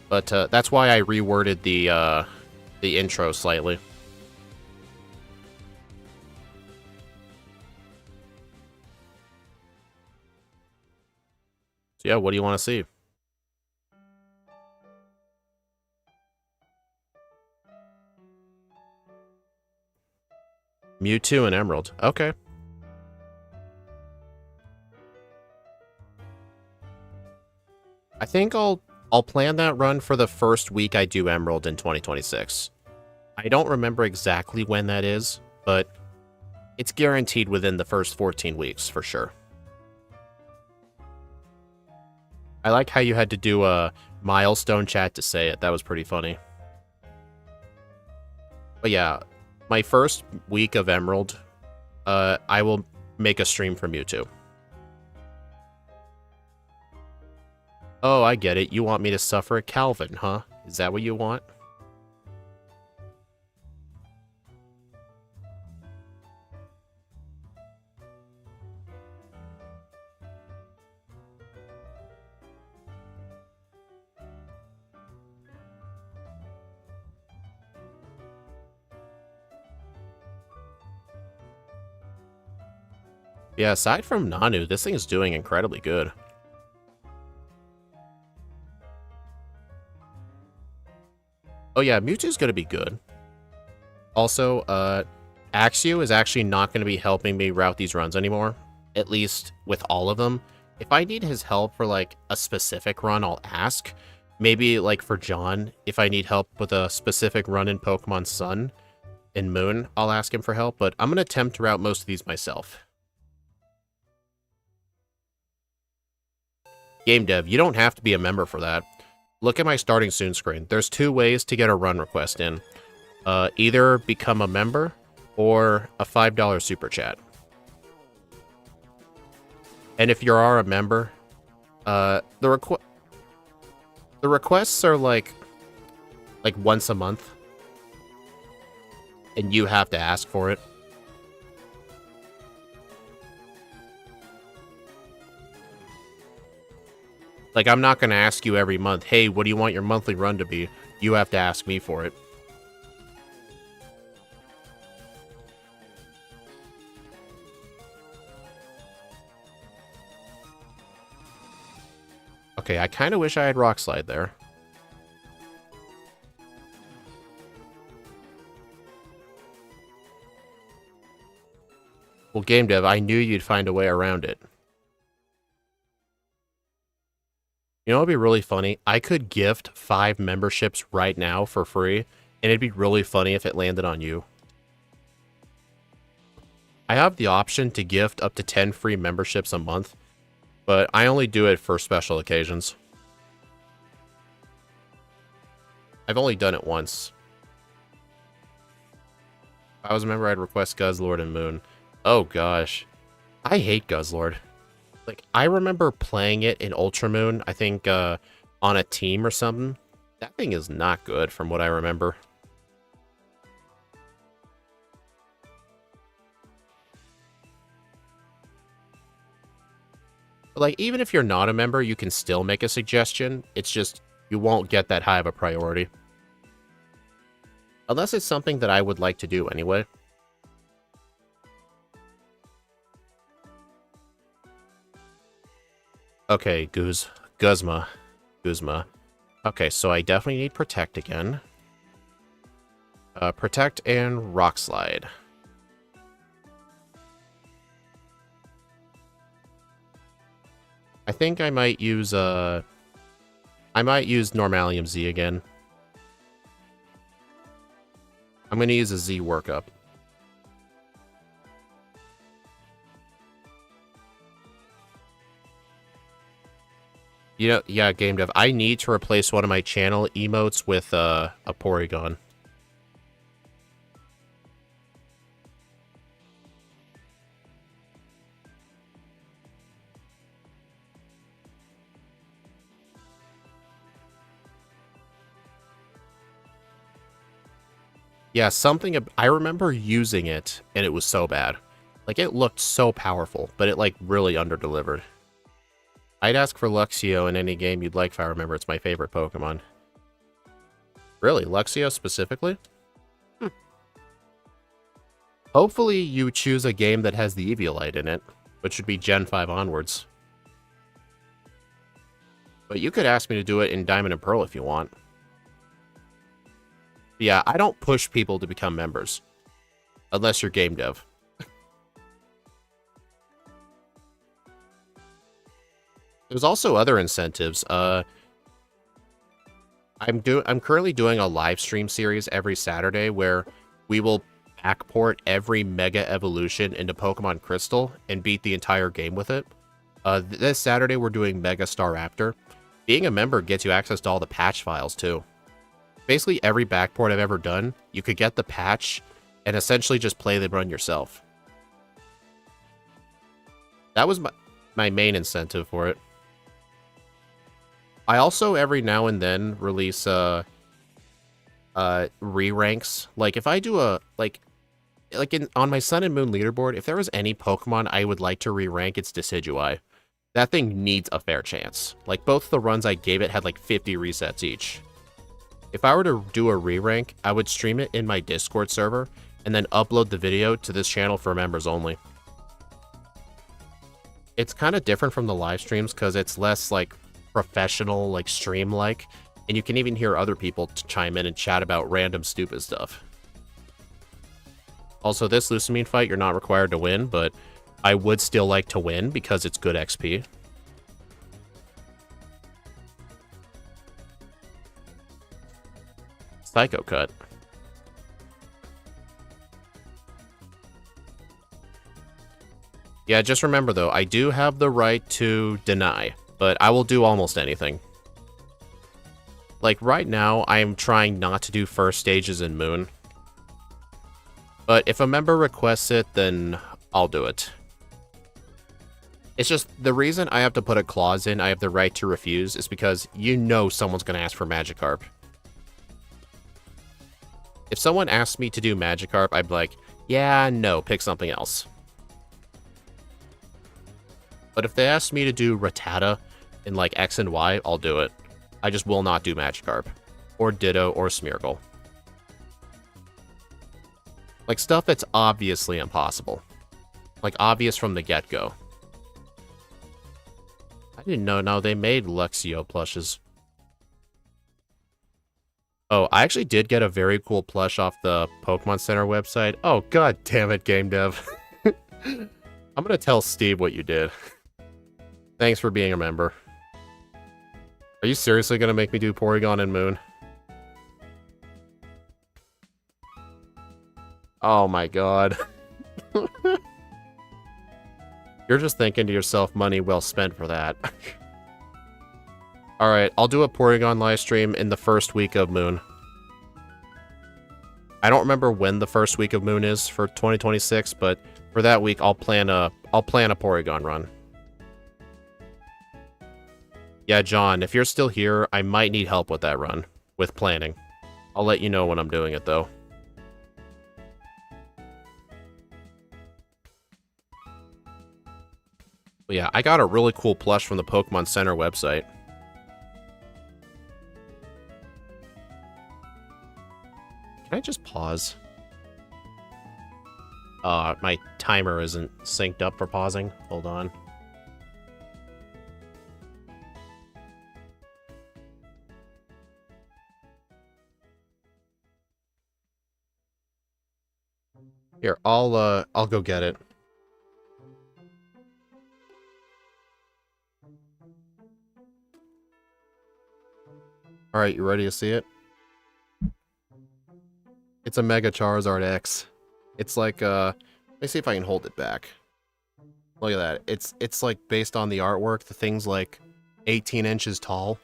Speaker 1: But that's why I reworded the intro slightly. So yeah, what do you want to see? Mewtwo and Emerald. Okay. I think I'll plan that run for the first week I do Emerald in 2026. I don't remember exactly when that is, but it's guaranteed within the first 14 weeks for sure. I like how you had to do a milestone chat to say it. That was pretty funny. But yeah, my first week of Emerald, I will make a stream for Mewtwo. Oh, I get it. You want me to suffer a Calvin, huh? Is that what you want? Yeah, aside from Nanu, this thing is doing incredibly good. Oh yeah, Mewtwo's gonna be good. Also, Axew is actually not going to be helping me route these runs anymore. At least with all of them. If I need his help for, like, a specific run, I'll ask. Maybe, like, for John, if I need help with a specific run in Pokemon Sun and Moon, I'll ask him for help. But I'm going to attempt to route most of these myself. Game Dev, you don't have to be a member for that. Look at my starting soon screen. There's 2 ways to get a run request in. Either become a member or a $5 super chat. And if you are a member, the requests are like once a month, and you have to ask for it. Like, I'm not going to ask you every month, hey, what do you want your monthly run to be? You have to ask me for it. Okay, I kind of wish I had Rock Slide there. Well, Game Dev, I knew you'd find a way around it. You know what would be really funny? I could gift 5 memberships right now for free, and it'd be really funny if it landed on you. I have the option to gift up to 10 free memberships a month, but I only do it for special occasions. I've only done it once. If I was a member, I'd request Guzzlord and Moon. Oh gosh. I hate Guzzlord. Like, I remember playing it in Ultra Moon, I think, on a team or something. That thing is not good from what I remember. But, like, even if you're not a member, you can still make a suggestion. It's just, you won't get that high of a priority. Unless it's something that I would like to do anyway. Okay, Guzma. Okay, so I definitely need Protect again. Protect and Rock Slide. I think I might use Normalium Z again. I'm going to use a Z workup. You know, yeah, game dev. I need to replace one of my channel emotes with a Porygon. Yeah, I remember using it, and it was so bad. Like, it looked so powerful, but it, like, really underdelivered. I'd ask for Luxio in any game you'd like if I remember. It's my favorite Pokemon. Really? Luxio specifically? Hmm. Hopefully you choose a game that has the Eviolite in it, which should be Gen 5 onwards. But you could ask me to do it in Diamond and Pearl if you want. Yeah, I don't push people to become members. Unless you're game dev. There's also other incentives. I'm currently doing a live stream series every Saturday where we will backport every Mega Evolution into Pokemon Crystal and beat the entire game with it. This Saturday we're doing Mega Staraptor. Being a member gets you access to all the patch files too. Basically every backport I've ever done, you could get the patch and essentially just play the run yourself. That was my main incentive for it. I also every now and then release re-ranks. Like if I do on my Sun and Moon leaderboard, if there was any Pokemon I would like to re-rank, it's Decidueye. That thing needs a fair chance. Like both the runs I gave it had like 50 resets each. If I were to do a re-rank, I would stream it in my Discord server and then upload the video to this channel for members only. It's kind of different from the live streams because it's less like professional, like stream-like, and you can even hear other people chime in and chat about random stupid stuff. Also, this Lucamine fight, you're not required to win, but I would still like to win because it's good XP. Psycho Cut. Yeah, just remember though, I do have the right to deny, but I will do almost anything. Like right now, I am trying not to do first stages in Moon. But if a member requests it, then I'll do it. It's just, the reason I have to put a clause in, I have the right to refuse, is because you know someone's going to ask for Magikarp. If someone asked me to do Magikarp, I'd be like, yeah, no, pick something else. But if they asked me to do Rattata in like X and Y, I'll do it. I just will not do Magikarp. Or Ditto, or Smeargle. Like stuff that's obviously impossible. Like obvious from the get-go. I didn't know now they made Luxio plushes. Oh, I actually did get a very cool plush off the Pokemon Center website. Oh, god damn it, game dev. I'm gonna tell Steve what you did. Thanks for being a member. Are you seriously gonna make me do Porygon and Moon? Oh my god. You're just thinking to yourself, money well spent for that. Alright, I'll do a Porygon livestream in the first week of Moon. I don't remember when the first week of Moon is for 2026, but for that week I'll plan a Porygon run. Yeah, John, if you're still here, I might need help with that run, with planning. I'll let you know when I'm doing it though. But yeah, I got a really cool plush from the Pokemon Center website. Can I just pause? My timer isn't synced up for pausing. Hold on. Here, I'll go get it. All right, you ready to see it? It's a Mega Charizard X. It's like, let me see if I can hold it back. Look at that. It's like based on the artwork, the thing's like 18 inches tall.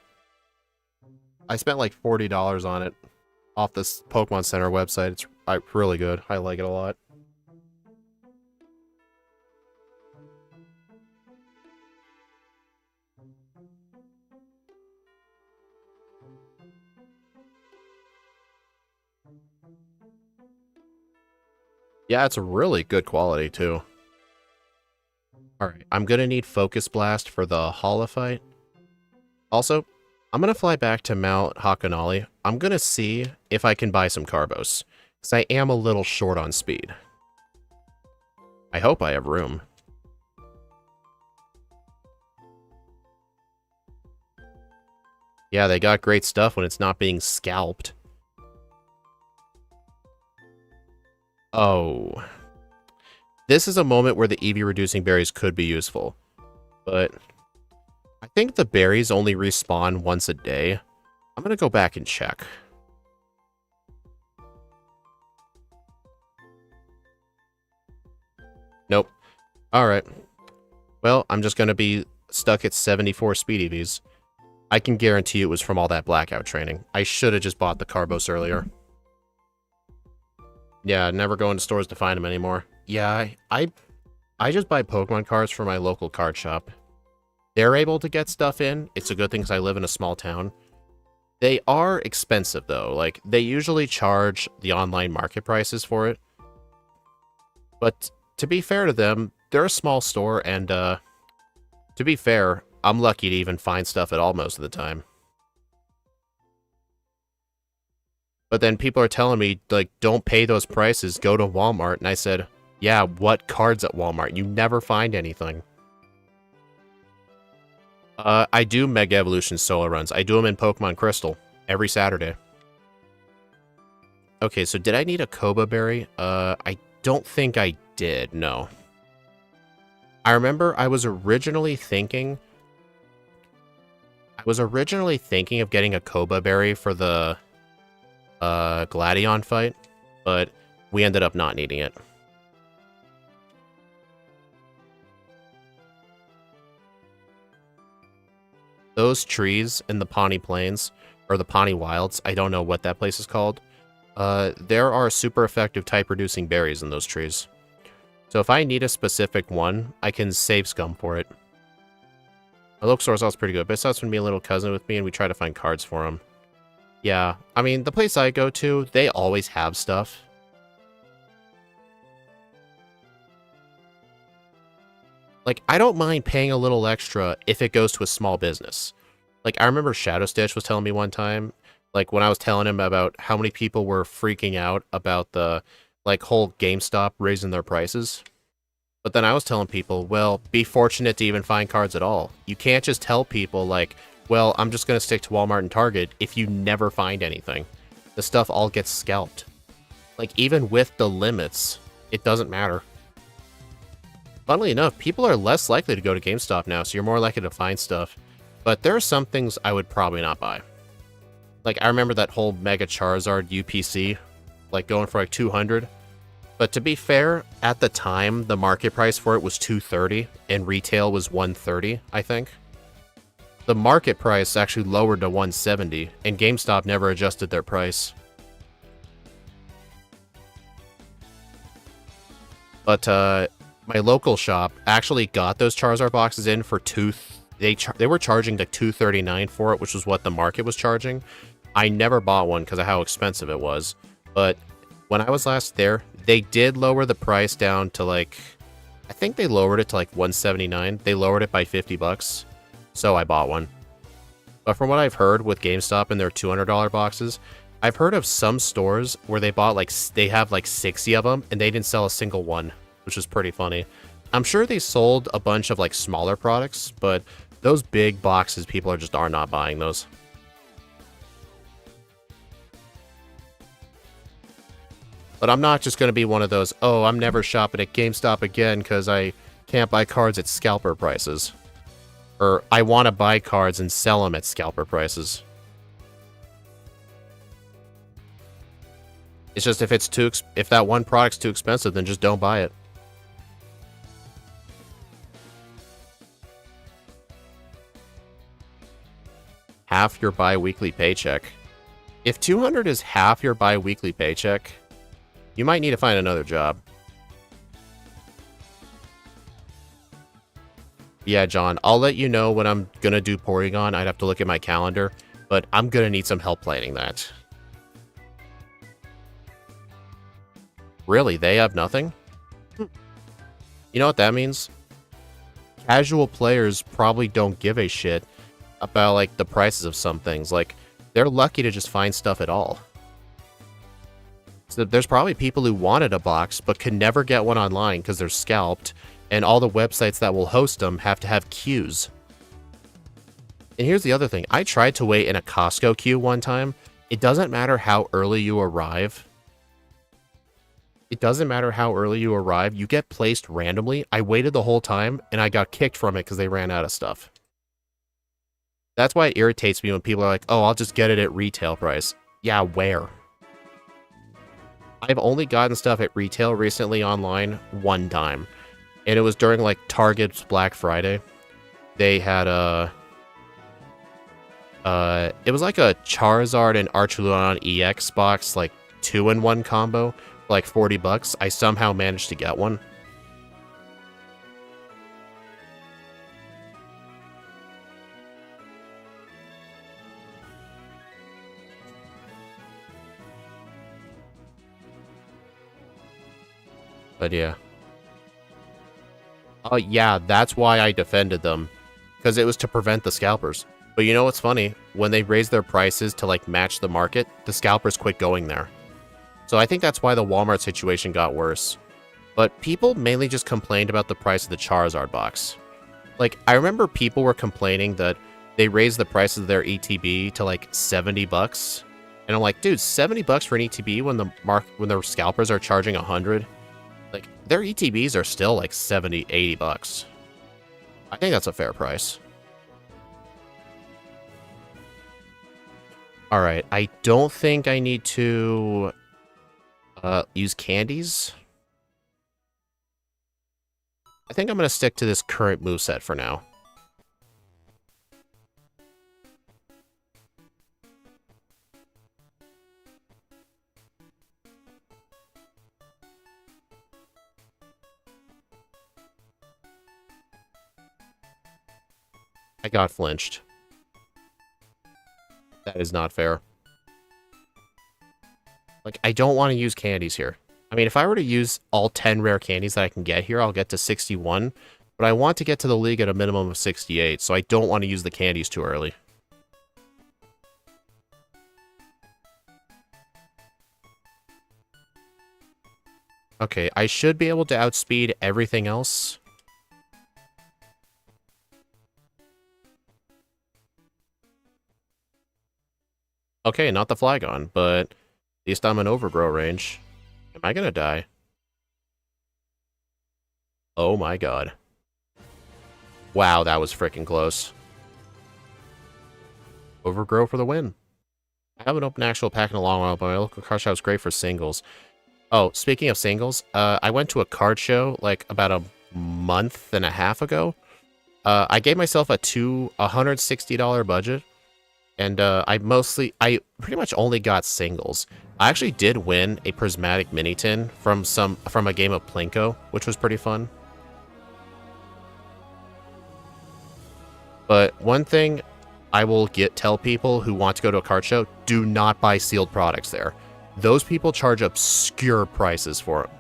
Speaker 1: I spent like $40 on it off this Pokemon Center website. It's really good. I like it a lot. Yeah, it's really good quality, too. Alright, I'm gonna need Focus Blast for the Holophyte. Also, I'm gonna fly back to Mount Hakanali. I'm gonna see if I can buy some Carbos, because I am a little short on speed. I hope I have room. Yeah, they got great stuff when it's not being scalped. Oh. This is a moment where the EV reducing berries could be useful. But I think the berries only respawn once a day. I'm gonna go back and check. Nope. Alright. Well, I'm just gonna be stuck at 74 speed EVs. I can guarantee it was from all that blackout training. I should have just bought the Carbos earlier. Yeah, never go into stores to find them anymore. Yeah, I just buy Pokemon cards from my local card shop. They're able to get stuff in. It's a good thing because I live in a small town. They are expensive, though. Like, they usually charge the online market prices for it. But to be fair to them, they're a small store, and to be fair, I'm lucky to even find stuff at all most of the time. But then people are telling me, like, don't pay those prices, go to Walmart. And I said, yeah, what cards at Walmart? You never find anything. I do Mega Evolution solo runs. I do them in Pokemon Crystal every Saturday. Okay, so did I need a Koba Berry? I don't think I did, no. I remember I was originally thinking of getting a Koba Berry for the Gladion fight, but we ended up not needing it. Those trees in the Pawnee Plains, or the Pawnee Wilds, I don't know what that place is called, there are super effective type-reducing berries in those trees. So if I need a specific one, I can save scum for it. My local store is pretty good, but it's when me and little cousin with me, and we try to find cards for him. Yeah, I mean, the place I go to, they always have stuff. Like, I don't mind paying a little extra if it goes to a small business. Like, I remember Shadow Stitch was telling me one time, like, when I was telling him about how many people were freaking out about the, like, whole GameStop raising their prices. But then I was telling people, well, be fortunate to even find cards at all. You can't just tell people, like, well, I'm just going to stick to Walmart and Target if you never find anything. The stuff all gets scalped. Like, even with the limits, it doesn't matter. Funnily enough, people are less likely to go to GameStop now, so you're more likely to find stuff. But there are some things I would probably not buy. Like, I remember that whole Mega Charizard UPC, like, going for like 200. But to be fair, at the time, the market price for it was $230, and retail was $130, I think. The market price actually lowered to $170, and GameStop never adjusted their price. But, my local shop actually got those Charizard boxes in for they were charging like $239 for it, which was what the market was charging. I never bought one because of how expensive it was. But when I was last there, they did lower the price down to like, I think they lowered it to like $179. They lowered it by $50, so I bought one. But from what I've heard with GameStop and their $200 boxes, I've heard of some stores where they have like 60 of them and they didn't sell a single one, which is pretty funny. I'm sure they sold a bunch of like smaller products, but those big boxes, people are not buying those. But I'm not just going to be one of those, oh, I'm never shopping at GameStop again because I can't buy cards at scalper prices. Or I want to buy cards and sell them at scalper prices. It's just if that one product's too expensive, then just don't buy it. Half your bi-weekly paycheck. If 200 is half your bi-weekly paycheck, you might need to find another job. Yeah, John, I'll let you know when I'm gonna do Porygon. I'd have to look at my calendar, but I'm gonna need some help planning that. Really? They have nothing? You know what that means? Casual players probably don't give a shit about, like, the prices of some things. Like, they're lucky to just find stuff at all. So there's probably people who wanted a box, but can never get one online because they're scalped, and all the websites that will host them have to have queues. And here's the other thing. I tried to wait in a Costco queue one time. It doesn't matter how early you arrive. It doesn't matter how early you arrive. You get placed randomly. I waited the whole time, and I got kicked from it because they ran out of stuff. That's why it irritates me when people are like, oh, I'll just get it at retail price. Yeah, where? I've only gotten stuff at retail recently online one time. And it was during, like, Target's Black Friday. They had it was like a Charizard and Archulon EX box, like, 2-in-1 combo, for like $40. I somehow managed to get one. But yeah. Oh, yeah, that's why I defended them. Because it was to prevent the scalpers. But you know what's funny? When they raised their prices to, like, match the market, the scalpers quit going there. So I think that's why the Walmart situation got worse. But people mainly just complained about the price of the Charizard box. Like, I remember people were complaining that they raised the price of their ETB to, like, $70. And I'm like, dude, $70 for an ETB when the scalpers are charging $100? Like, their ETBs are still like $70, $80. I think that's a fair price. Alright, I don't think I need to use candies. I think I'm going to stick to this current moveset for now. I got flinched. That is not fair. Like, I don't want to use candies here. I mean, if I were to use all 10 rare candies that I can get here, I'll get to 61. But I want to get to the league at a minimum of 68, so I don't want to use the candies too early. Okay, I should be able to outspeed everything else. Okay, not the Flygon, but at least I'm in overgrow range. Am I gonna die? Oh my god. Wow, that was freaking close. Overgrow for the win. I haven't opened an actual pack in a long while, but my local card shop was great for singles. Oh, speaking of singles, I went to a card show like about a month and a half ago. I gave myself a $160 budget. And I pretty much only got singles. I actually did win a prismatic mini tin from a game of Plinko, which was pretty fun. But one thing I will tell people who want to go to a card show, do not buy sealed products there. Those people charge obscure prices for them.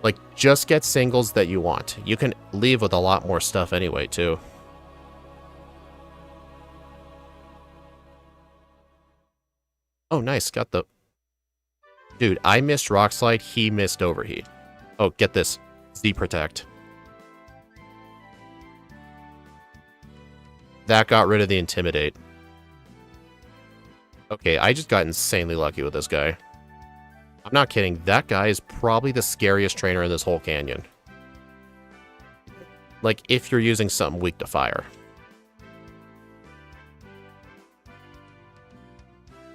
Speaker 1: Like, just get singles that you want. You can leave with a lot more stuff anyway, too. Oh, nice. Got the... Dude, I missed Rock Slide. He missed Overheat. Oh, get this. Z-Protect. That got rid of the Intimidate. Okay, I just got insanely lucky with this guy. I'm not kidding. That guy is probably the scariest trainer in this whole canyon. Like, if you're using something weak to fire.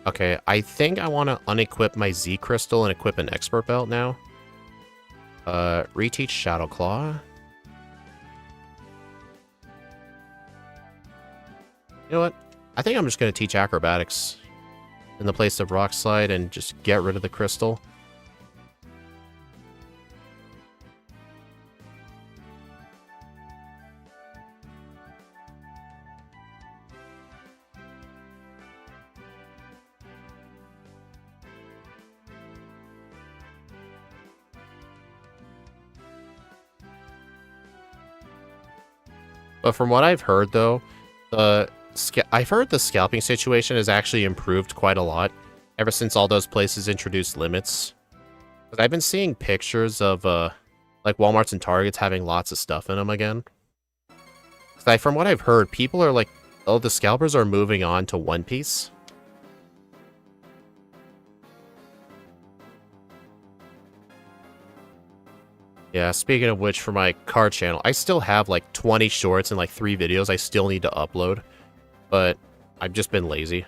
Speaker 1: Okay, I think I want to unequip my Z Crystal and equip an Expert Belt now. Reteach Shadow Claw. You know what? I think I'm just going to teach Acrobatics in the place of Rock Slide and just get rid of the Crystal. But from what I've heard, though, I've heard the scalping situation has actually improved quite a lot ever since all those places introduced limits. Because I've been seeing pictures of, like, Walmarts and Targets having lots of stuff in them again. Because from what I've heard, people are like, oh, the scalpers are moving on to One Piece. Yeah, speaking of which, for my card channel, I still have like 20 shorts and like 3 videos I still need to upload, but I've just been lazy.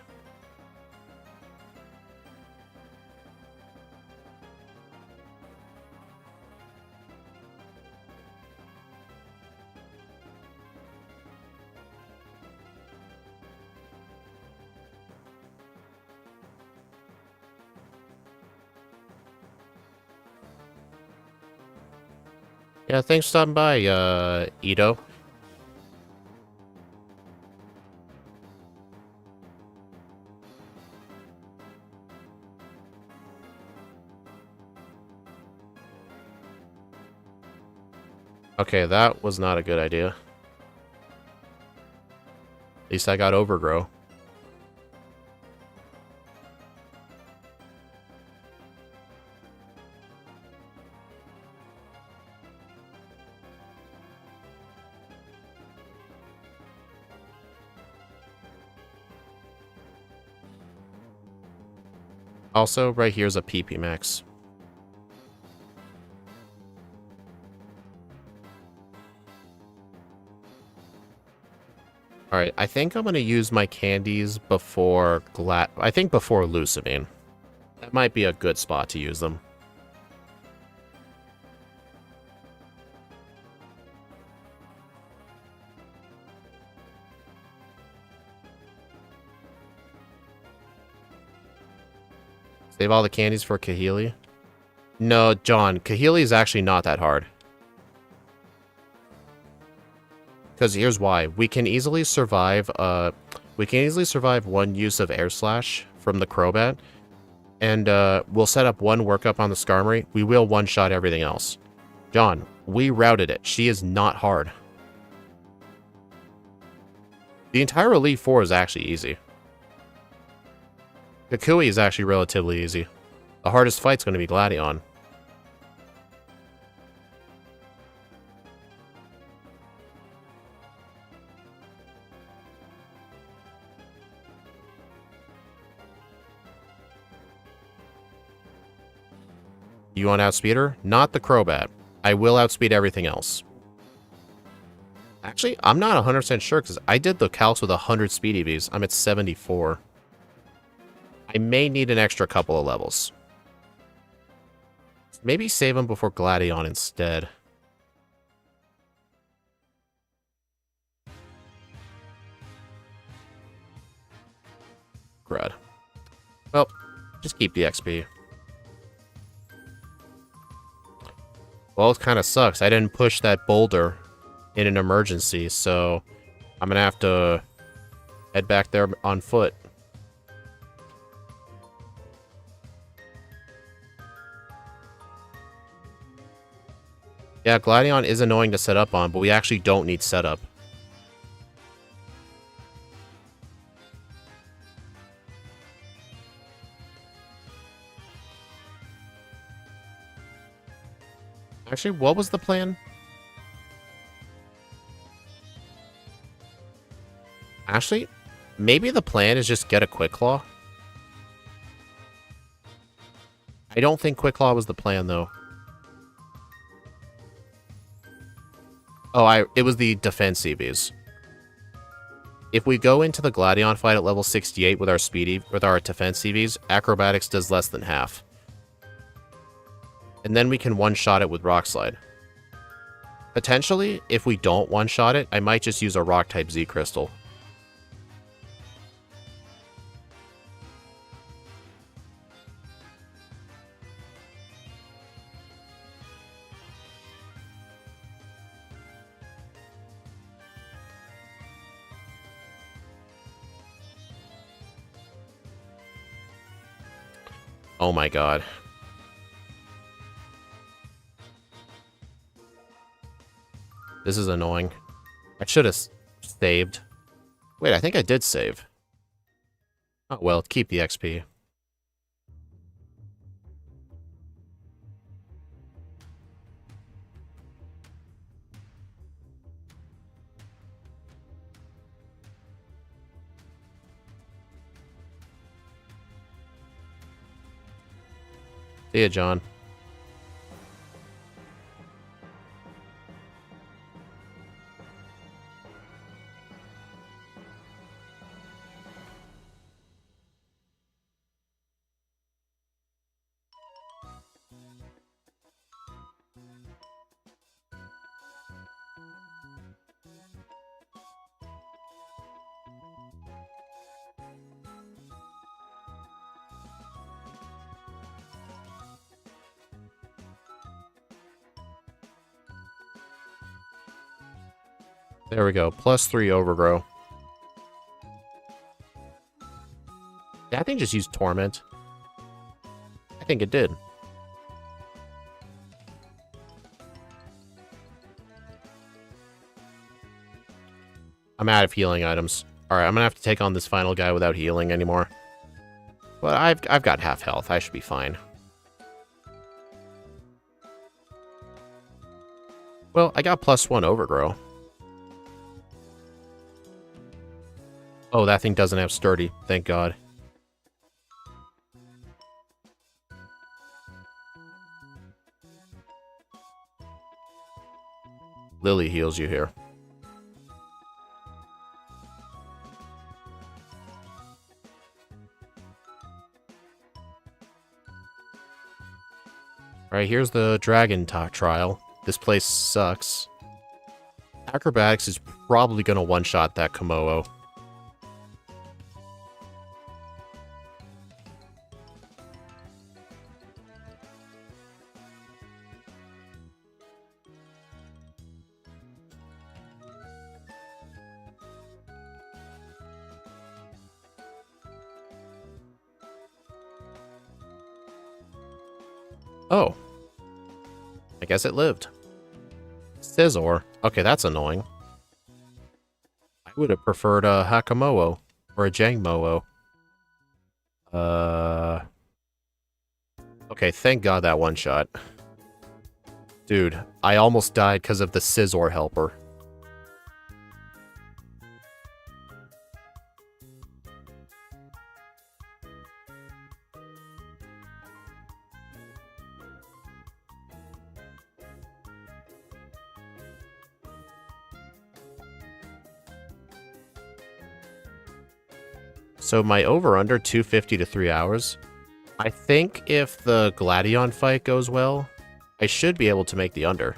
Speaker 1: Yeah, thanks for stopping by, Ito. Okay, that was not a good idea. At least I got Overgrow. Also, right here's a PP Max. Alright, I think I'm going to use my candies before before Lucivine. That might be a good spot to use them. Save all the candies for Kahili? No, John, Kahili is actually not that hard. Because here's why. We can easily survive one use of Air Slash from the Crobat. And we'll set up one workup on the Skarmory. We will one-shot everything else. John, we routed it. She is not hard. The entire Elite Four is actually easy. Kukui is actually relatively easy. The hardest fight's going to be Gladion. You want to outspeed her? Not the Crobat. I will outspeed everything else. Actually, I'm not 100% sure because I did the calcs with 100 speed EVs. I'm at 74. I may need an extra couple of levels. Maybe save them before Gladion instead. Crud. Well, just keep the XP. Well, it kind of sucks. I didn't push that boulder in an emergency, so I'm going to have to head back there on foot. Yeah, Gladion is annoying to set up on, but we actually don't need setup. Actually, what was the plan? Actually, maybe the plan is just get a Quick Claw. I don't think Quick Claw was the plan, though. Oh, it was the defense EVs. If we go into the Gladion fight at level 68 with our defense CVs, Acrobatics does less than half. And then we can one-shot it with Rock Slide. Potentially, if we don't one-shot it, I might just use a Rock-type Z Crystal. Oh my god. This is annoying. I should have saved. Wait, I think I did save. Oh well, keep the XP. See ya, John. There we go. +3 Overgrow. That thing just used Torment. I think it did. I'm out of healing items. Alright, I'm gonna have to take on this final guy without healing anymore. But I've got half health. I should be fine. Well, I got +1 Overgrow. Oh, that thing doesn't have Sturdy. Thank God. Lily heals you here. Alright, here's the Dragon trial. This place sucks. Acrobatics is probably going to one-shot that Komodo. Oh. I guess it lived. Scizor. Okay, that's annoying. I would have preferred a Hakamoa or a Jangmo-o. Okay, thank God that one shot. Dude, I almost died because of the Scizor helper. So my over-under, 250 to 3 hours. I think if the Gladion fight goes well, I should be able to make the under.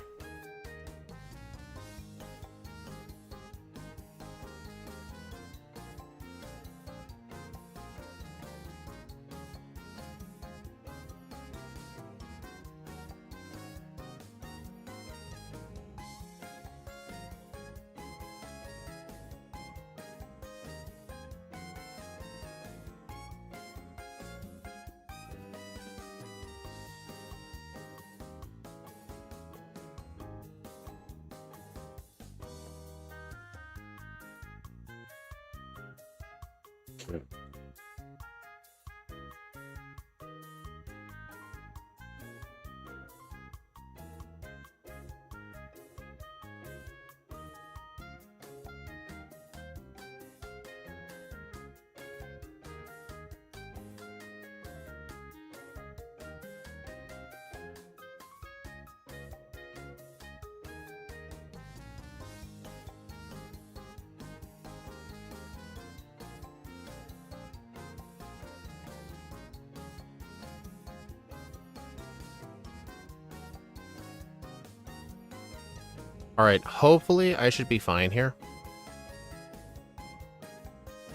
Speaker 1: Alright, hopefully I should be fine here.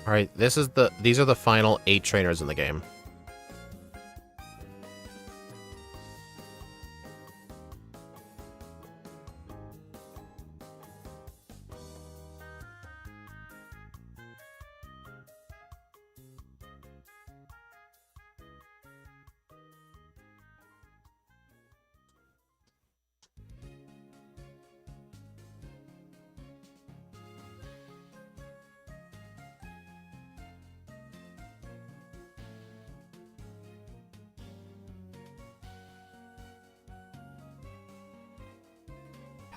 Speaker 1: Alright, these are the final 8 trainers in the game.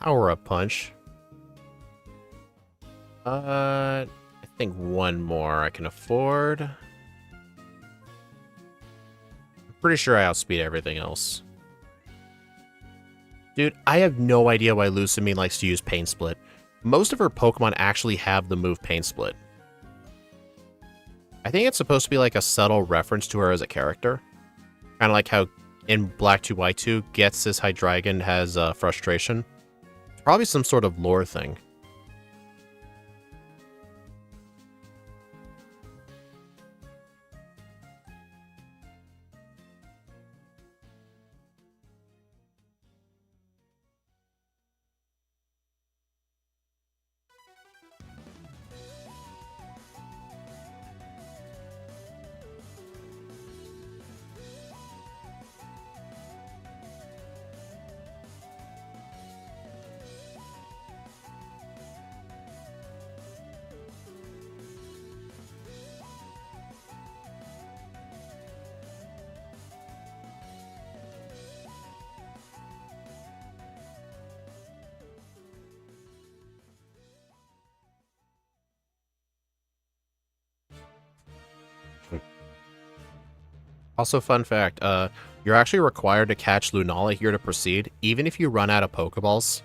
Speaker 1: Power-up punch. I think one more I can afford. I'm pretty sure I outspeed everything else. Dude, I have no idea why Lucamine likes to use Pain Split. Most of her Pokemon actually have the move Pain Split. I think it's supposed to be like a subtle reference to her as a character. Kind of like how in Black 2 White 2, Ghetsis Hydreigon has Frustration. Probably some sort of lore thing. Also, fun fact, you're actually required to catch Lunala here to proceed, even if you run out of Pokeballs.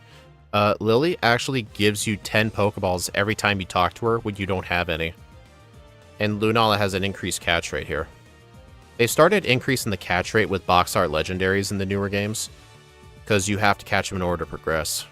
Speaker 1: Lily actually gives you 10 Pokeballs every time you talk to her when you don't have any. And Lunala has an increased catch rate here. They started increasing the catch rate with box art legendaries in the newer games, because you have to catch them in order to progress.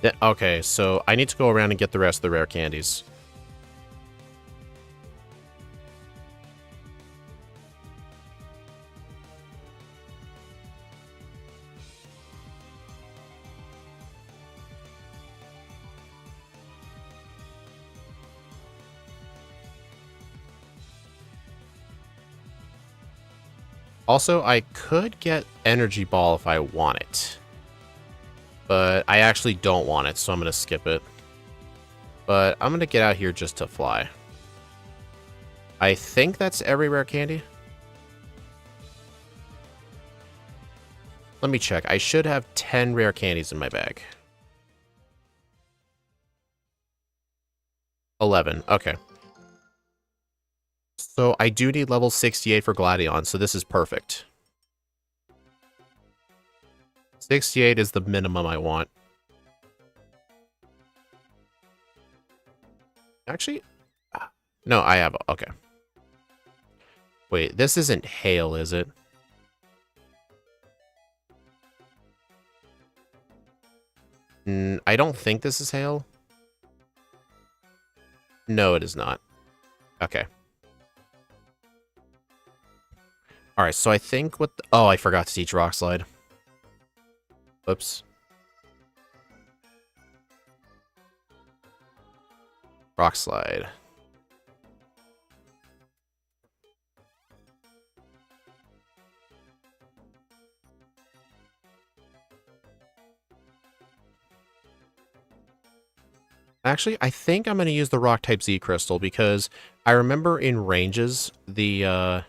Speaker 1: Yeah, okay, so I need to go around and get the rest of the rare candies. Also, I could get Energy Ball if I want it. But I actually don't want it, so I'm going to skip it. But I'm going to get out here just to fly. I think that's every rare candy. Let me check. I should have 10 rare candies in my bag. 11. Okay. So I do need level 68 for Gladion, so this is perfect. 68 is the minimum I want. Actually, no, I have... Okay. Wait, this isn't hail, is it? I don't think this is hail. No, it is not. Okay. Alright, so I think what... Oh, I forgot to teach Rock Slide. Whoops. Rock Slide. Actually, I think I'm going to use the Rock-type Z-Crystal because I remember in ranges, the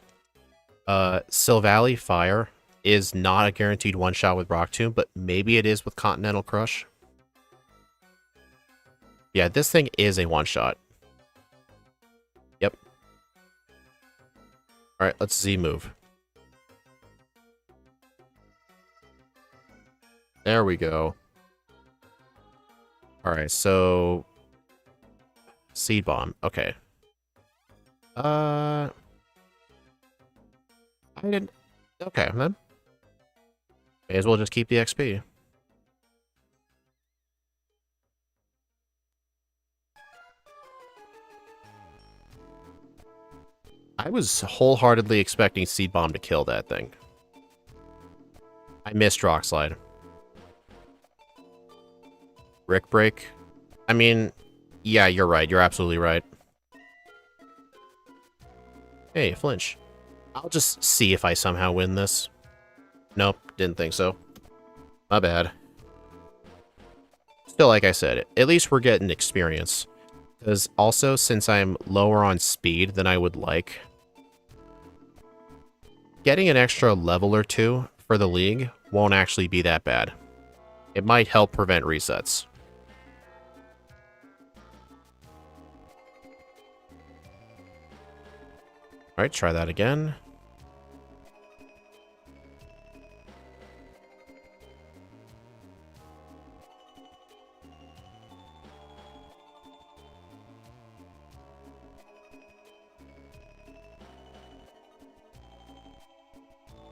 Speaker 1: Sylvally Fire is not a guaranteed one-shot with Rock Tomb, but maybe it is with Continental Crush. Yeah, this thing is a one-shot. Yep. Alright, let's Z-move. There we go. Alright, so... Seed Bomb. Okay. I didn't... Okay, then. May as well just keep the XP. I was wholeheartedly expecting Seed Bomb to kill that thing. I missed Rock Slide. Brick Break. I mean, yeah, you're right. You're absolutely right. Hey, flinch. I'll just see if I somehow win this. Nope, didn't think so. My bad. Still, like I said, at least we're getting experience. Because also, since I'm lower on speed than I would like, getting an extra level or two for the league won't actually be that bad. It might help prevent resets. Alright, try that again.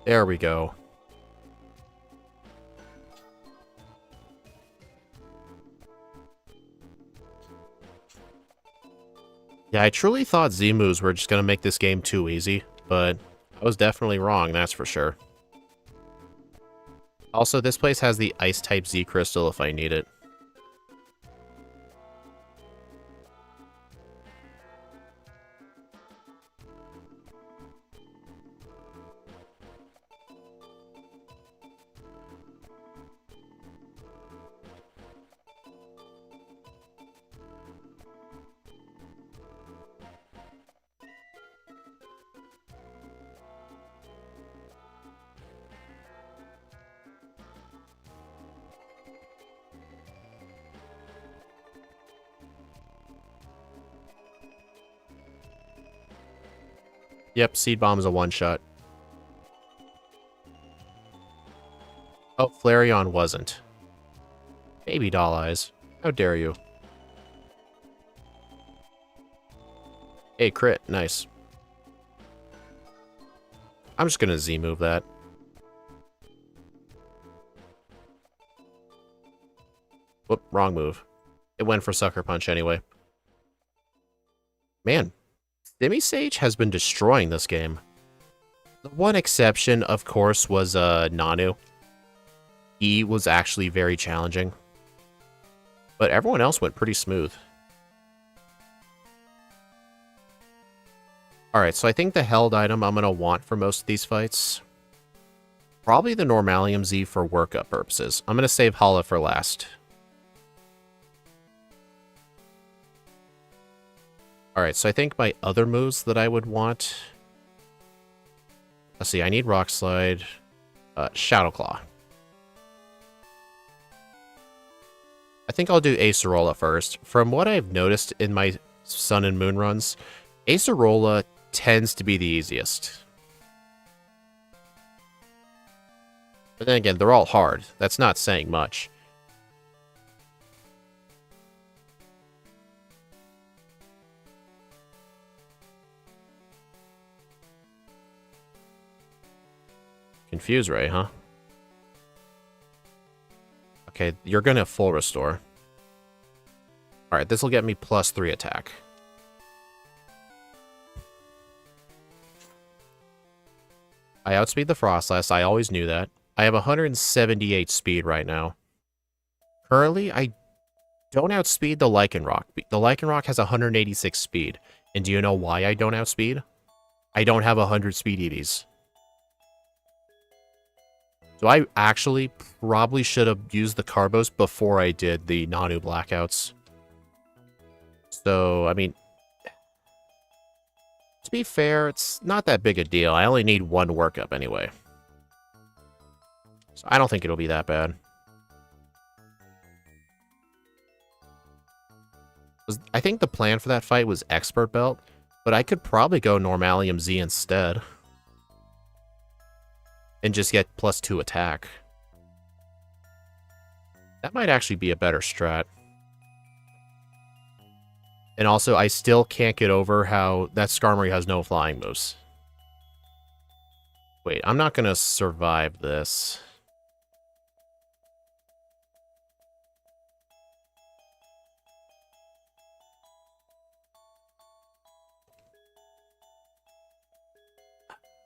Speaker 1: There we go. Yeah, I truly thought Z-moves were just going to make this game too easy, but I was definitely wrong, that's for sure. Also, this place has the Ice-type Z-Crystal if I need it. Yep, Seed Bomb's a one-shot. Oh, Flareon wasn't. Baby doll eyes. How dare you. Hey, crit. Nice. I'm just gonna Z-move that. Whoop, wrong move. It went for Sucker Punch anyway. Man, Simisage has been destroying this game. The one exception, of course, was Nanu. He was actually very challenging. But everyone else went pretty smooth. Alright, so I think the held item I'm going to want for most of these fights, probably the Normalium Z for workup purposes. I'm going to save Hala for last. Alright, so I think my other moves that I would want... Let's see, I need Rock Slide, Shadow Claw. I think I'll do Acerola first. From what I've noticed in my Sun and Moon runs, Acerola tends to be the easiest. But then again, they're all hard. That's not saying much. Confuse Ray, huh? Okay, you're gonna full restore. Alright, this will get me +3 attack. I outspeed the Frostlass, I always knew that. I have 178 speed right now. Currently, I don't outspeed the Lycanroc. The Lycanroc has 186 speed. And do you know why I don't outspeed? I don't have 100 speed EVs. So I actually probably should have used the Carbos before I did the Nanu Blackouts. So, I mean, to be fair, it's not that big a deal. I only need one workup anyway. So I don't think it'll be that bad. I think the plan for that fight was Expert Belt, but I could probably go Normalium Z instead. And just get +2 attack. That might actually be a better strat. And also, I still can't get over how that Skarmory has no flying moves. Wait, I'm not gonna survive this.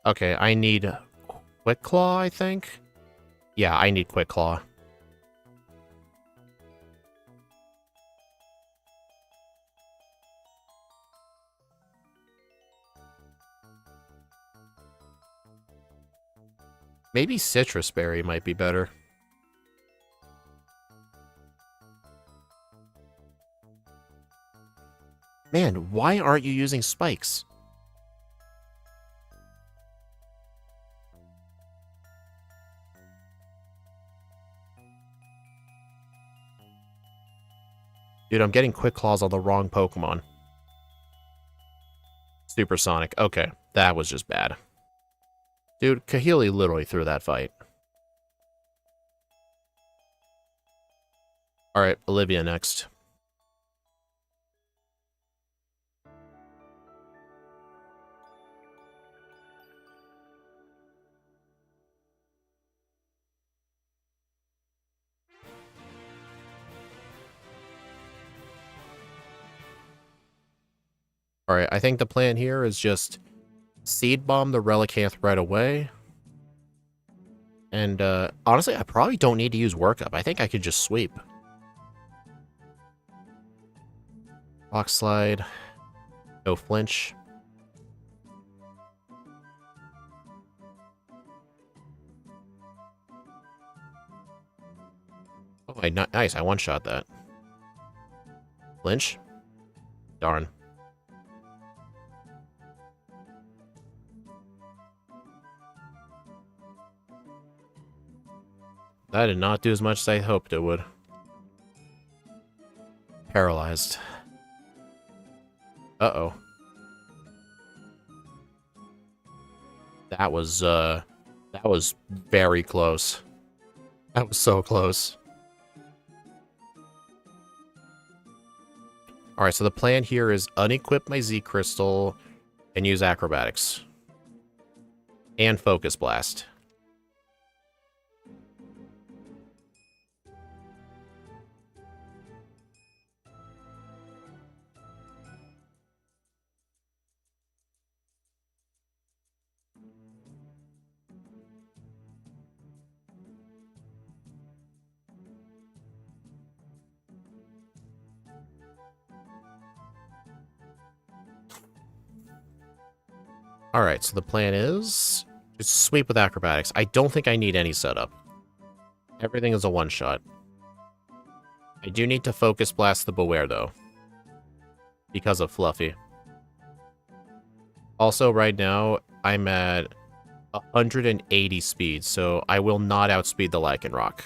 Speaker 1: Okay, I need Quick Claw, I think? Yeah, I need Quick Claw. Maybe Citrus Berry might be better. Man, why aren't you using spikes? Dude, I'm getting Quick Claws on the wrong Pokemon. Supersonic. Okay, that was just bad. Dude, Kahili literally threw that fight. Alright, Olivia next. Alright, I think the plan here is just Seed Bomb the Relicanth right away. And, honestly, I probably don't need to use Workup. I think I could just sweep. Rock Slide. No flinch. Oh, nice. I one-shot that. Flinch? Darn. That did not do as much as I hoped it would. Paralyzed. Uh-oh. That was very close. That was so close. Alright, so the plan here is unequip my Z Crystal and use Acrobatics. And Focus Blast. Alright, so the plan is just sweep with Acrobatics. I don't think I need any setup. Everything is a one-shot. I do need to Focus Blast the Beware, though. Because of Fluffy. Also, right now, I'm at 180 speed, so I will not outspeed the Lycanroc.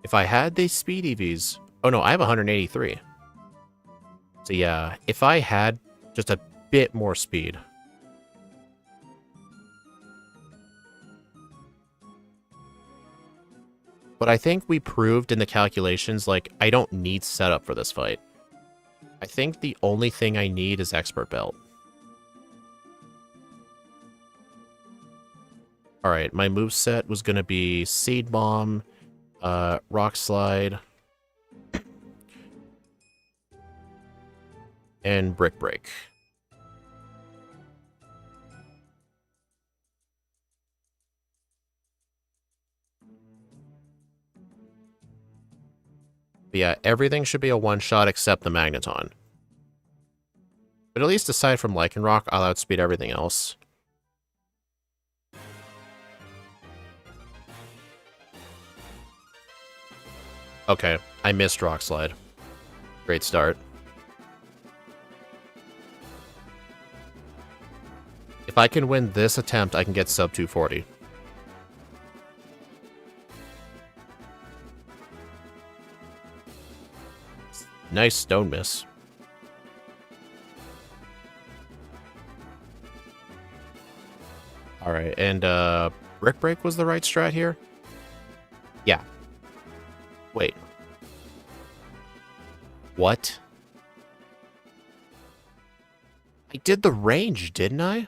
Speaker 1: If I had the speed EVs... Oh no, I have 183. So yeah, if I had just a bit more speed... But I think we proved in the calculations, like, I don't need setup for this fight. I think the only thing I need is Expert Belt. Alright, my moveset was going to be Seed Bomb, Rock Slide, and Brick Break. But yeah, everything should be a one-shot except the Magneton. But at least aside from Lycanroc, I'll outspeed everything else. Okay, I missed Rock Slide. Great start. I can win this attempt, I can get sub 240. Nice stone miss. Alright, and Brick Break was the right strat here? Yeah. Wait. What? I did the range, didn't I?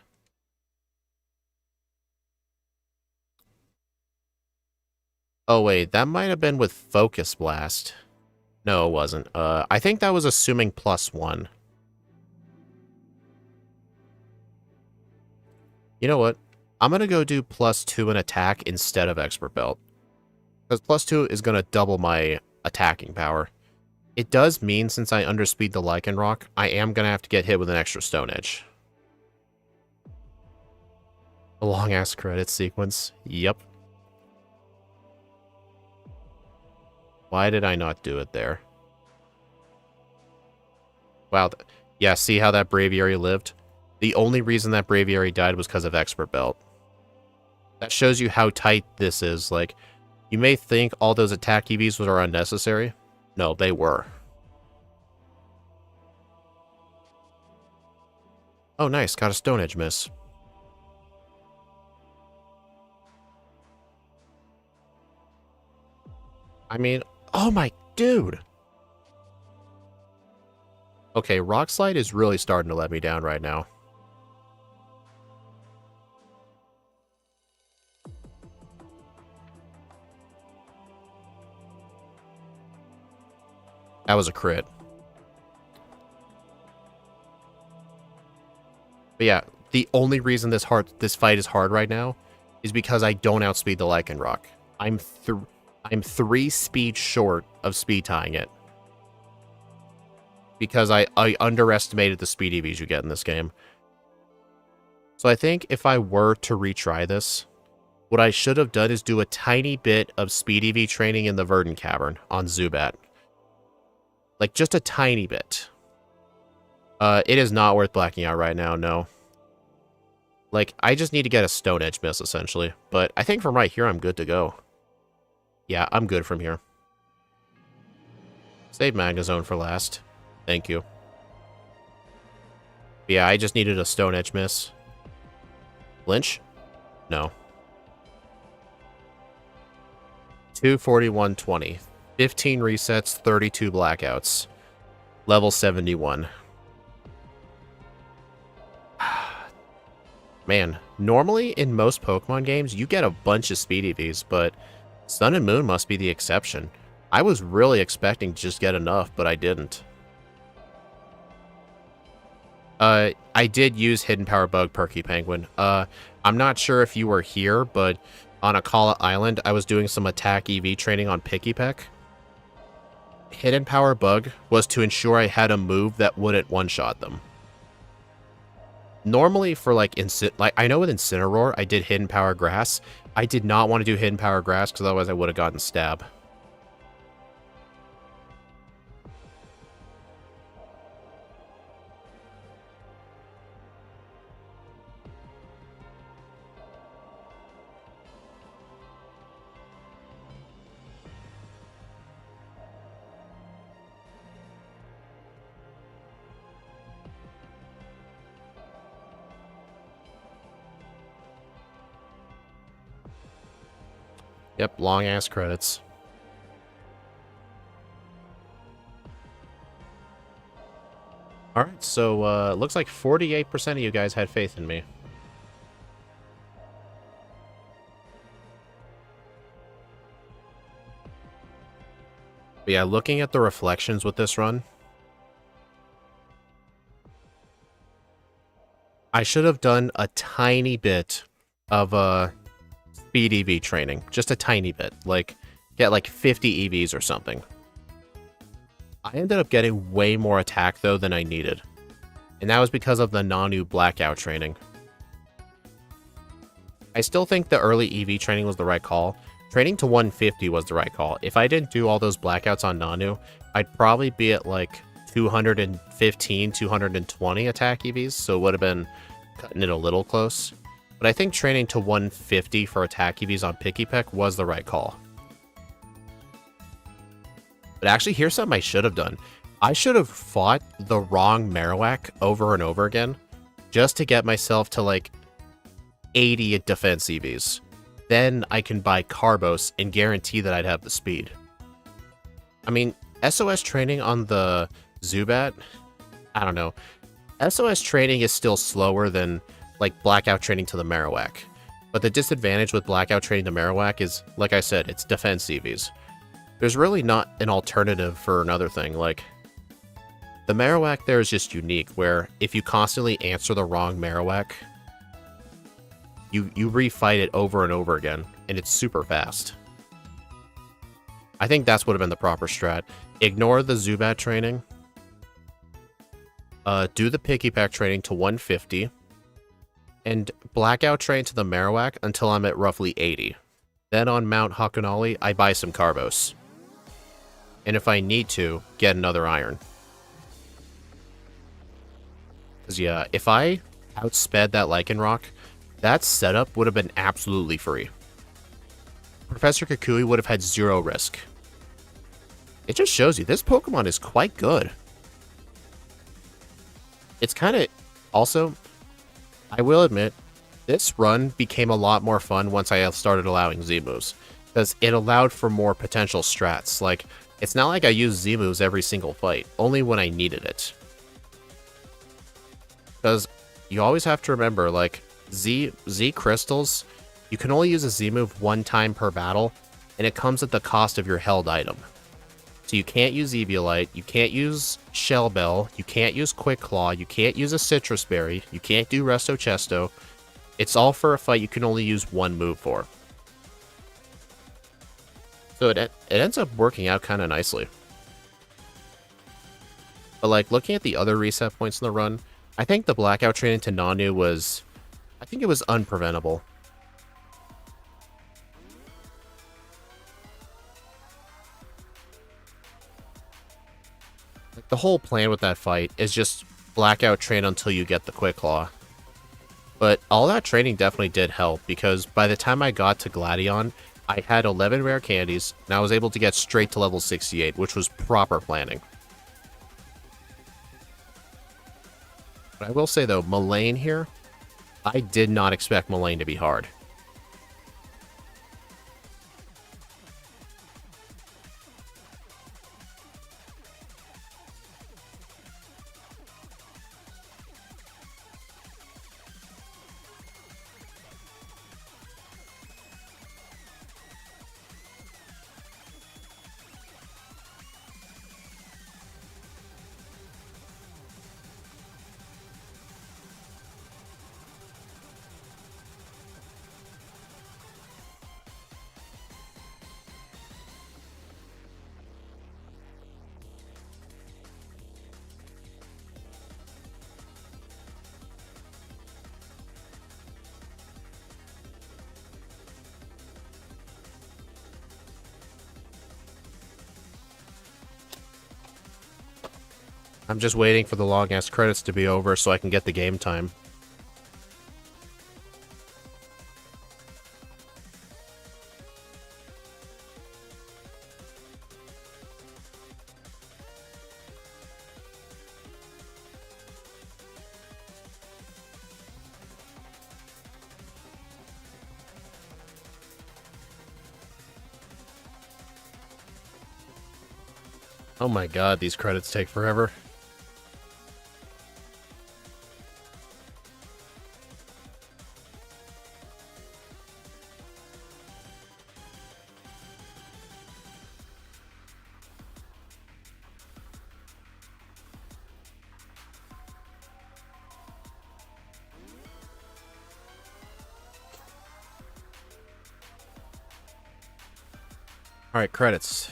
Speaker 1: Oh wait, that might have been with Focus Blast. No, it wasn't. I think that was assuming +1. You know what? I'm gonna go do +2 in attack instead of Expert Belt. Because +2 is gonna double my attacking power. It does mean, since I underspeed the Lycanroc, I am gonna have to get hit with an extra Stone Edge. A long-ass credit sequence. Yep. Why did I not do it there? Wow. Yeah, see how that Braviary lived? The only reason that Braviary died was because of Expert Belt. That shows you how tight this is. Like, you may think all those attack EVs were unnecessary. No, they were. Oh, nice. Got a Stone Edge miss. I mean, oh my dude. Okay, Rock Slide is really starting to let me down right now. That was a crit. But yeah, the only reason this fight is hard right now is because I don't outspeed the Lycanroc. I'm 3 speed short of speed tying it. Because I underestimated the speed EVs you get in this game. So I think if I were to retry this, what I should have done is do a tiny bit of speed EV training in the Verdant Cavern on Zubat. Like, just a tiny bit. It is not worth blacking out right now, no. Like, I just need to get a Stone Edge miss, essentially. But I think from right here, I'm good to go. Yeah, I'm good from here. Save Magnezone for last. Thank you. Yeah, I just needed a Stone Edge miss. Lynch? No. 241.20. 15 resets, 32 blackouts. Level 71. Man, normally in most Pokemon games, you get a bunch of speed EVs, but Sun and Moon must be the exception. I was really expecting to just get enough, but I didn't. I did use Hidden Power Bug, Perky Penguin. I'm not sure if you were here, but on Akala Island, I was doing some attack EV training on Pikipek. Hidden Power Bug was to ensure I had a move that wouldn't one-shot them. Normally for like I know with Incineroar, I did Hidden Power Grass. I did not want to do Hidden Power Grass because otherwise I would have gotten Stab. Yep, long-ass credits. Alright, so, looks like 48% of you guys had faith in me. But yeah, looking at the reflections with this run, I should have done a tiny bit of, speed EV training. Just a tiny bit. Like, get like 50 EVs or something. I ended up getting way more attack, though, than I needed. And that was because of the Nanu blackout training. I still think the early EV training was the right call. Training to 150 was the right call. If I didn't do all those blackouts on Nanu, I'd probably be at like 215, 220 attack EVs. So it would have been cutting it a little close. But I think training to 150 for attack EVs on Pikipek was the right call. But actually, here's something I should have done. I should have fought the wrong Marowak over and over again just to get myself to like 80 defense EVs. Then I can buy Carbos and guarantee that I'd have the speed. I mean, SOS training on the Zubat, I don't know. SOS training is still slower than like Blackout training to the Marowak. But the disadvantage with Blackout training to Marowak is, like I said, it's defense EVs. There's really not an alternative for another thing. Like, the Marowak there is just unique, where if you constantly answer the wrong Marowak, you refight it over and over again, and it's super fast. I think that's would have been the proper strat. Ignore the Zubat training. Do the Pikipek training to 150. And Blackout train to the Marowak until I'm at roughly 80. Then on Mount Hakanali, I buy some Carbos. And if I need to, get another Iron. Because yeah, if I outsped that Lycanroc, that setup would have been absolutely free. Professor Kukui would have had 0 risk. It just shows you, this Pokemon is quite good. It's kind of... Also, I will admit, this run became a lot more fun once I started allowing Z-moves. Because it allowed for more potential strats. Like, it's not like I use Z-moves every single fight, only when I needed it. Because you always have to remember, like, Z crystals, you can only use a Z-move 1 time per battle, and it comes at the cost of your held item. So you can't use Eviolite, you can't use Shell Bell, you can't use Quick Claw, you can't use a Citrus Berry, you can't do Resto Chesto. It's all for a fight you can only use 1 move for. So it ends up working out kind of nicely. But like, looking at the other reset points in the run, I think the Blackout training to Nanu was... I think it was unpreventable. Like, the whole plan with that fight is just Blackout train until you get the Quick Claw. But all that training definitely did help, because by the time I got to Gladion, I had 11 rare candies, and I was able to get straight to level 68, which was proper planning. But I will say though, Mullane here, I did not expect Mullane to be hard. I'm just waiting for the long-ass credits to be over so I can get the game time. Oh my god, these credits take forever. Alright, credits.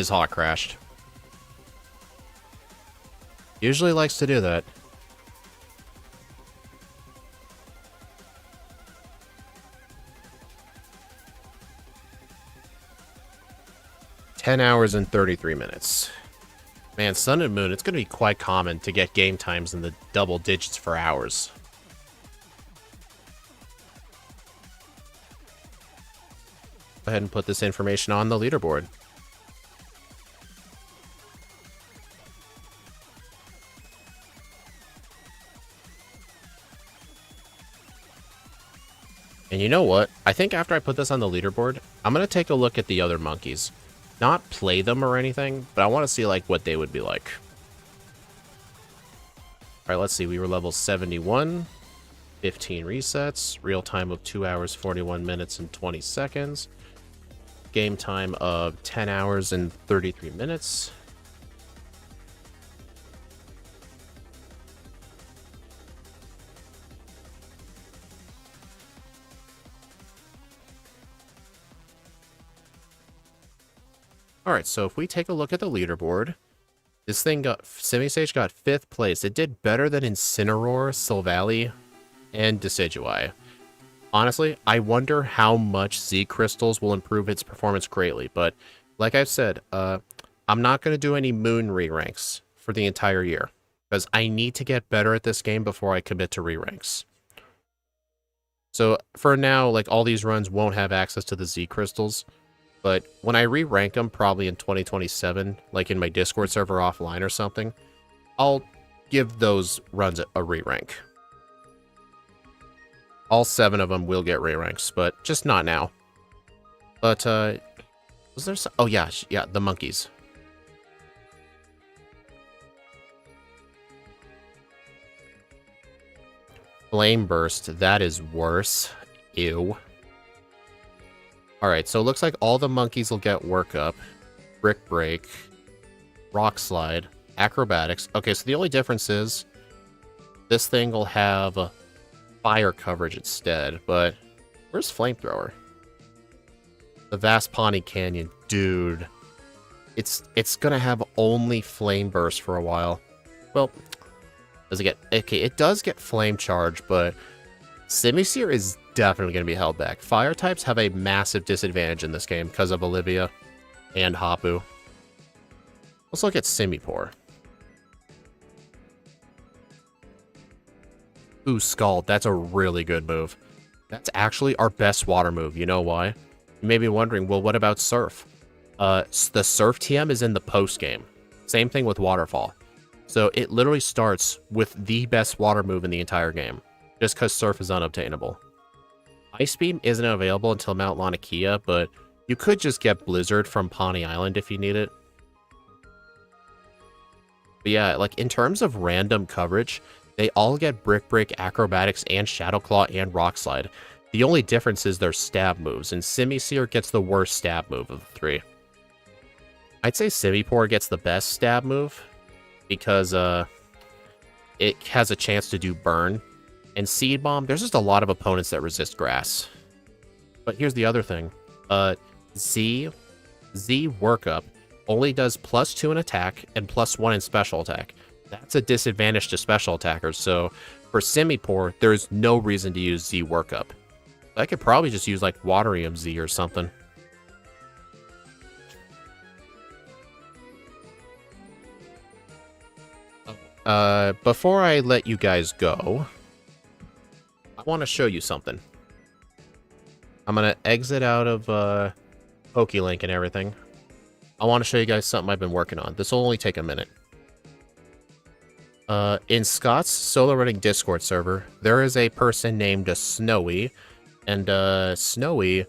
Speaker 1: Hawk crashed. Usually likes to do that. $10 hours and 33 minutes. Man, Sun and Moon, it's going to be quite common to get game times in the double digits for hours. Go ahead and put this information on the leaderboard. And you know what? I think after I put this on the leaderboard, I'm going to take a look at the other monkeys. Not play them or anything, but I want to see like what they would be like. Alright, let's see. We were level 71. 15 resets. Real time of 2 hours, 41 minutes, and 20 seconds. Game time of 10 hours and 33 minutes. Alright, so if we take a look at the leaderboard, this thing got, Simisage got 5th place. It did better than Incineroar, Silvally, and Decidueye. Honestly, I wonder how much Z Crystals will improve its performance greatly, but like I've said, I'm not going to do any Moon re-ranks for the entire year, because I need to get better at this game before I commit to re-ranks. So for now, like all these runs won't have access to the Z Crystals, but when I re-rank them, probably in 2027, like in my Discord server offline or something, I'll give those runs a re-rank. All 7 of them will get re-ranks, but just not now. But, was there some... Oh, yeah, the monkeys. Flame Burst, that is worse. Ew. Alright, so it looks like all the monkeys will get Work Up, Brick Break, Rock Slide, Acrobatics. Okay, so the only difference is this thing will have fire coverage instead, but where's Flamethrower? The Vast Pawnee Canyon. Dude. It's gonna have only Flame Burst for a while. Well, does it get... Okay, it does get Flame Charge, but Simisear is definitely going to be held back. Fire types have a massive disadvantage in this game because of Olivia and Hapu. Let's look at Simipour. Ooh, Scald. That's a really good move. That's actually our best water move. You know why? You may be wondering, well, what about Surf? The Surf TM is in the post game. Same thing with Waterfall. So it literally starts with the best water move in the entire game, just because Surf is unobtainable. Ice Beam isn't available until Mount Lanikia, but you could just get Blizzard from Pawnee Island if you need it. But yeah, like in terms of random coverage, they all get Brick Break, Acrobatics, and Shadow Claw and Rock Slide. The only difference is their stab moves, and Simisear gets the worst stab move of the 3. I'd say Simipour gets the best stab move, because it has a chance to do Burn. And Seed Bomb, there's just a lot of opponents that resist Grass. But here's the other thing. Z Workup only does +2 in attack and +1 in special attack. That's a disadvantage to special attackers, so for Simipour, there's no reason to use Z Workup. I could probably just use, like, Waterium Z or something. Before I let you guys go, I want to show you something. I'm going to exit out of PokeLink and everything. I want to show you guys something I've been working on. This will only take a minute. In Scott's solo running Discord server, there is a person named Snowy, and Snowy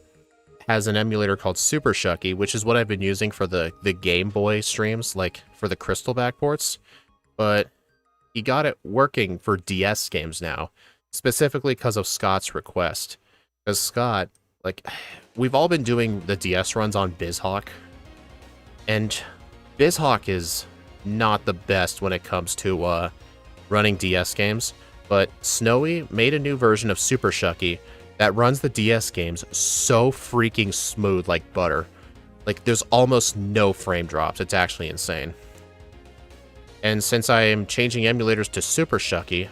Speaker 1: has an emulator called Super Shucky, which is what I've been using for the Game Boy streams, like for the Crystal backports. But he got it working for DS games now, specifically because of Scott's request. Because Scott, like, we've all been doing the DS runs on BizHawk, and BizHawk is not the best when it comes to running DS games, but Snowy made a new version of Super Shucky that runs the DS games so freaking smooth like butter. Like, there's almost no frame drops. It's actually insane. And since I am changing emulators to Super Shucky,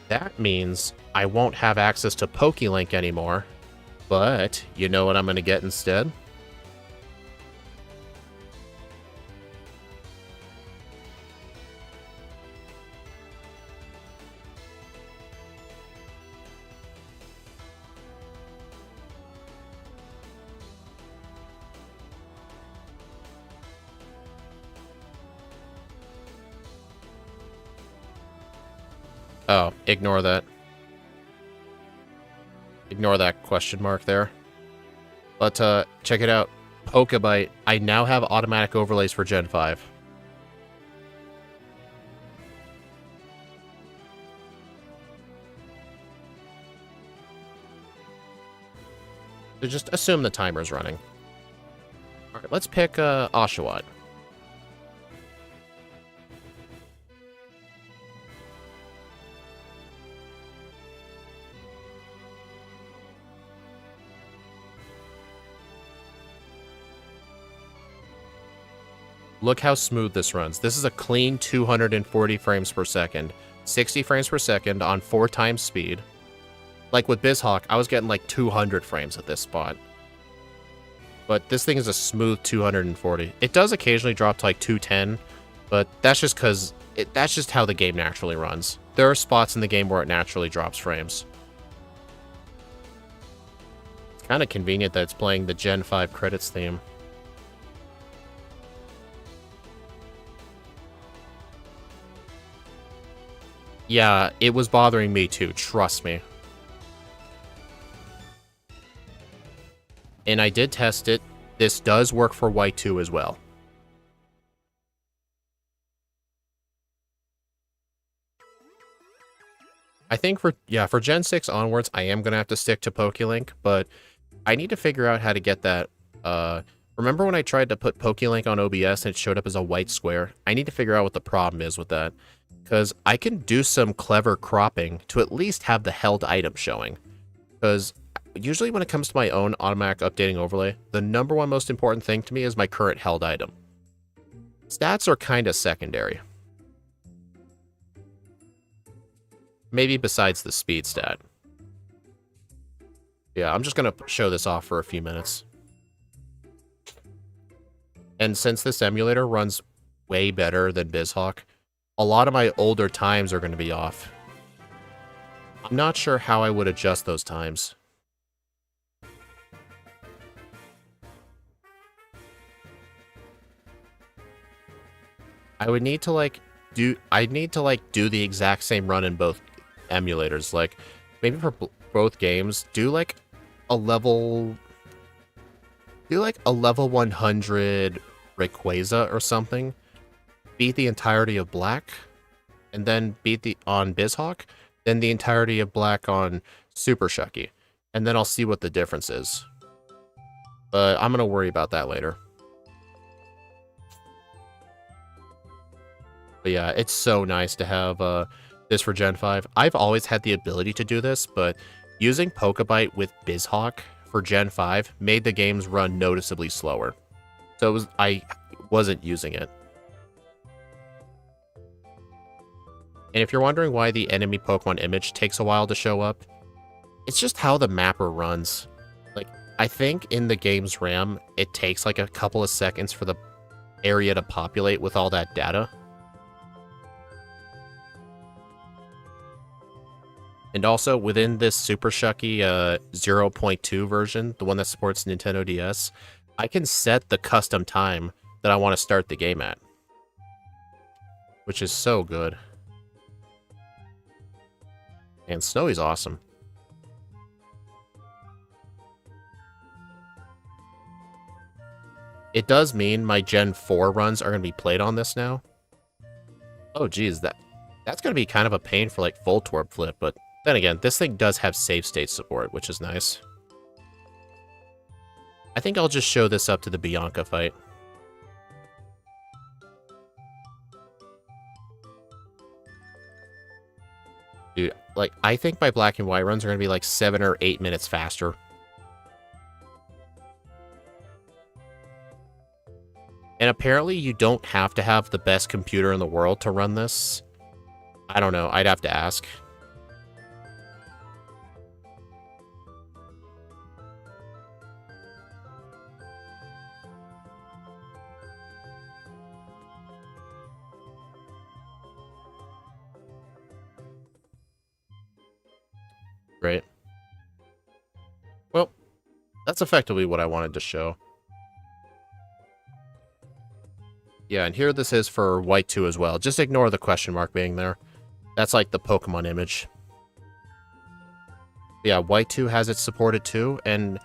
Speaker 1: that means I won't have access to PokeLink anymore. But you know what I'm going to get instead? Oh, ignore that. Ignore that question mark there. But check it out. Pokebite. I now have automatic overlays for Gen 5. So just assume the timer's running. Alright, let's pick Oshawott. Look how smooth this runs. This is a clean 240 frames per second. 60 frames per second on 4 times speed. Like with BizHawk, I was getting like 200 frames at this spot. But this thing is a smooth 240. It does occasionally drop to like 210, but that's just because that's just how the game naturally runs. There are spots in the game where it naturally drops frames. It's kind of convenient that it's playing the Gen 5 credits theme. Yeah, it was bothering me too, trust me. And I did test it. This does work for White 2 as well. I think for Gen 6 onwards, I am going to have to stick to PokeLink, but I need to figure out how to get that. Remember when I tried to put PokeLink on OBS and it showed up as a white square? I need to figure out what the problem is with that. Because I can do some clever cropping to at least have the held item showing. Because usually when it comes to my own automatic updating overlay, the number one most important thing to me is my current held item. Stats are kind of secondary. Maybe besides the speed stat. Yeah, I'm just going to show this off for a few minutes. And since this emulator runs way better than BizHawk, a lot of my older times are going to be off. I'm not sure how I would adjust those times. I would need to do the exact same run in both emulators. Like maybe for both games, do like a level 100 Rayquaza or something. Beat the entirety of Black, and then beat on BizHawk, then the entirety of Black on Super Shucky, and then I'll see what the difference is. But I'm gonna worry about that later. But yeah, it's so nice to have this for Gen 5. I've always had the ability to do this, but using Pokebite with BizHawk for Gen 5 made the games run noticeably slower. So I wasn't using it. And if you're wondering why the enemy Pokemon image takes a while to show up, it's just how the mapper runs. Like, I think in the game's RAM, it takes like a couple of seconds for the area to populate with all that data. And also, within this Super Shucky 0.2 version, the one that supports Nintendo DS, I can set the custom time that I want to start the game at. Which is so good. And Snowy's awesome. It does mean my Gen 4 runs are going to be played on this now. Oh geez, that's going to be kind of a pain for like Voltorb Flip, but then again, this thing does have save state support, which is nice. I think I'll just show this up to the Bianca fight. Dude, like, I think my Black and White runs are going to be like 7 or 8 minutes faster. And apparently you don't have to have the best computer in the world to run this. I don't know, I'd have to ask. Great. Well, that's effectively what I wanted to show. Yeah, and here this is for White 2 as well. Just ignore the question mark being there. That's like the Pokemon image. Yeah, White 2 has it supported too, and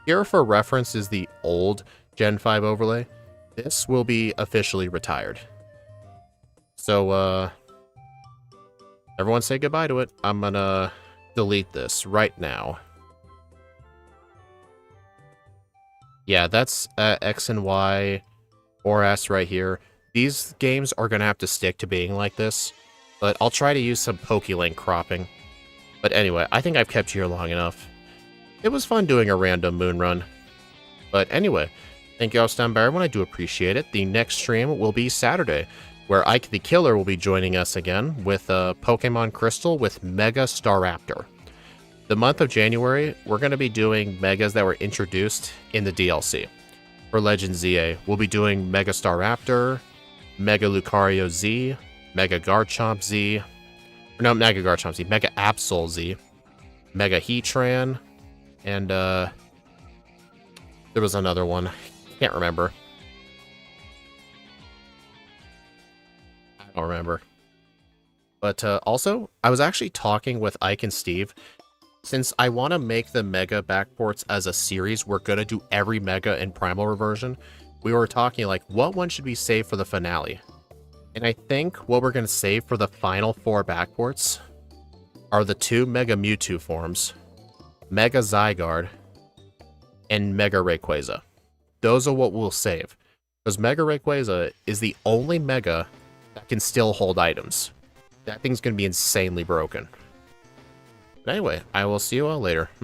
Speaker 1: here for reference is the old Gen 5 overlay. This will be officially retired. So, everyone say goodbye to it. I'm gonna delete this right now. Yeah, that's X and Y or S right here. These games are gonna have to stick to being like this, but I'll try to use some PokeLink cropping. But anyway, I think I've kept you here long enough. It was fun doing a random moon run. But anyway, thank you all for stopping by, everyone. I do appreciate it. The next stream will be Saturday, where Ike the Killer will be joining us again with Pokemon Crystal with Mega Staraptor. The month of January, we're going to be doing Megas that were introduced in the DLC. For Legend ZA, we'll be doing Mega Staraptor, Mega Lucario Z, Mega Garchomp Z, no, Mega Garchomp Z, Mega Absol Z, Mega Heatran, and there was another one. Can't remember. I don't remember. But also, I was actually talking with Ike and Steve. Since I want to make the Mega backports as a series, we're going to do every Mega in Primal Reversion. We were talking like, what one should we save for the finale? And I think what we're going to save for the final 4 backports are the 2 Mega Mewtwo forms, Mega Zygarde, and Mega Rayquaza. Those are what we'll save. Because Mega Rayquaza is the only Mega that can still hold items. That thing's going to be insanely broken. But anyway, I will see you all later.